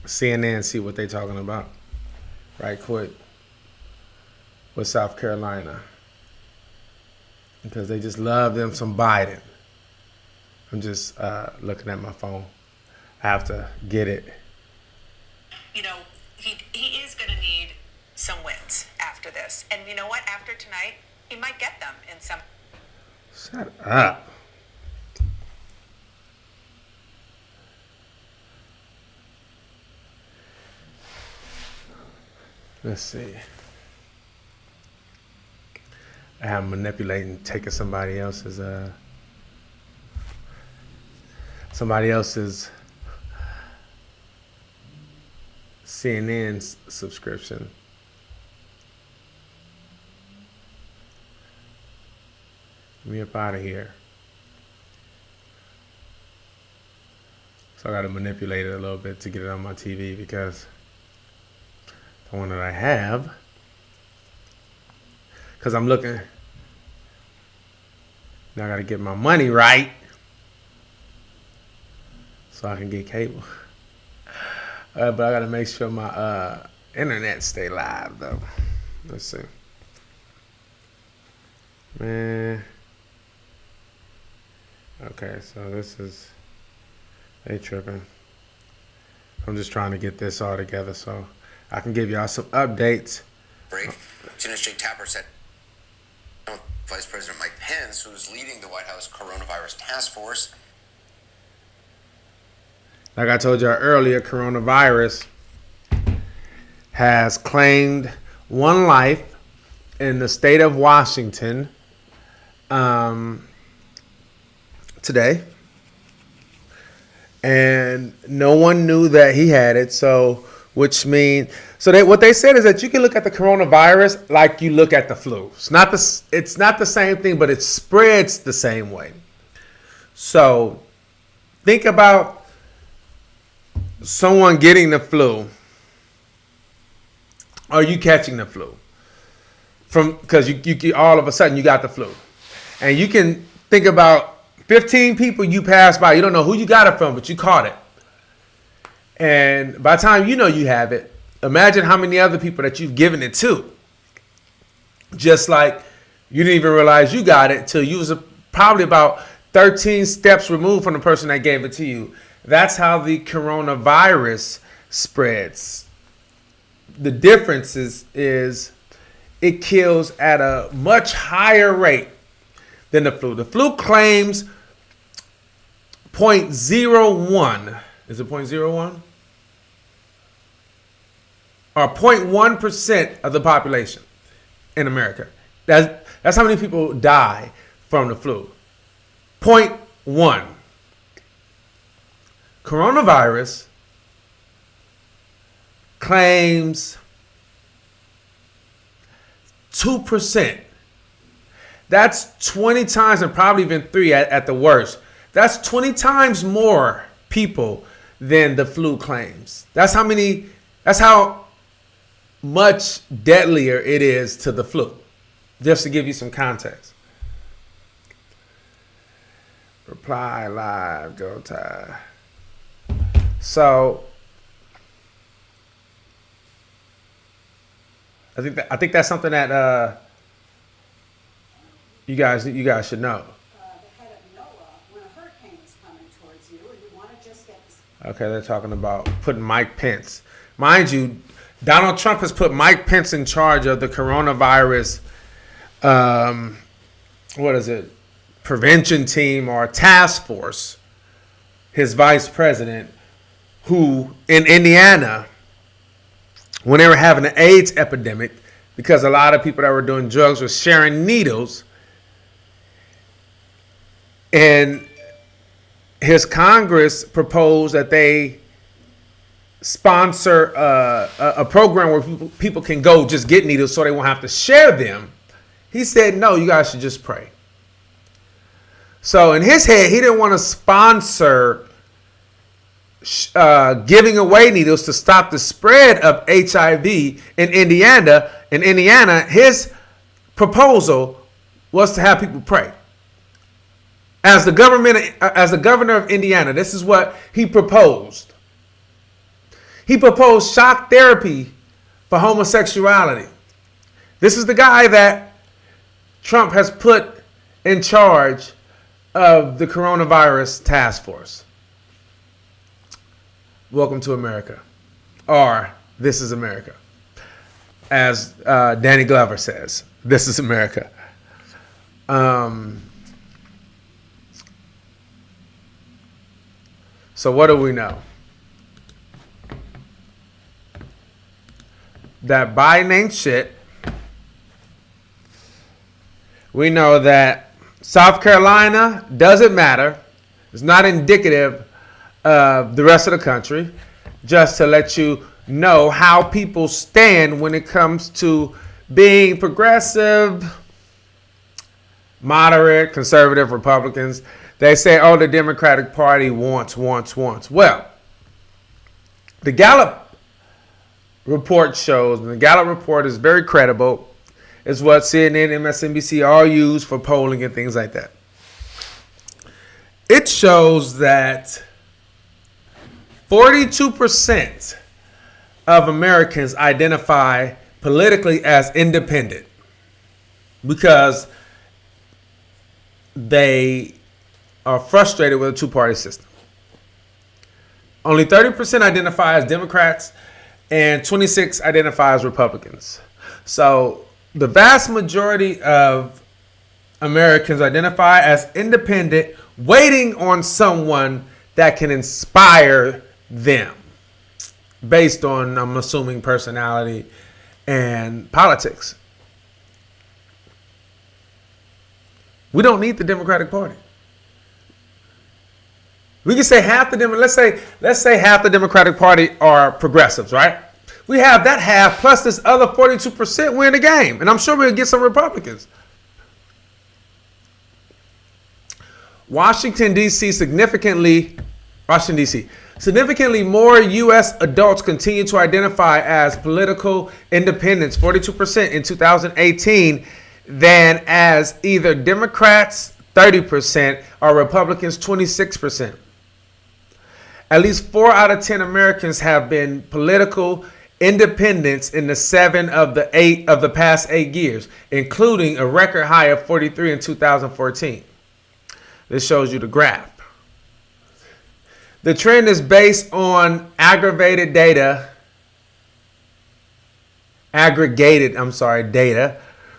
CNN, see what they're talking about right quick with South Carolina, because they just love them some Biden. I'm just looking at my phone. I have to get it. You know, he is going to need some wins after this. And you know what? After tonight, he might get them in some... Shut up. Let's see. I have manipulating, taking somebody else's CNN subscription. Get me up out of here. So I got to manipulate it a little bit to get it on my TV, because the one that I have, because I'm looking, now I got to get my money right so I can get cable. But I got to make sure my internet stay live though. Let's see. Man. Okay, so this is, they tripping. I'm just trying to get this all together so I can give y'all some updates. Break. As soon as Jake Tapper said, Vice President Mike Pence, who's leading the White House coronavirus task force. Like I told y'all earlier, coronavirus has claimed one life in the state of Washington today. and no one knew that he had it. So, what they said is that you can look at the coronavirus like you look at the flu. It's not the same thing, but it spreads the same way. So, think about someone getting the flu. Are you catching the flu? Because you all of a sudden you got the flu, and you can think about 15 people you passed by. You don't know who you got it from, but you caught it. And by the time you know you have it, imagine how many other people that you've given it to. Just like you didn't even realize you got it till you was probably about 13 steps removed from the person that gave it to you. That's how the coronavirus spreads. The difference is it kills at a much higher rate than the flu. The flu claims 0.01. Is it 0.01? Or 0.1% of the population in America. That's how many people die from the flu. 0.1. Coronavirus claims 2%. That's 20 times, and probably even 3 at the worst. That's 20 times more people than the flu claims. That's how much deadlier it is to the flu. Just to give you some context. Reply live, go Ty. So I think that's something that you guys should know. Okay, they're talking about putting Mike Pence. Mind you, Donald Trump has put Mike Pence in charge of the coronavirus, prevention team or task force. His vice president, who in Indiana, when they were having an AIDS epidemic, because a lot of people that were doing drugs were sharing needles, and his Congress proposed that they sponsor a program where people can go just get needles so they won't have to share them. He said, no, you guys should just pray. So in his head, he didn't want to sponsor giving away needles to stop the spread of HIV in Indiana. In Indiana, his proposal was to have people pray. As the governor of Indiana, this is what he proposed. He proposed shock therapy for homosexuality. This is the guy that Trump has put in charge of the coronavirus task force. Welcome to America. Or this is America. As Danny Glover says, this is America. So what do we know? That Biden ain't shit. We know that South Carolina doesn't matter. It's not indicative of the rest of the country. Just to let you know how people stand when it comes to being progressive, moderate, conservative, Republicans. They say, oh, the Democratic Party wants. Well, the Gallup report shows, and the Gallup report is very credible, is what CNN, MSNBC all use for polling and things like that. It shows that 42% of Americans identify politically as independent because they are frustrated with a two-party system. Only 30% identify as Democrats and 26% identify as Republicans. So the vast majority of Americans identify as independent, waiting on someone that can inspire them based on, I'm assuming, personality and politics. We don't need the Democratic Party. We can say half the let's say half the Democratic Party are progressives, right? We have that half plus this other 42% win the game, and I'm sure we'll get some Republicans. Washington D.C. significantly more U.S. adults continue to identify as political independents, 42% in 2018, than as either Democrats, 30%, or Republicans, 26%. At least 4 out of 10 Americans have been political independents in the 7 of the past 8 years, including a record high of 43 in 2014. This shows you the graph. The trend is based on aggregated data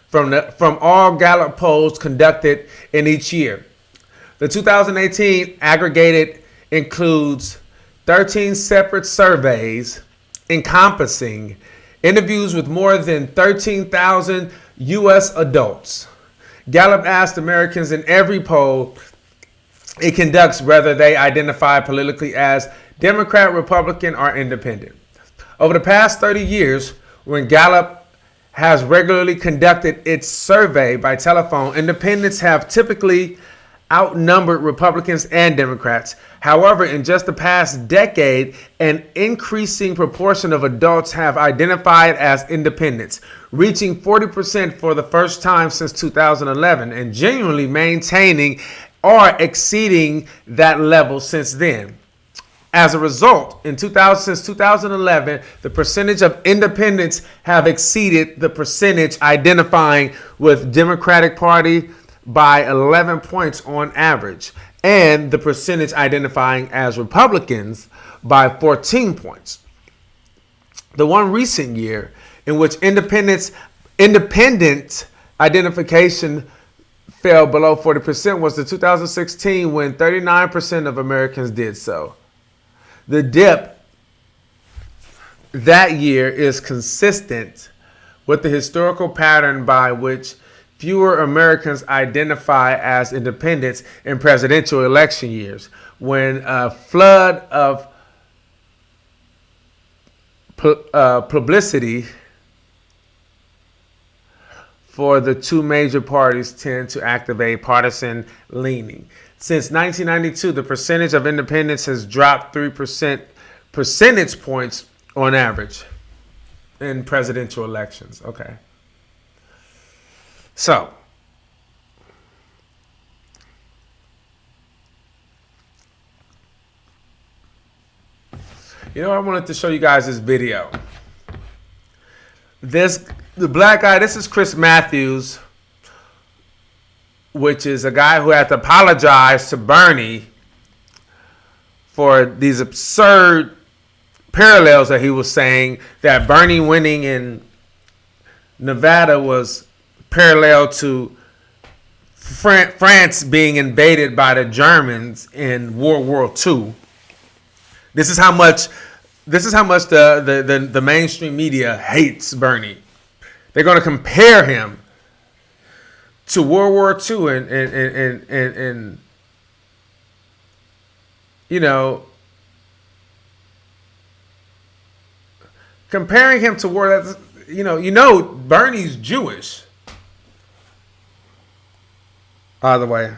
from all Gallup polls conducted in each year. The 2018 aggregated includes 13 separate surveys encompassing interviews with more than 13,000 U.S. adults. Gallup asked Americans in every poll it conducts whether they identify politically as Democrat, Republican, or Independent. Over the past 30 years, when Gallup has regularly conducted its survey by telephone, independents have typically outnumbered Republicans and Democrats. However, in just the past decade, an increasing proportion of adults have identified as independents, reaching 40% for the first time since 2011 and genuinely maintaining or exceeding that level since then. As a result, since 2011, the percentage of independents have exceeded the percentage identifying with Democratic Party by 11 points on average, and the percentage identifying as Republicans by 14 points. The one recent year in which independent identification fell below 40% was the 2016, when 39% of Americans did so. The dip that year is consistent with the historical pattern by which fewer Americans identify as independents in presidential election years, when a flood of publicity for the two major parties tend to activate partisan leaning. Since 1992, the percentage of independents has dropped 3 percentage points on average in presidential elections. Okay. So, I wanted to show you guys this video. The black guy, this is Chris Matthews, which is a guy who had to apologize to Bernie for these absurd parallels that he was saying, that Bernie winning in Nevada was parallel to France being invaded by the Germans in World War II. This is how much the mainstream media hates Bernie. They're going to compare him to World War II and comparing him to war. Bernie's Jewish. By the way,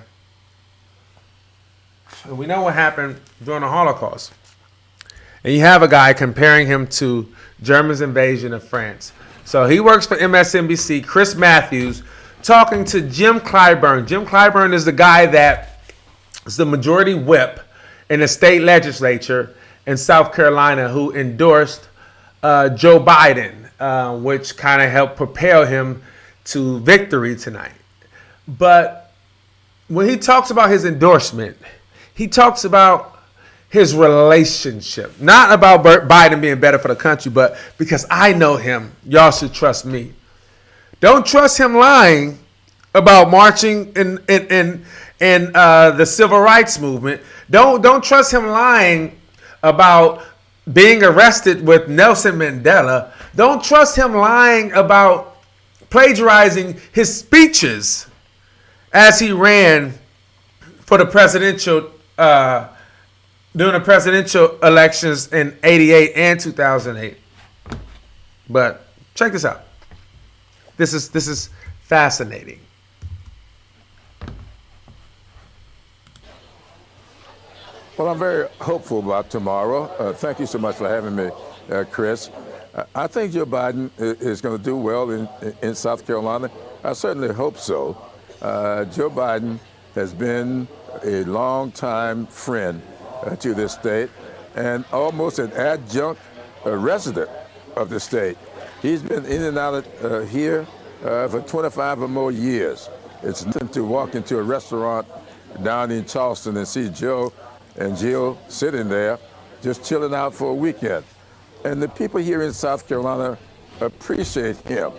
and we know what happened during the Holocaust. And you have a guy comparing him to Germany's invasion of France. So he works for MSNBC, Chris Matthews, talking to Jim Clyburn. Jim Clyburn is the guy that is the majority whip in the state legislature in South Carolina who endorsed Joe Biden, which kind of helped propel him to victory tonight. But when he talks about his endorsement, he talks about his relationship, not about Biden being better for the country, but because I know him, y'all should trust me. Don't trust him lying about marching in the civil rights movement. Don't trust him lying about being arrested with Nelson Mandela. Don't trust him lying about plagiarizing his speeches as he ran for the presidential during the presidential elections in '88 and 2008. But check this out. This is fascinating. Well, I'm very hopeful about tomorrow. Thank you so much for having me, Chris. I think Joe Biden is going to do well in South Carolina. I certainly hope so. Joe Biden has been a longtime friend to this state and almost an adjunct resident of the state. He's been in and out of here for 25 or more years. It's nothing to walk into a restaurant down in Charleston and see Joe and Jill sitting there just chilling out for a weekend. And the people here in South Carolina appreciate him.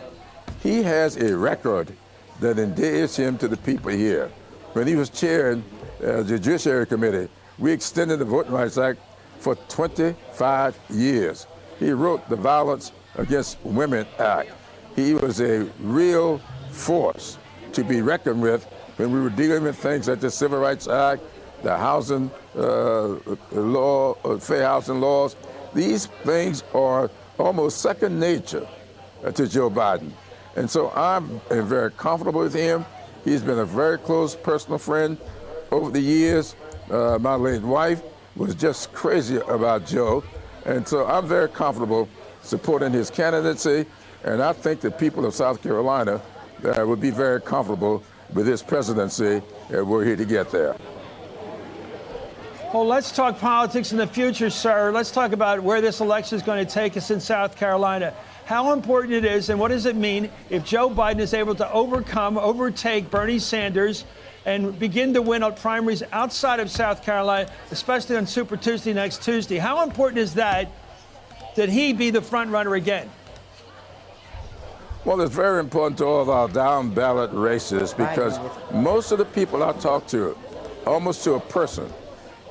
He has a record that endears him to the people here. When he was chairing the Judiciary Committee, we extended the Voting Rights Act for 25 years. He wrote the Violence Against Women Act. He was a real force to be reckoned with when we were dealing with things like the Civil Rights Act, the housing law, fair housing laws. These things are almost second nature to Joe Biden. And so I'm very comfortable with him. He's been a very close personal friend over the years. My late wife was just crazy about Joe. And so I'm very comfortable supporting his candidacy. And I think the people of South Carolina would be very comfortable with his presidency were he to get there. Well, let's talk politics in the future, sir. Let's talk about where this election is going to take us in South Carolina. How important it is, and what does it mean if Joe Biden is able to overtake Bernie Sanders and begin to win on primaries outside of South Carolina, especially on Super Tuesday next Tuesday? How important is that he be the front runner again? Well, it's very important to all of our down ballot races because most of the people I talk to, almost to a person,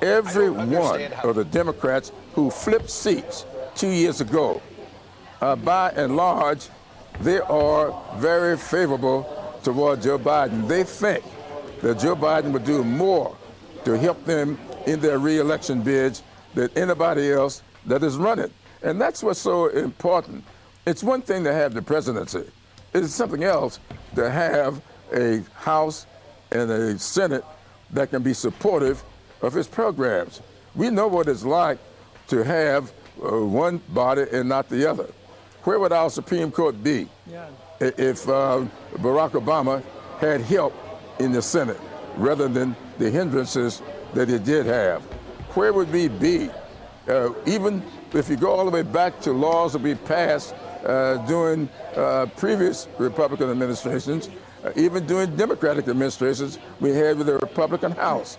every one of the Democrats who flipped seats 2 years ago, by and large, they are very favorable toward Joe Biden. They think that Joe Biden would do more to help them in their re-election bids than anybody else that is running. And that's what's so important. It's one thing to have the presidency. It's something else to have a House and a Senate that can be supportive of his programs. We know what it's like to have one body and not the other. Where would our Supreme Court be if Barack Obama had help in the Senate rather than the hindrances that he did have? Where would we be? Even if you go all the way back to laws that we passed during previous Republican administrations, even during Democratic administrations, we had with the Republican House.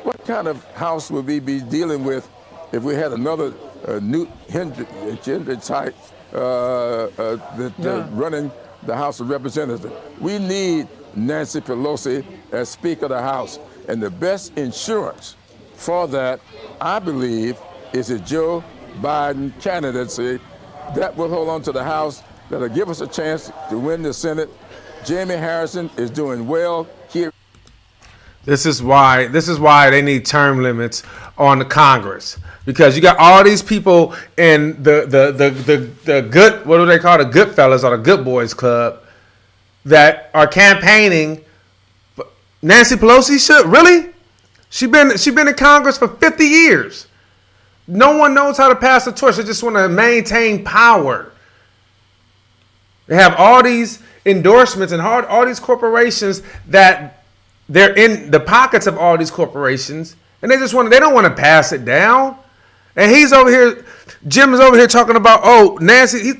What kind of House would we be dealing with if we had another Newt Gingrich type running the House of Representatives? We need Nancy Pelosi as Speaker of the House. And the best insurance for that, I believe, is a Joe Biden candidacy that will hold on to the House, that'll give us a chance to win the Senate. Jamie Harrison is doing well here. This is why they need term limits on the Congress, because you got all these people in the good, what do they call, the good fellas or the good boys club that are campaigning. Nancy Pelosi should really? She been in Congress for 50 years. No one knows how to pass the torch. They just want to maintain power. They have all these endorsements and all these corporations that they're in the pockets of all these corporations, and they don't want to pass it down. And he's over here, Jim is over here talking about, Nancy,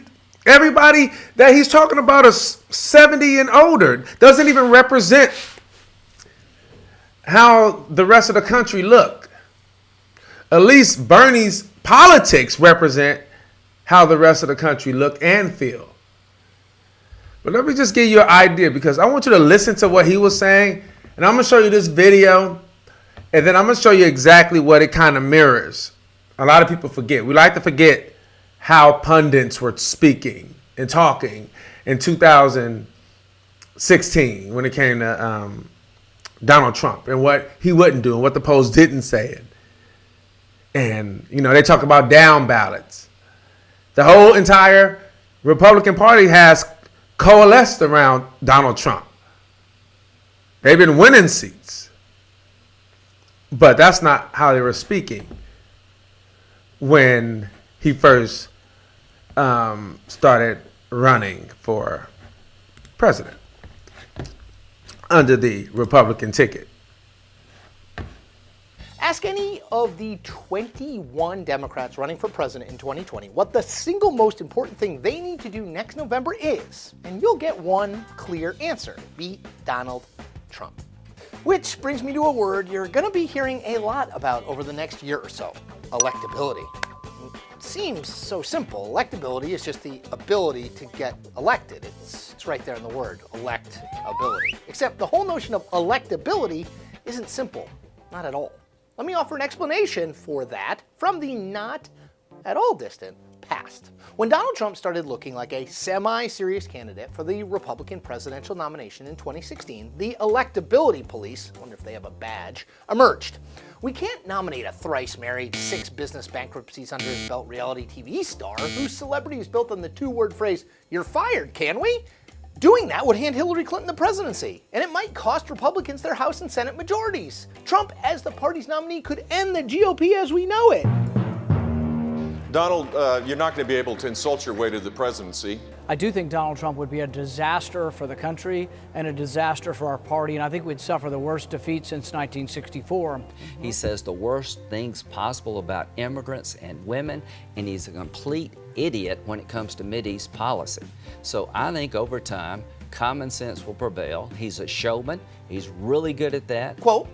everybody that he's talking about is 70 and older. Doesn't even represent how the rest of the country look. At least Bernie's politics represent how the rest of the country look and feel. But let me just give you an idea, because I want you to listen to what he was saying. And I'm going to show you this video, and then I'm going to show you exactly what it kind of mirrors. A lot of people forget. We like to forget how pundits were speaking and talking in 2016 when it came to Donald Trump and what he wouldn't do and what the Post didn't say. And, they talk about down ballots. The whole entire Republican Party has coalesced around Donald Trump. They've been winning seats. But that's not how they were speaking when he first started running for president under the Republican ticket. Ask any of the 21 Democrats running for president in 2020 what the single most important thing they need to do next November is, and you'll get one clear answer: beat Donald Trump. Which brings me to a word you're going to be hearing a lot about over the next year or so: electability. It seems so simple. Electability is just the ability to get elected. It's right there in the word, electability. Except the whole notion of electability isn't simple, not at all. Let me offer an explanation for that from the not at all distant past. When Donald Trump started looking like a semi-serious candidate for the Republican presidential nomination in 2016, the electability police, I wonder if they have a badge, emerged. We can't nominate a thrice-married, 6 business bankruptcies under his belt reality TV star whose celebrity is built on the 2-word phrase, "You're fired," can we? Doing that would hand Hillary Clinton the presidency, and it might cost Republicans their House and Senate majorities. Trump, as the party's nominee, could end the GOP as we know it. Donald, you're not going to be able to insult your way to the presidency. I do think Donald Trump would be a disaster for the country and a disaster for our party, and I think we'd suffer the worst defeat since 1964. He says the worst things possible about immigrants and women, and he's a complete idiot when it comes to Mideast policy. So I think over time, common sense will prevail. He's a showman. He's really good at that. Quote,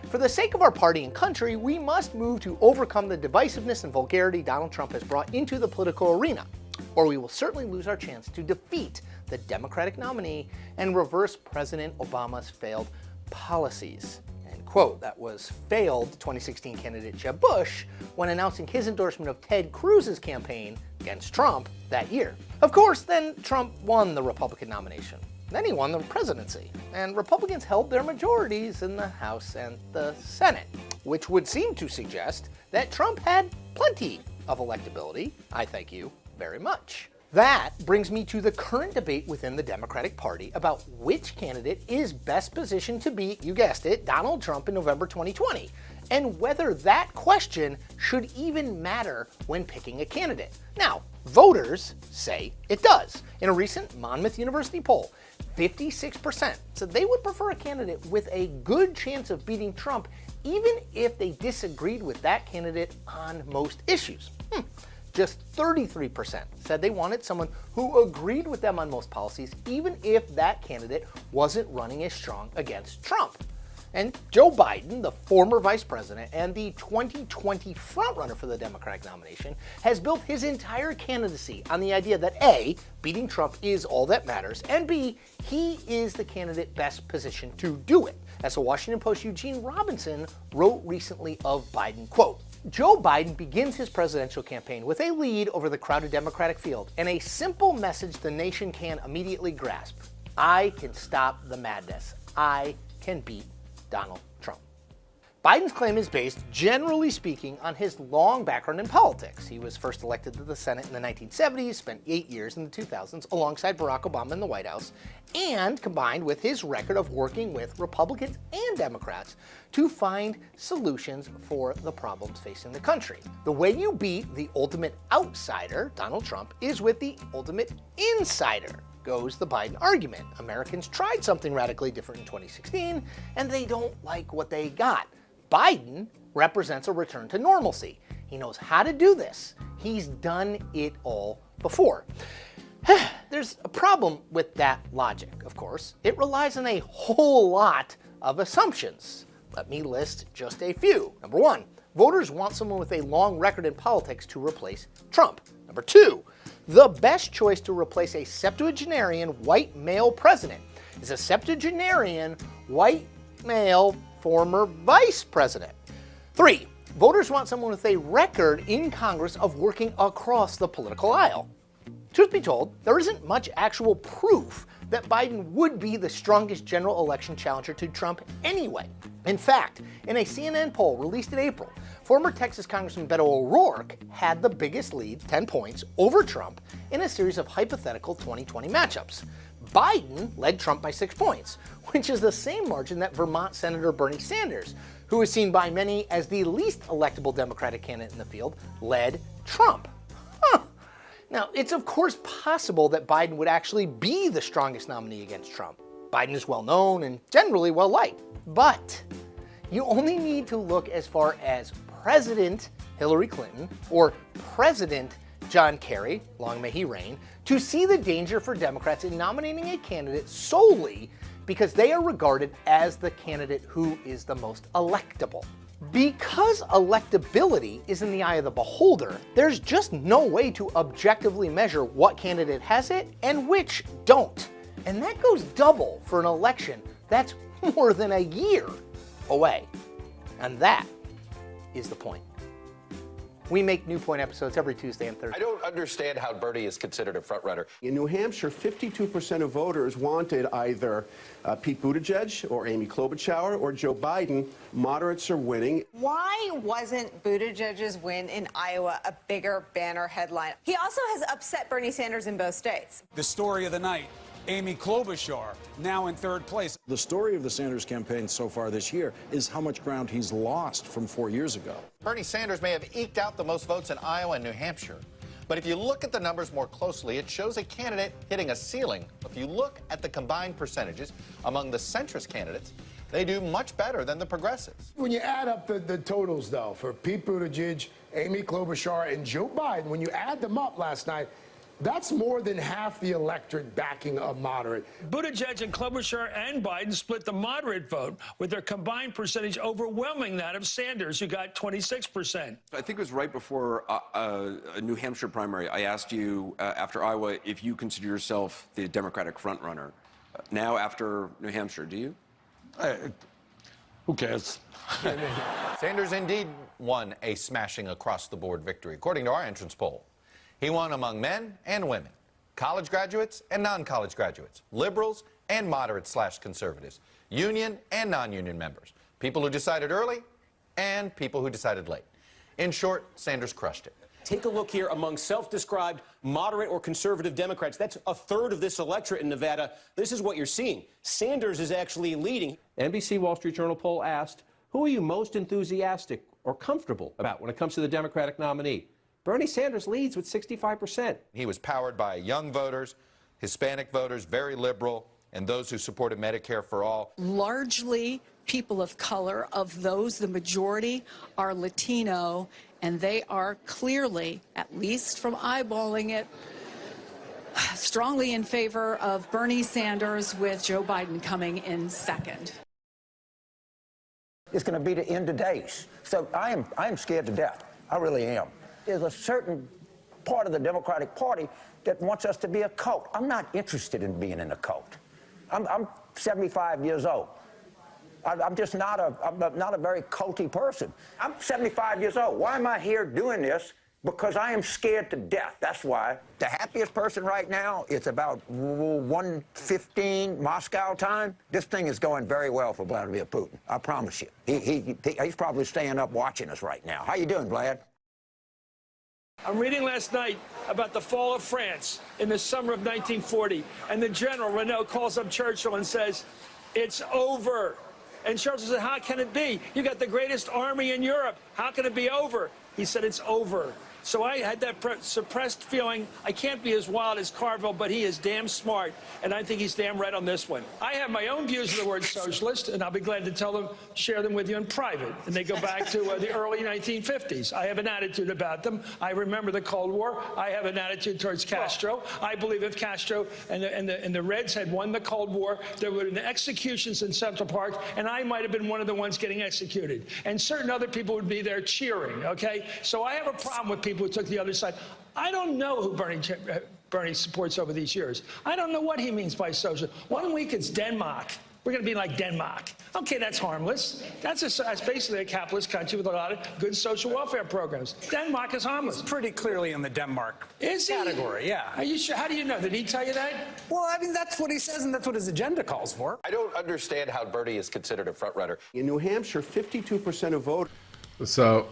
"For the sake of our party and country, we must move to overcome the divisiveness and vulgarity Donald Trump has brought into the political arena, or we will certainly lose our chance to defeat the Democratic nominee and reverse President Obama's failed policies." End quote. That was failed 2016 candidate Jeb Bush when announcing his endorsement of Ted Cruz's campaign against Trump that year. Of course, then Trump won the Republican nomination. Then he won the presidency, and Republicans held their majorities in the House and the Senate, which would seem to suggest that Trump had plenty of electability. I thank you very much. That brings me to the current debate within the Democratic Party about which candidate is best positioned to beat, you guessed it, Donald Trump in November 2020, and whether that question should even matter when picking a candidate. Now, voters say it does. In a recent Monmouth University poll, 56% said they would prefer a candidate with a good chance of beating Trump even if they disagreed with that candidate on most issues. Just 33% said they wanted someone who agreed with them on most policies even if that candidate wasn't running as strong against Trump. And Joe Biden, the former vice president and the 2020 frontrunner for the Democratic nomination, has built his entire candidacy on the idea that A, beating Trump is all that matters, and B, he is the candidate best positioned to do it. As the Washington Post's Eugene Robinson wrote recently of Biden, quote, "Joe Biden begins his presidential campaign with a lead over the crowded Democratic field and a simple message the nation can immediately grasp. I can stop the madness. I can beat Donald Trump." Biden's claim is based, generally speaking, on his long background in politics. He was first elected to the Senate in the 1970s, spent 8 years in the 2000s alongside Barack Obama in the White House, and combined with his record of working with Republicans and Democrats to find solutions for the problems facing the country. The way you beat the ultimate outsider, Donald Trump, is with the ultimate insider, goes the Biden argument. Americans tried something radically different in 2016, and they don't like what they got. Biden represents a return to normalcy. He knows how to do this. He's done it all before. There's a problem with that logic, of course. It relies on a whole lot of assumptions. Let me list just a few. Number one, voters want someone with a long record in politics to replace Trump. Number two, the best choice to replace a septuagenarian white male president is a septuagenarian white male former vice president. 3, voters want someone with a record in Congress of working across the political aisle. Truth be told, there isn't much actual proof that Biden would be the strongest general election challenger to Trump anyway. In fact, in a CNN poll released in April, former Texas Congressman Beto O'Rourke had the biggest lead, 10 points, over Trump in a series of hypothetical 2020 matchups. Biden led Trump by 6 points, which is the same margin that Vermont Senator Bernie Sanders, who is seen by many as the least electable Democratic candidate in the field, led Trump. Now, it's of course possible that Biden would actually be the strongest nominee against Trump. Biden is well known and generally well liked, but you only need to look as far as President Hillary Clinton or President John Kerry, long may he reign, to see the danger for Democrats in nominating a candidate solely because they are regarded as the candidate who is the most electable. Because electability is in the eye of the beholder, there's just no way to objectively measure what candidate has it and which don't. And that goes double for an election that's more than a year away. And that is the point. We make New Point episodes every Tuesday and Thursday. I don't understand how Bernie is considered a frontrunner. In New Hampshire, 52% of voters wanted either Pete Buttigieg or Amy Klobuchar or Joe Biden. Moderates are winning. Why wasn't Buttigieg's win in Iowa a bigger banner headline? He also has upset Bernie Sanders in both states. The story of the night. Amy Klobuchar, now in third place. The story of the Sanders campaign so far this year is how much ground he's lost from 4 years ago. Bernie Sanders may have eked out the most votes in Iowa and New Hampshire, but if you look at the numbers more closely, it shows a candidate hitting a ceiling. If you look at the combined percentages among the centrist candidates, they do much better than the progressives. When you add up the totals, though, for Pete Buttigieg, Amy Klobuchar, and Joe Biden, when you add them up last night, that's more than half the electorate backing a moderate. Buttigieg and Klobuchar and Biden split the moderate vote, with their combined percentage overwhelming that of Sanders, who got 26%. I think it was right before a New Hampshire primary. I asked you after Iowa if you consider yourself the Democratic frontrunner. Now, after New Hampshire, do you? Who cares? Sanders indeed won a smashing across-the-board victory, according to our entrance poll. He won among men and women, college graduates and non-college graduates, liberals and moderate/conservatives, union and non-union members, people who decided early and people who decided late. In short, Sanders crushed it. Take a look here among self-described moderate or conservative Democrats. That's a third of this electorate in Nevada. This is what you're seeing. Sanders is actually leading. NBC Wall Street Journal poll asked, who are you most enthusiastic or comfortable about when it comes to the Democratic nominee? Bernie Sanders leads with 65%. He was powered by young voters, Hispanic voters, very liberal, and those who supported Medicare for all. Largely people of color. Of those, the majority are Latino, and they are clearly, at least from eyeballing it, strongly in favor of Bernie Sanders, with Joe Biden coming in second. It's going to be the end of days. So I am scared to death. I really am. There's a certain part of the Democratic Party that wants us to be a cult. I'm not interested in being in a cult. I'm 75 years old. I'm just not a very culty person. I'm 75 years old. Why am I here doing this? Because I am scared to death. That's why. The happiest person right now, it's about 1:15 Moscow time. This thing is going very well for Vladimir Putin. I promise you. He's probably staying up watching us right now. How you doing, Vlad? I'm reading last night about the fall of France in the summer of 1940, and the general, Renault, calls up Churchill and says, it's over. And Churchill said, how can it be? You got the greatest army in Europe. How can it be over? He said, it's over. So I had that suppressed feeling. I can't be as wild as Carville, but he is damn smart, and I think he's damn right on this one. I have my own views of the word socialist, and I'll be glad to share them with you in private. And they go back to the early 1950s. I have an attitude about them. I remember the Cold War. I have an attitude towards Castro. I believe if Castro and the Reds had won the Cold War, there would have been executions in Central Park, and I might have been one of the ones getting executed. And certain other people would be there cheering, okay? So I have a problem with people who took the other side. I don't know who Bernie supports over these years. I don't know what he means by social. 1 week it's Denmark. We're going to be like Denmark. Okay, that's harmless. That's basically a capitalist country with a lot of good social welfare programs. Denmark is harmless. It's pretty clearly in the Denmark category, yeah. Are you sure? How do you know? Did he tell you that? Well, I mean, that's what he says, and that's what his agenda calls for. I don't understand how Bernie is considered a frontrunner. In New Hampshire, 52% of voters. So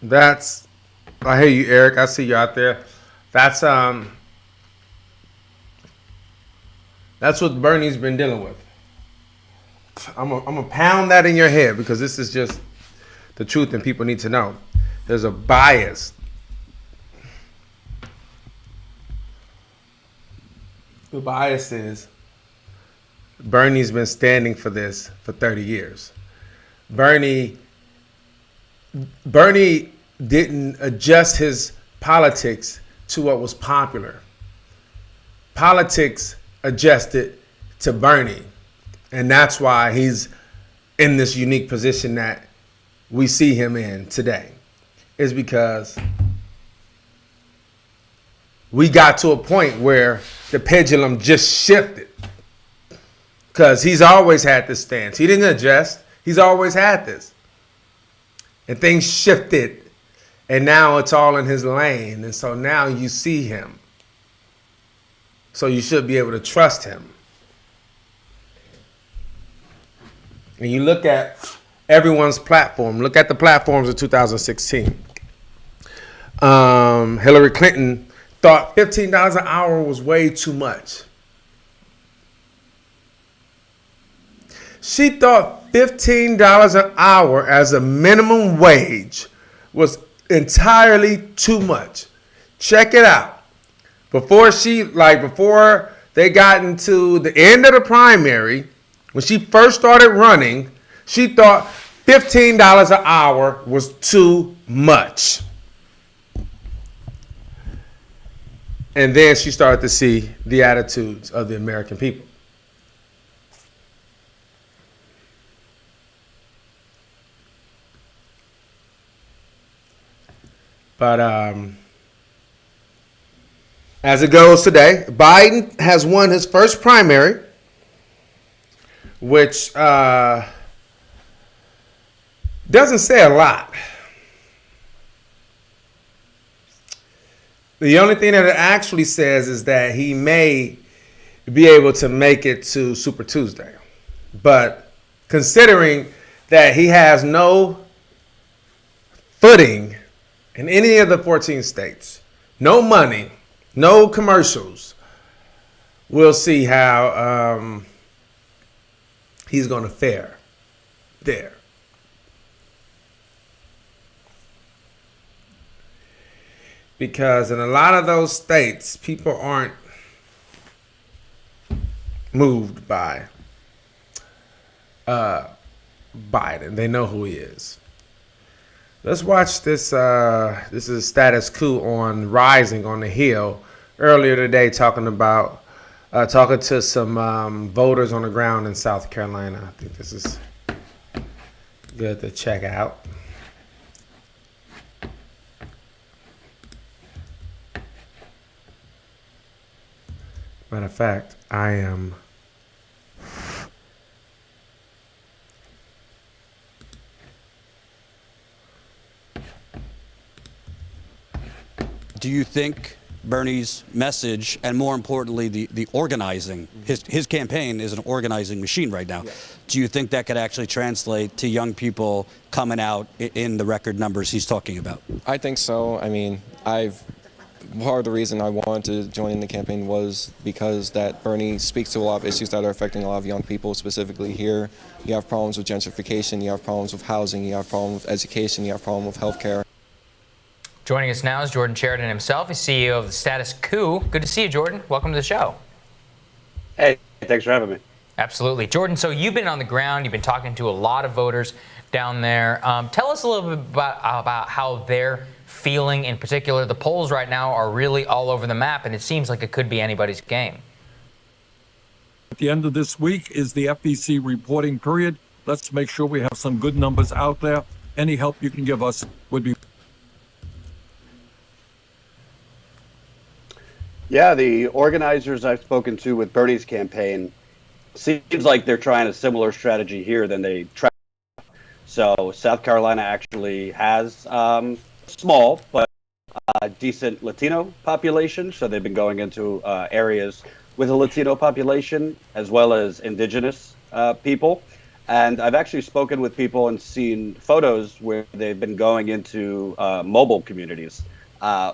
that's, I hear you, Eric. I see you out there. That's what Bernie's been dealing with. I'm gonna pound that in your head because this is just the truth and people need to know. There's a bias. The bias is Bernie's been standing for this for 30 years. Bernie didn't adjust his politics to what was popular. Politics adjusted to Bernie. And that's why he's in this unique position that we see him in today. Is because we got to a point where the pendulum just shifted. Because he's always had this stance. He didn't adjust. He's always had this. And things shifted. And now it's all in his lane. And so now you see him. So you should be able to trust him. And you look at everyone's platform. Look at the platforms of 2016. Hillary Clinton thought $15 an hour was way too much. She thought $15 an hour as a minimum wage was entirely too much. Check it out. Before they got into the end of the primary, when she first started running, she thought $15 an hour was too much. And then she started to see the attitudes of the American people. But as it goes today, Biden has won his first primary, which doesn't say a lot. The only thing that it actually says is that he may be able to make it to Super Tuesday. But considering that he has no footing in any of the 14 states, no money, no commercials, we'll see how he's going to fare there. Because in a lot of those states, people aren't moved by Biden. They know who he is. Let's watch this. This is Status Coup on Rising on the Hill earlier today, talking to some voters on the ground in South Carolina. I think this is good to check out. Matter of fact, I am. Do you think Bernie's message, and more importantly, the organizing, his campaign is an organizing machine right now. Yeah. Do you think that could actually translate to young people coming out in the record numbers he's talking about? I think so. I mean, part of the reason I wanted to join in the campaign was because that Bernie speaks to a lot of issues that are affecting a lot of young people, specifically here. You have problems with gentrification, you have problems with housing, you have problems with education, you have problems with healthcare. Joining us now is Jordan Sheridan himself. He's CEO of the Status Coup. Good to see you, Jordan. Welcome to the show. Hey, thanks for having me. Absolutely. Jordan, so you've been on the ground. You've been talking to a lot of voters down there. Tell us a little bit about how they're feeling. In particular, the polls right now are really all over the map, and it seems like it could be anybody's game. At the end of this week is the FEC reporting period. Let's make sure we have some good numbers out there. Any help you can give us would be. Yeah, the organizers I've spoken to with Bernie's campaign seems like they're trying a similar strategy here than they tried. So South Carolina actually has small but decent Latino population. So they've been going into areas with a Latino population as well as indigenous people. And I've actually spoken with people and seen photos where they've been going into mobile communities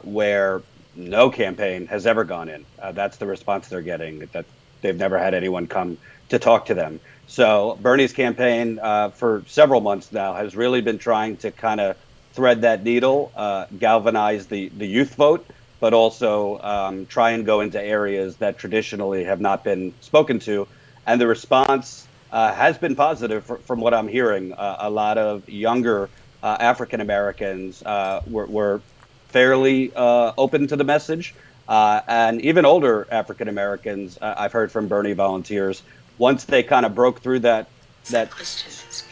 where no campaign has ever gone in. That's the response they're getting, that they've never had anyone come to talk to them. So Bernie's campaign for several months now has really been trying to kind of thread that needle, galvanize the youth vote, but also try and go into areas that traditionally have not been spoken to. And the response has been positive from what I'm hearing. A lot of younger African Americans were fairly open to the message. And even older African Americans, I've heard from Bernie volunteers, once they kind of broke through that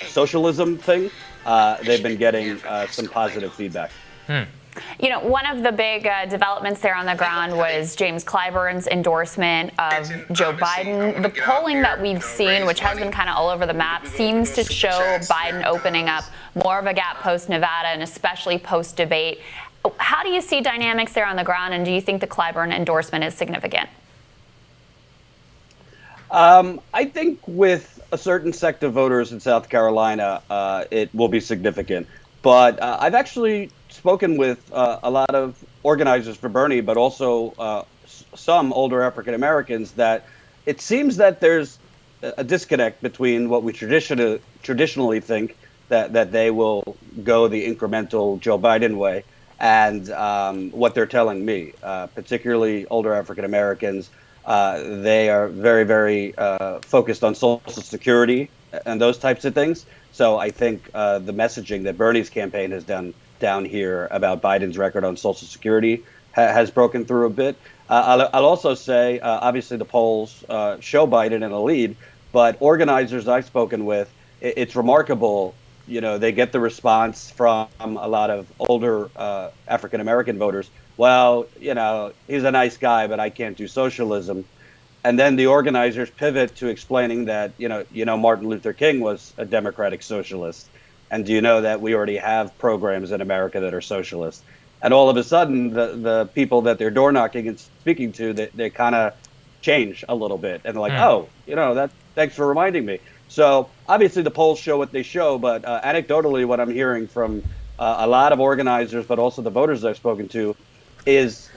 socialism thing, they've been getting some positive feedback. You know, one of the big developments there on the ground was James Clyburn's endorsement of Joe Biden. The polling that we've seen, which has been kind of all over the map, seems to show Biden opening up more of a gap post-Nevada and especially post-debate. How do you see dynamics there on the ground, and do you think the Clyburn endorsement is significant? I think with a certain sect of voters in South Carolina, it will be significant. But I've actually spoken with a lot of organizers for Bernie, but also some older African Americans, that it seems that there's a disconnect between what we traditionally think that they will go the incremental Joe Biden way and what they're telling me, particularly older African Americans. They are very, very focused on Social Security and those types of things. So I think the messaging that Bernie's campaign has done down here about Biden's record on Social Security has broken through a bit. I'll also say, obviously, the polls show Biden in a lead, but organizers I've spoken with, it's remarkable. You know, they get the response from a lot of older African American voters. Well, you know, he's a nice guy, but I can't do socialism. And then the organizers pivot to explaining that, you know, Martin Luther King was a democratic socialist. And do you know that we already have programs in America that are socialist? And all of a sudden, the people that they're door knocking and speaking to, they kind of change a little bit. And they're like, oh, you know, thanks for reminding me. So obviously the polls show what they show. But anecdotally, what I'm hearing from a lot of organizers, but also the voters I've spoken to, is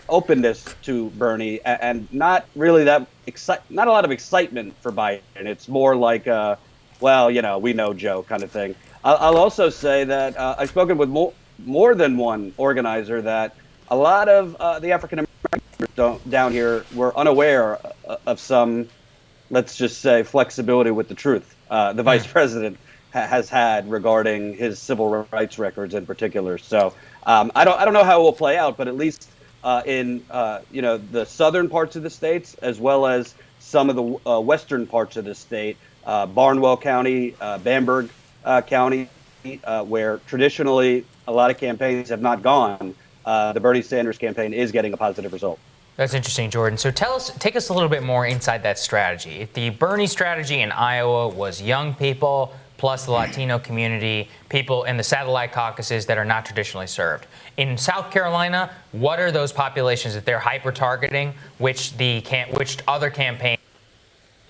openness to Bernie and not really not a lot of excitement for Biden. It's more like, well, you know, we know Joe kind of thing. I'll also say that I've spoken with more than one organizer that a lot of the African Americans down here were unaware of some, let's just say, flexibility with the truth the vice president has had regarding his civil rights records in particular. So I don't know how it will play out, but at least in you know, the southern parts of the states, as well as some of the western parts of the state, Barnwell County, Bamberg County, where traditionally a lot of campaigns have not gone, the Bernie Sanders campaign is getting a positive result. That's interesting, Jordan. So take us a little bit more inside that strategy. The Bernie strategy in Iowa was young people plus the Latino community, people in the satellite caucuses that are not traditionally served. In South Carolina, what are those populations that they're hyper-targeting, which other campaigns?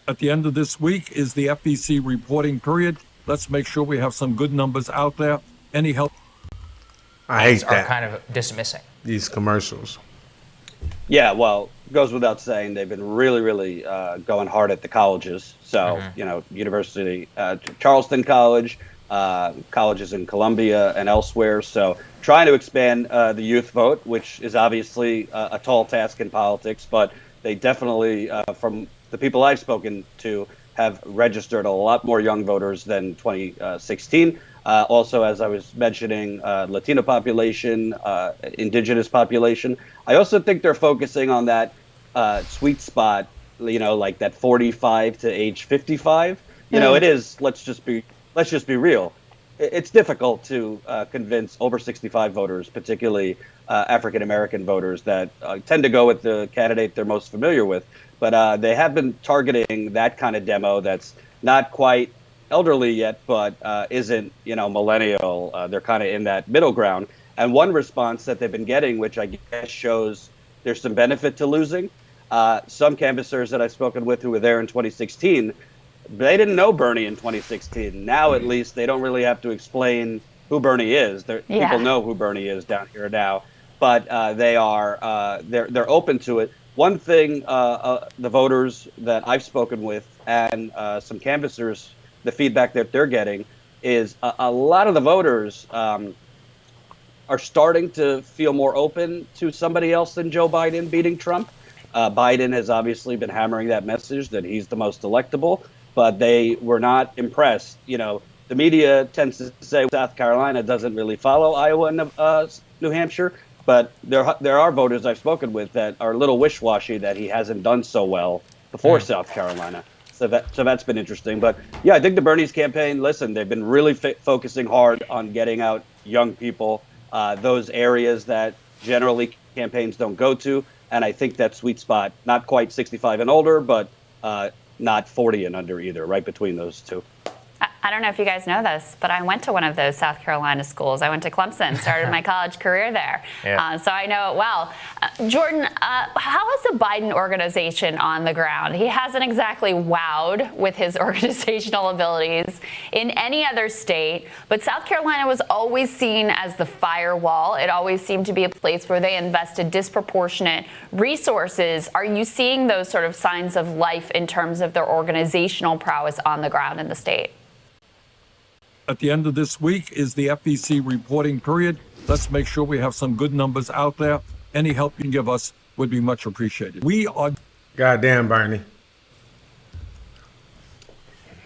At the end of this week is the FEC reporting period. Let's make sure we have some good numbers out there. Any help? I hate that. Are kind of dismissing These commercials. Yeah, well, goes without saying, they've been really, really going hard at the colleges. So, you know, University, Charleston College, colleges in Columbia and elsewhere. So trying to expand the youth vote, which is obviously a tall task in politics, but they definitely, from the people I've spoken to, have registered a lot more young voters than 2016. Also, as I was mentioning, Latino population, indigenous population. I also think they're focusing on that sweet spot, you know, like that 45 to age 55. You know, it is. Let's just be real. It's difficult to convince over 65 voters, particularly African American voters, that tend to go with the candidate they're most familiar with. But they have been targeting that kind of demo that's not quite elderly yet, but isn't, millennial. They're kind of in that middle ground. And one response that they've been getting, which I guess shows there's some benefit to losing, some canvassers that I've spoken with who were there in 2016, they didn't know Bernie in 2016. Now, at least, they don't really have to explain who Bernie is. People know who Bernie is down here now, but they're open to it. One thing, the voters that I've spoken with and some canvassers, the feedback that they're getting is a lot of the voters are starting to feel more open to somebody else than Joe Biden beating Trump. Biden has obviously been hammering that message that he's the most electable, but they were not impressed. The media tends to say South Carolina doesn't really follow Iowa and New Hampshire, but there are voters I've spoken with that are a little wish-washy that he hasn't done so well before South Carolina. So that's been interesting. But yeah, I think the Bernie's campaign, listen, they've been really focusing hard on getting out young people, those areas that generally campaigns don't go to. And I think that sweet spot, not quite 65 and older, but not 40 and under either, right between those two. I don't know if you guys know this, but I went to one of those South Carolina schools. I went to Clemson, started my college career there. Yeah. So I know it well. Jordan, how is the Biden organization on the ground? He hasn't exactly wowed with his organizational abilities in any other state, but South Carolina was always seen as the firewall. It always seemed to be a place where they invested disproportionate resources. Are you seeing those sort of signs of life in terms of their organizational prowess on the ground in the state? At the end of this week is the FEC reporting period. Let's make sure we have some good numbers out there. Any help you can give us would be much appreciated. We are... Goddamn, Bernie.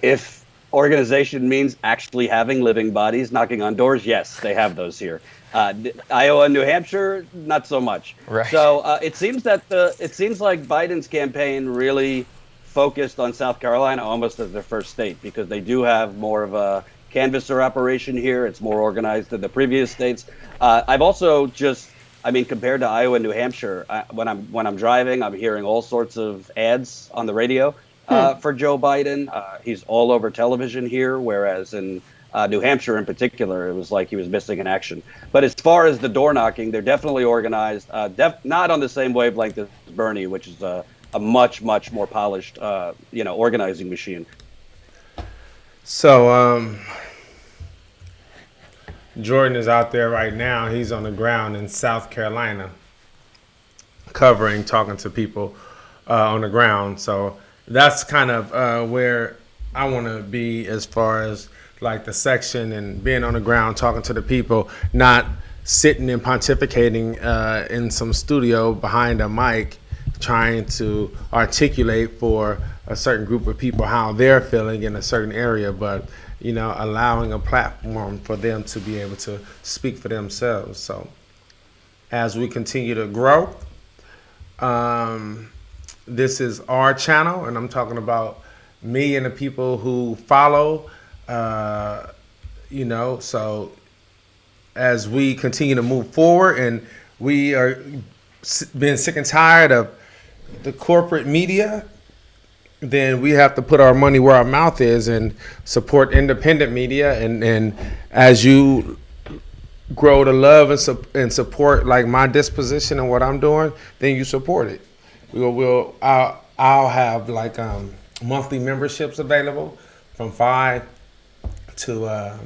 If organization means actually having living bodies knocking on doors, yes, they have those here. Iowa and New Hampshire, not so much. Right. So it seems like Biden's campaign really focused on South Carolina almost as their first state, because they do have more of a canvasser operation here. It's more organized than the previous states. I've also compared to Iowa and New Hampshire, when I'm driving, I'm hearing all sorts of ads on the radio for Joe Biden. He's all over television here, whereas in New Hampshire in particular, it was like he was missing in action. But as far as the door knocking, they're definitely organized, not on the same wavelength as Bernie, which is a much, much more polished, organizing machine. So Jordan is out there right now. He's on the ground in South Carolina, talking to people on the ground. So that's kind of where I want to be as far as like the section and being on the ground, talking to the people, not sitting and pontificating in some studio behind a mic, trying to articulate for a certain group of people how they're feeling in a certain area, but allowing a platform for them to be able to speak for themselves. So as we continue to grow, this is our channel, and I'm talking about me and the people who follow, so as we continue to move forward, and we are being sick and tired of the corporate media, then we have to put our money where our mouth is and support independent media. And as you grow to love and support like my disposition and what I'm doing, then you support it. I'll have like monthly memberships available from $5 to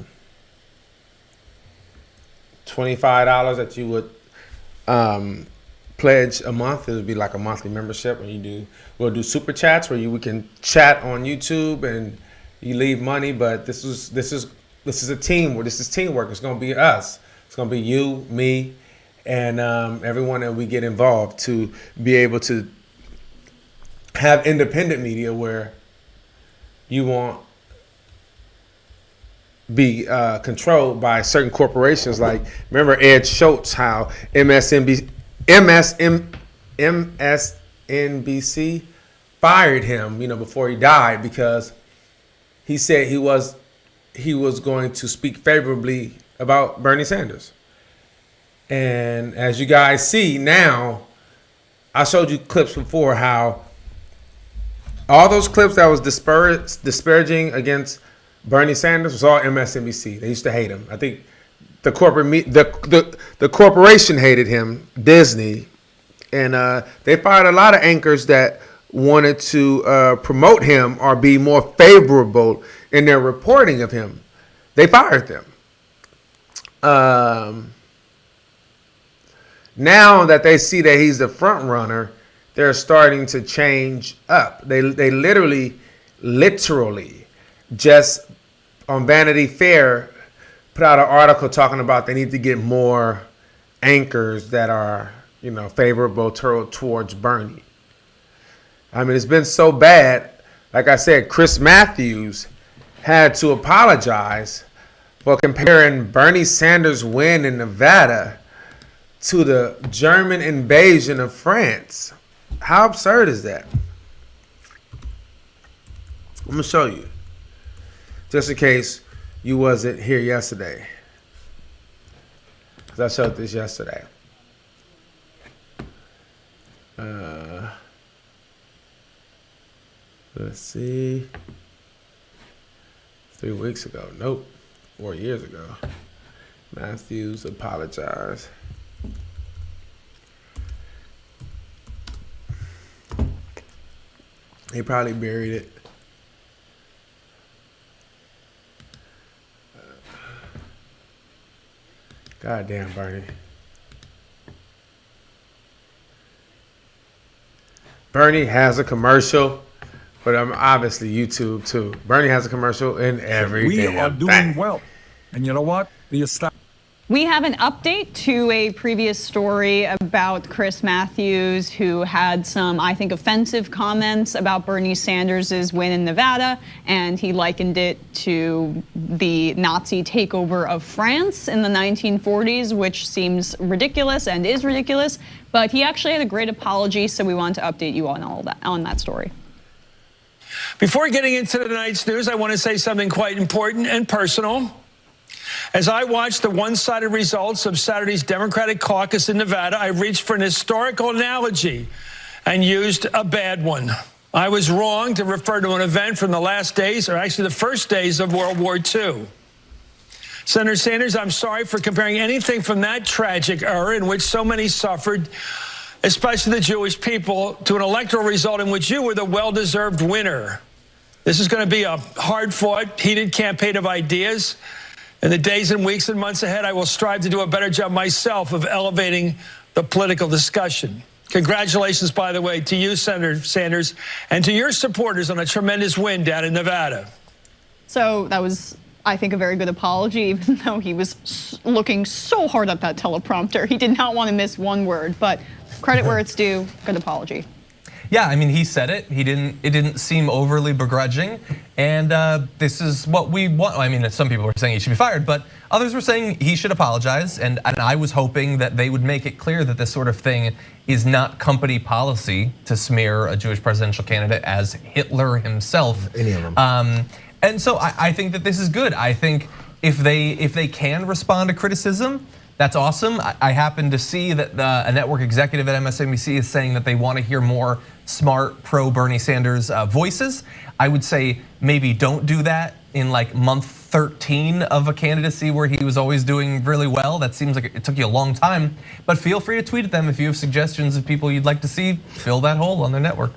$25 that you would pledge a month. It would be like a monthly membership, and we'll do super chats where we can chat on YouTube and you leave money. But this is a team. This is teamwork. It's going to be us. It's going to be you, me, and everyone that we get involved to be able to have independent media where you won't be controlled by certain corporations. Like, remember Ed Schultz, how MSNBC fired him, before he died, because he said he was going to speak favorably about Bernie Sanders. And as you guys see now, I showed you clips before how All those clips that was disparaging against Bernie Sanders was all MSNBC. They used to hate him. I think the the corporation hated him, Disney, and they fired a lot of anchors that wanted to promote him or be more favorable in their reporting of him. They fired them. Now that they see that he's the front runner, they're starting to change up. They literally just on Vanity Fair put out an article talking about they need to get more anchors that are, favorable towards Bernie. I mean, it's been so bad. Like I said, Chris Matthews had to apologize for comparing Bernie Sanders' win in Nevada to the German invasion of France. How absurd is that? I'm going to show you. Just in case you wasn't here yesterday. Because I showed this yesterday. Let's see. 3 weeks ago. Nope. 4 years ago. Matthews apologized. He probably buried it. Goddamn, Bernie. Bernie has a commercial, but obviously YouTube too. Bernie has a commercial in every We damn are doing thing. well. And you know what? We have an update to a previous story about Chris Matthews, who had some, I think, offensive comments about Bernie Sanders' win in Nevada, and he likened it to the Nazi takeover of France in the 1940s, which seems ridiculous and is ridiculous, but he actually had a great apology, so we wanted to update you on all that, on that story. Before getting into tonight's news, I want to say something quite important and personal. As I watched the one-sided results of Saturday's Democratic caucus in Nevada, I reached for an historical analogy and used a bad one. I was wrong to refer to an event from the last days, or actually the first days of World War II. Senator Sanders, I'm sorry for comparing anything from that tragic era in which so many suffered, especially the Jewish people, to an electoral result in which you were the well-deserved winner. This is going to be a hard-fought, heated campaign of ideas. In the days and weeks and months ahead, I will strive to do a better job myself of elevating the political discussion. Congratulations, by the way, to you, Senator Sanders, and to your supporters on a tremendous win down in Nevada. So that was, I think, a very good apology, even though he was looking so hard at that teleprompter. He did not want to miss one word, but credit where it's due, good apology. Yeah, I mean, he said it. It didn't seem overly begrudging, and this is what we want. I mean, some people were saying he should be fired, but others were saying he should apologize. And I was hoping that they would make it clear that this sort of thing is not company policy to smear a Jewish presidential candidate as Hitler himself. Any of them. And so I think that this is good. I think if they can respond to criticism, that's awesome. I happen to see that a network executive at MSNBC is saying that they want to hear more smart pro-Bernie Sanders voices. I would say maybe don't do that in like month 13 of a candidacy where he was always doing really well. That seems like it took you a long time, but feel free to tweet at them if you have suggestions of people you'd like to see fill that hole on their network.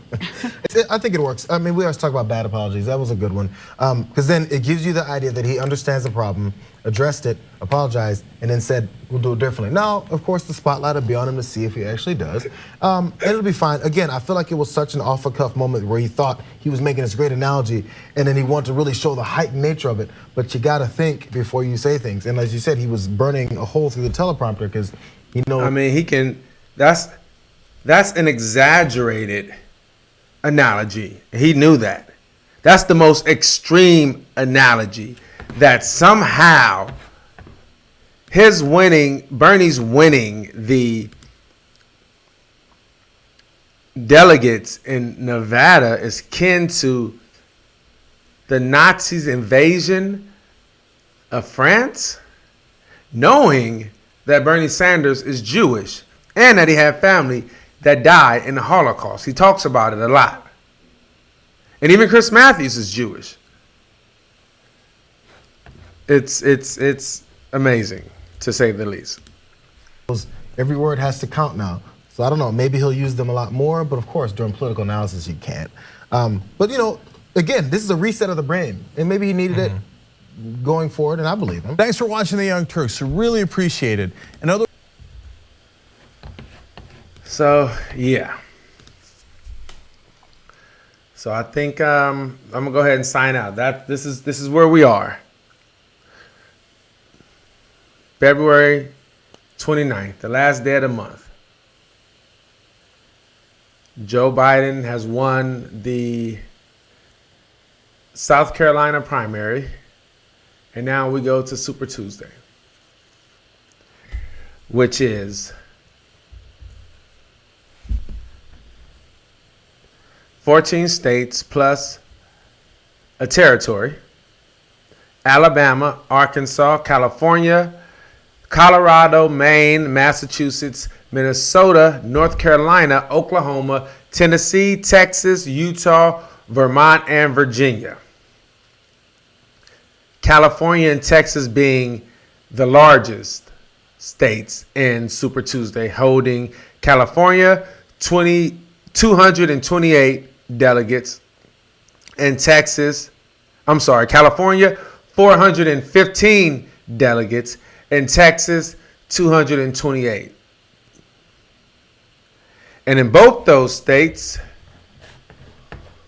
I think it works. I mean, we always talk about bad apologies. That was a good one. Because then it gives you the idea that he understands the problem, addressed it, apologized, and then said, we'll do it differently. Now, of course, the spotlight will be on him to see if he actually does. It'll be fine. Again, I feel like it was such an off-the-cuff moment where he thought he was making this great analogy, and then he wanted to really show the heightened nature of it. But you gotta think before you say things. And as you said, he was burning a hole through the teleprompter because he knows. I mean, he can, that's an exaggerated analogy. He knew that. That's the most extreme analogy, that somehow Bernie's winning the delegates in Nevada is kin to the Nazis' invasion of France, knowing that Bernie Sanders is Jewish and that he had family that died in the Holocaust. He talks about it a lot. And even Chris Matthews is Jewish. It's amazing, to say the least. Every word has to count now. So I don't know, maybe he'll use them a lot more, but of course, during political analysis, you can't. But, you know, again, this is a reset of the brain, and maybe he needed it going forward, and I believe him. Thanks for watching The Young Turks. Really appreciate it. So, yeah. So I think I'm gonna go ahead and sign out. This is where we are. February 29th, the last day of the month. Joe Biden has won the South Carolina primary, and now we go to Super Tuesday, which is 14 states plus a territory: Alabama, Arkansas, California, Colorado, Maine, Massachusetts, Minnesota, North Carolina, Oklahoma, Tennessee, Texas, Utah, Vermont, and Virginia. California and Texas being the largest states in Super Tuesday, holding California 228 delegates, and California 415 delegates, and Texas 228. And in both those states,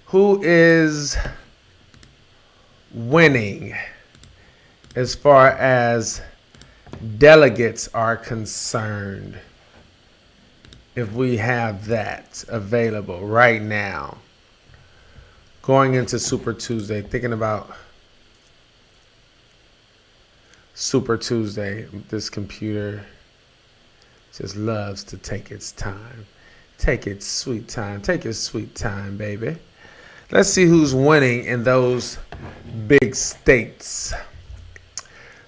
who is winning as far as delegates are concerned? If we have that available right now, going into Super Tuesday, thinking about Super Tuesday, this computer just loves to take its time. Take its sweet time. Take its sweet time, baby. Let's see who's winning in those big states.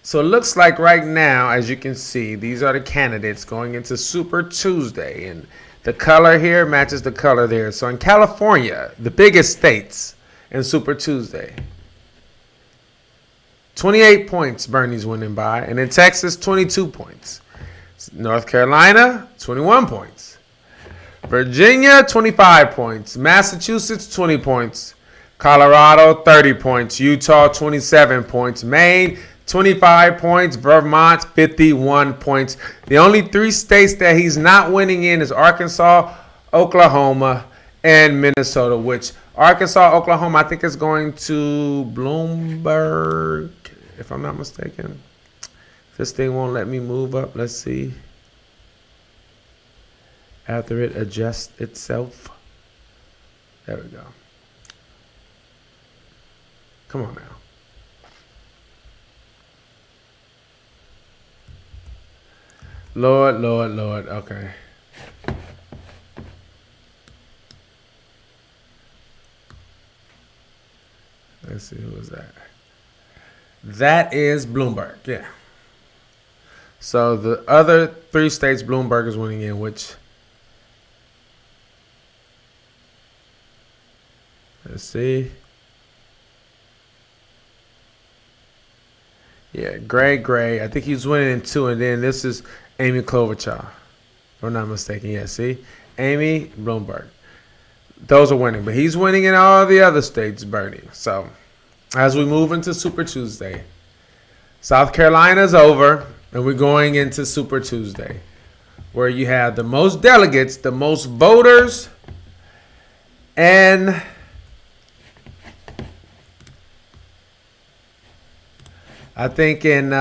So it looks like right now, as you can see, these are the candidates going into Super Tuesday. And the color here matches the color there. So in California, the biggest states in Super Tuesday, 28 points Bernie's winning by. And in Texas, 22 points. North Carolina, 21 points. Virginia, 25 points. Massachusetts, 20 points. Colorado, 30 points. Utah, 27 points. Maine, 25 points. Vermont, 51 points. The only three states that he's not winning in is Arkansas, Oklahoma, and Minnesota, which Arkansas, Oklahoma, I think is going to Bloomberg, if I'm not mistaken. This thing won't let me move up. Let's see. After it adjusts itself. There we go. Come on now. Lord, Lord, Lord. Okay. Let's see, who is that? That is Bloomberg, yeah. So the other three states Bloomberg is winning in, which, let's see. Yeah, Gray. I think he's winning in two, and then this is Amy Klobuchar, if I'm not mistaken. Yeah, see? Amy, Bloomberg. Those are winning, but he's winning in all the other states, Bernie. So as we move into Super Tuesday, South Carolina's over, and we're going into Super Tuesday, where you have the most delegates, the most voters, and I think in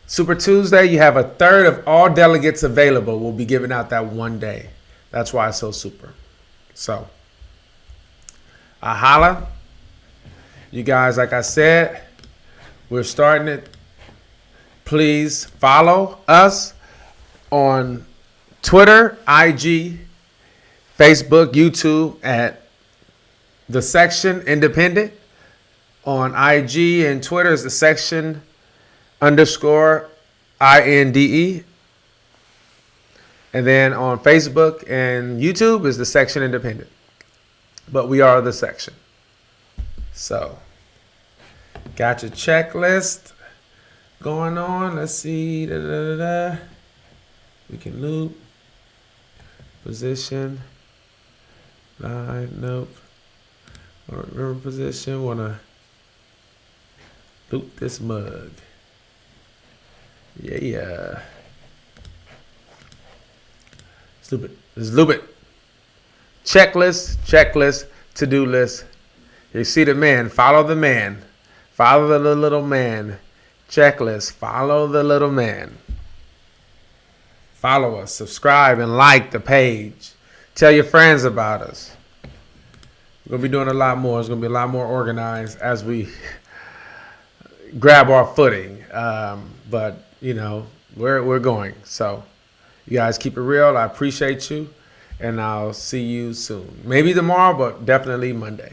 Super Tuesday, you have a third of all delegates available will be given out that one day. That's why it's so super. So, holla. You guys, like I said, we're starting it. Please follow us on Twitter, IG, Facebook, YouTube at The Section Independent. On IG and Twitter is The Section _INDE. And then on Facebook and YouTube is The Section Independent. but we are the section. So, got your checklist going on. Let's see. We can loop. Position. Line. Nope. Remember position. Wanna loop this mug. Yeah. Let's loop it. Let's loop it. Checklist, to-do list. You see the man, follow the man. Follow the little man. Checklist, follow the little man. Follow us, subscribe, and like the page. Tell your friends about us. We're going to be doing a lot more. It's going to be a lot more organized as we grab our footing. But, you know, we're going. So, you guys keep it real. I appreciate you. And I'll see you soon. Maybe tomorrow, but definitely Monday.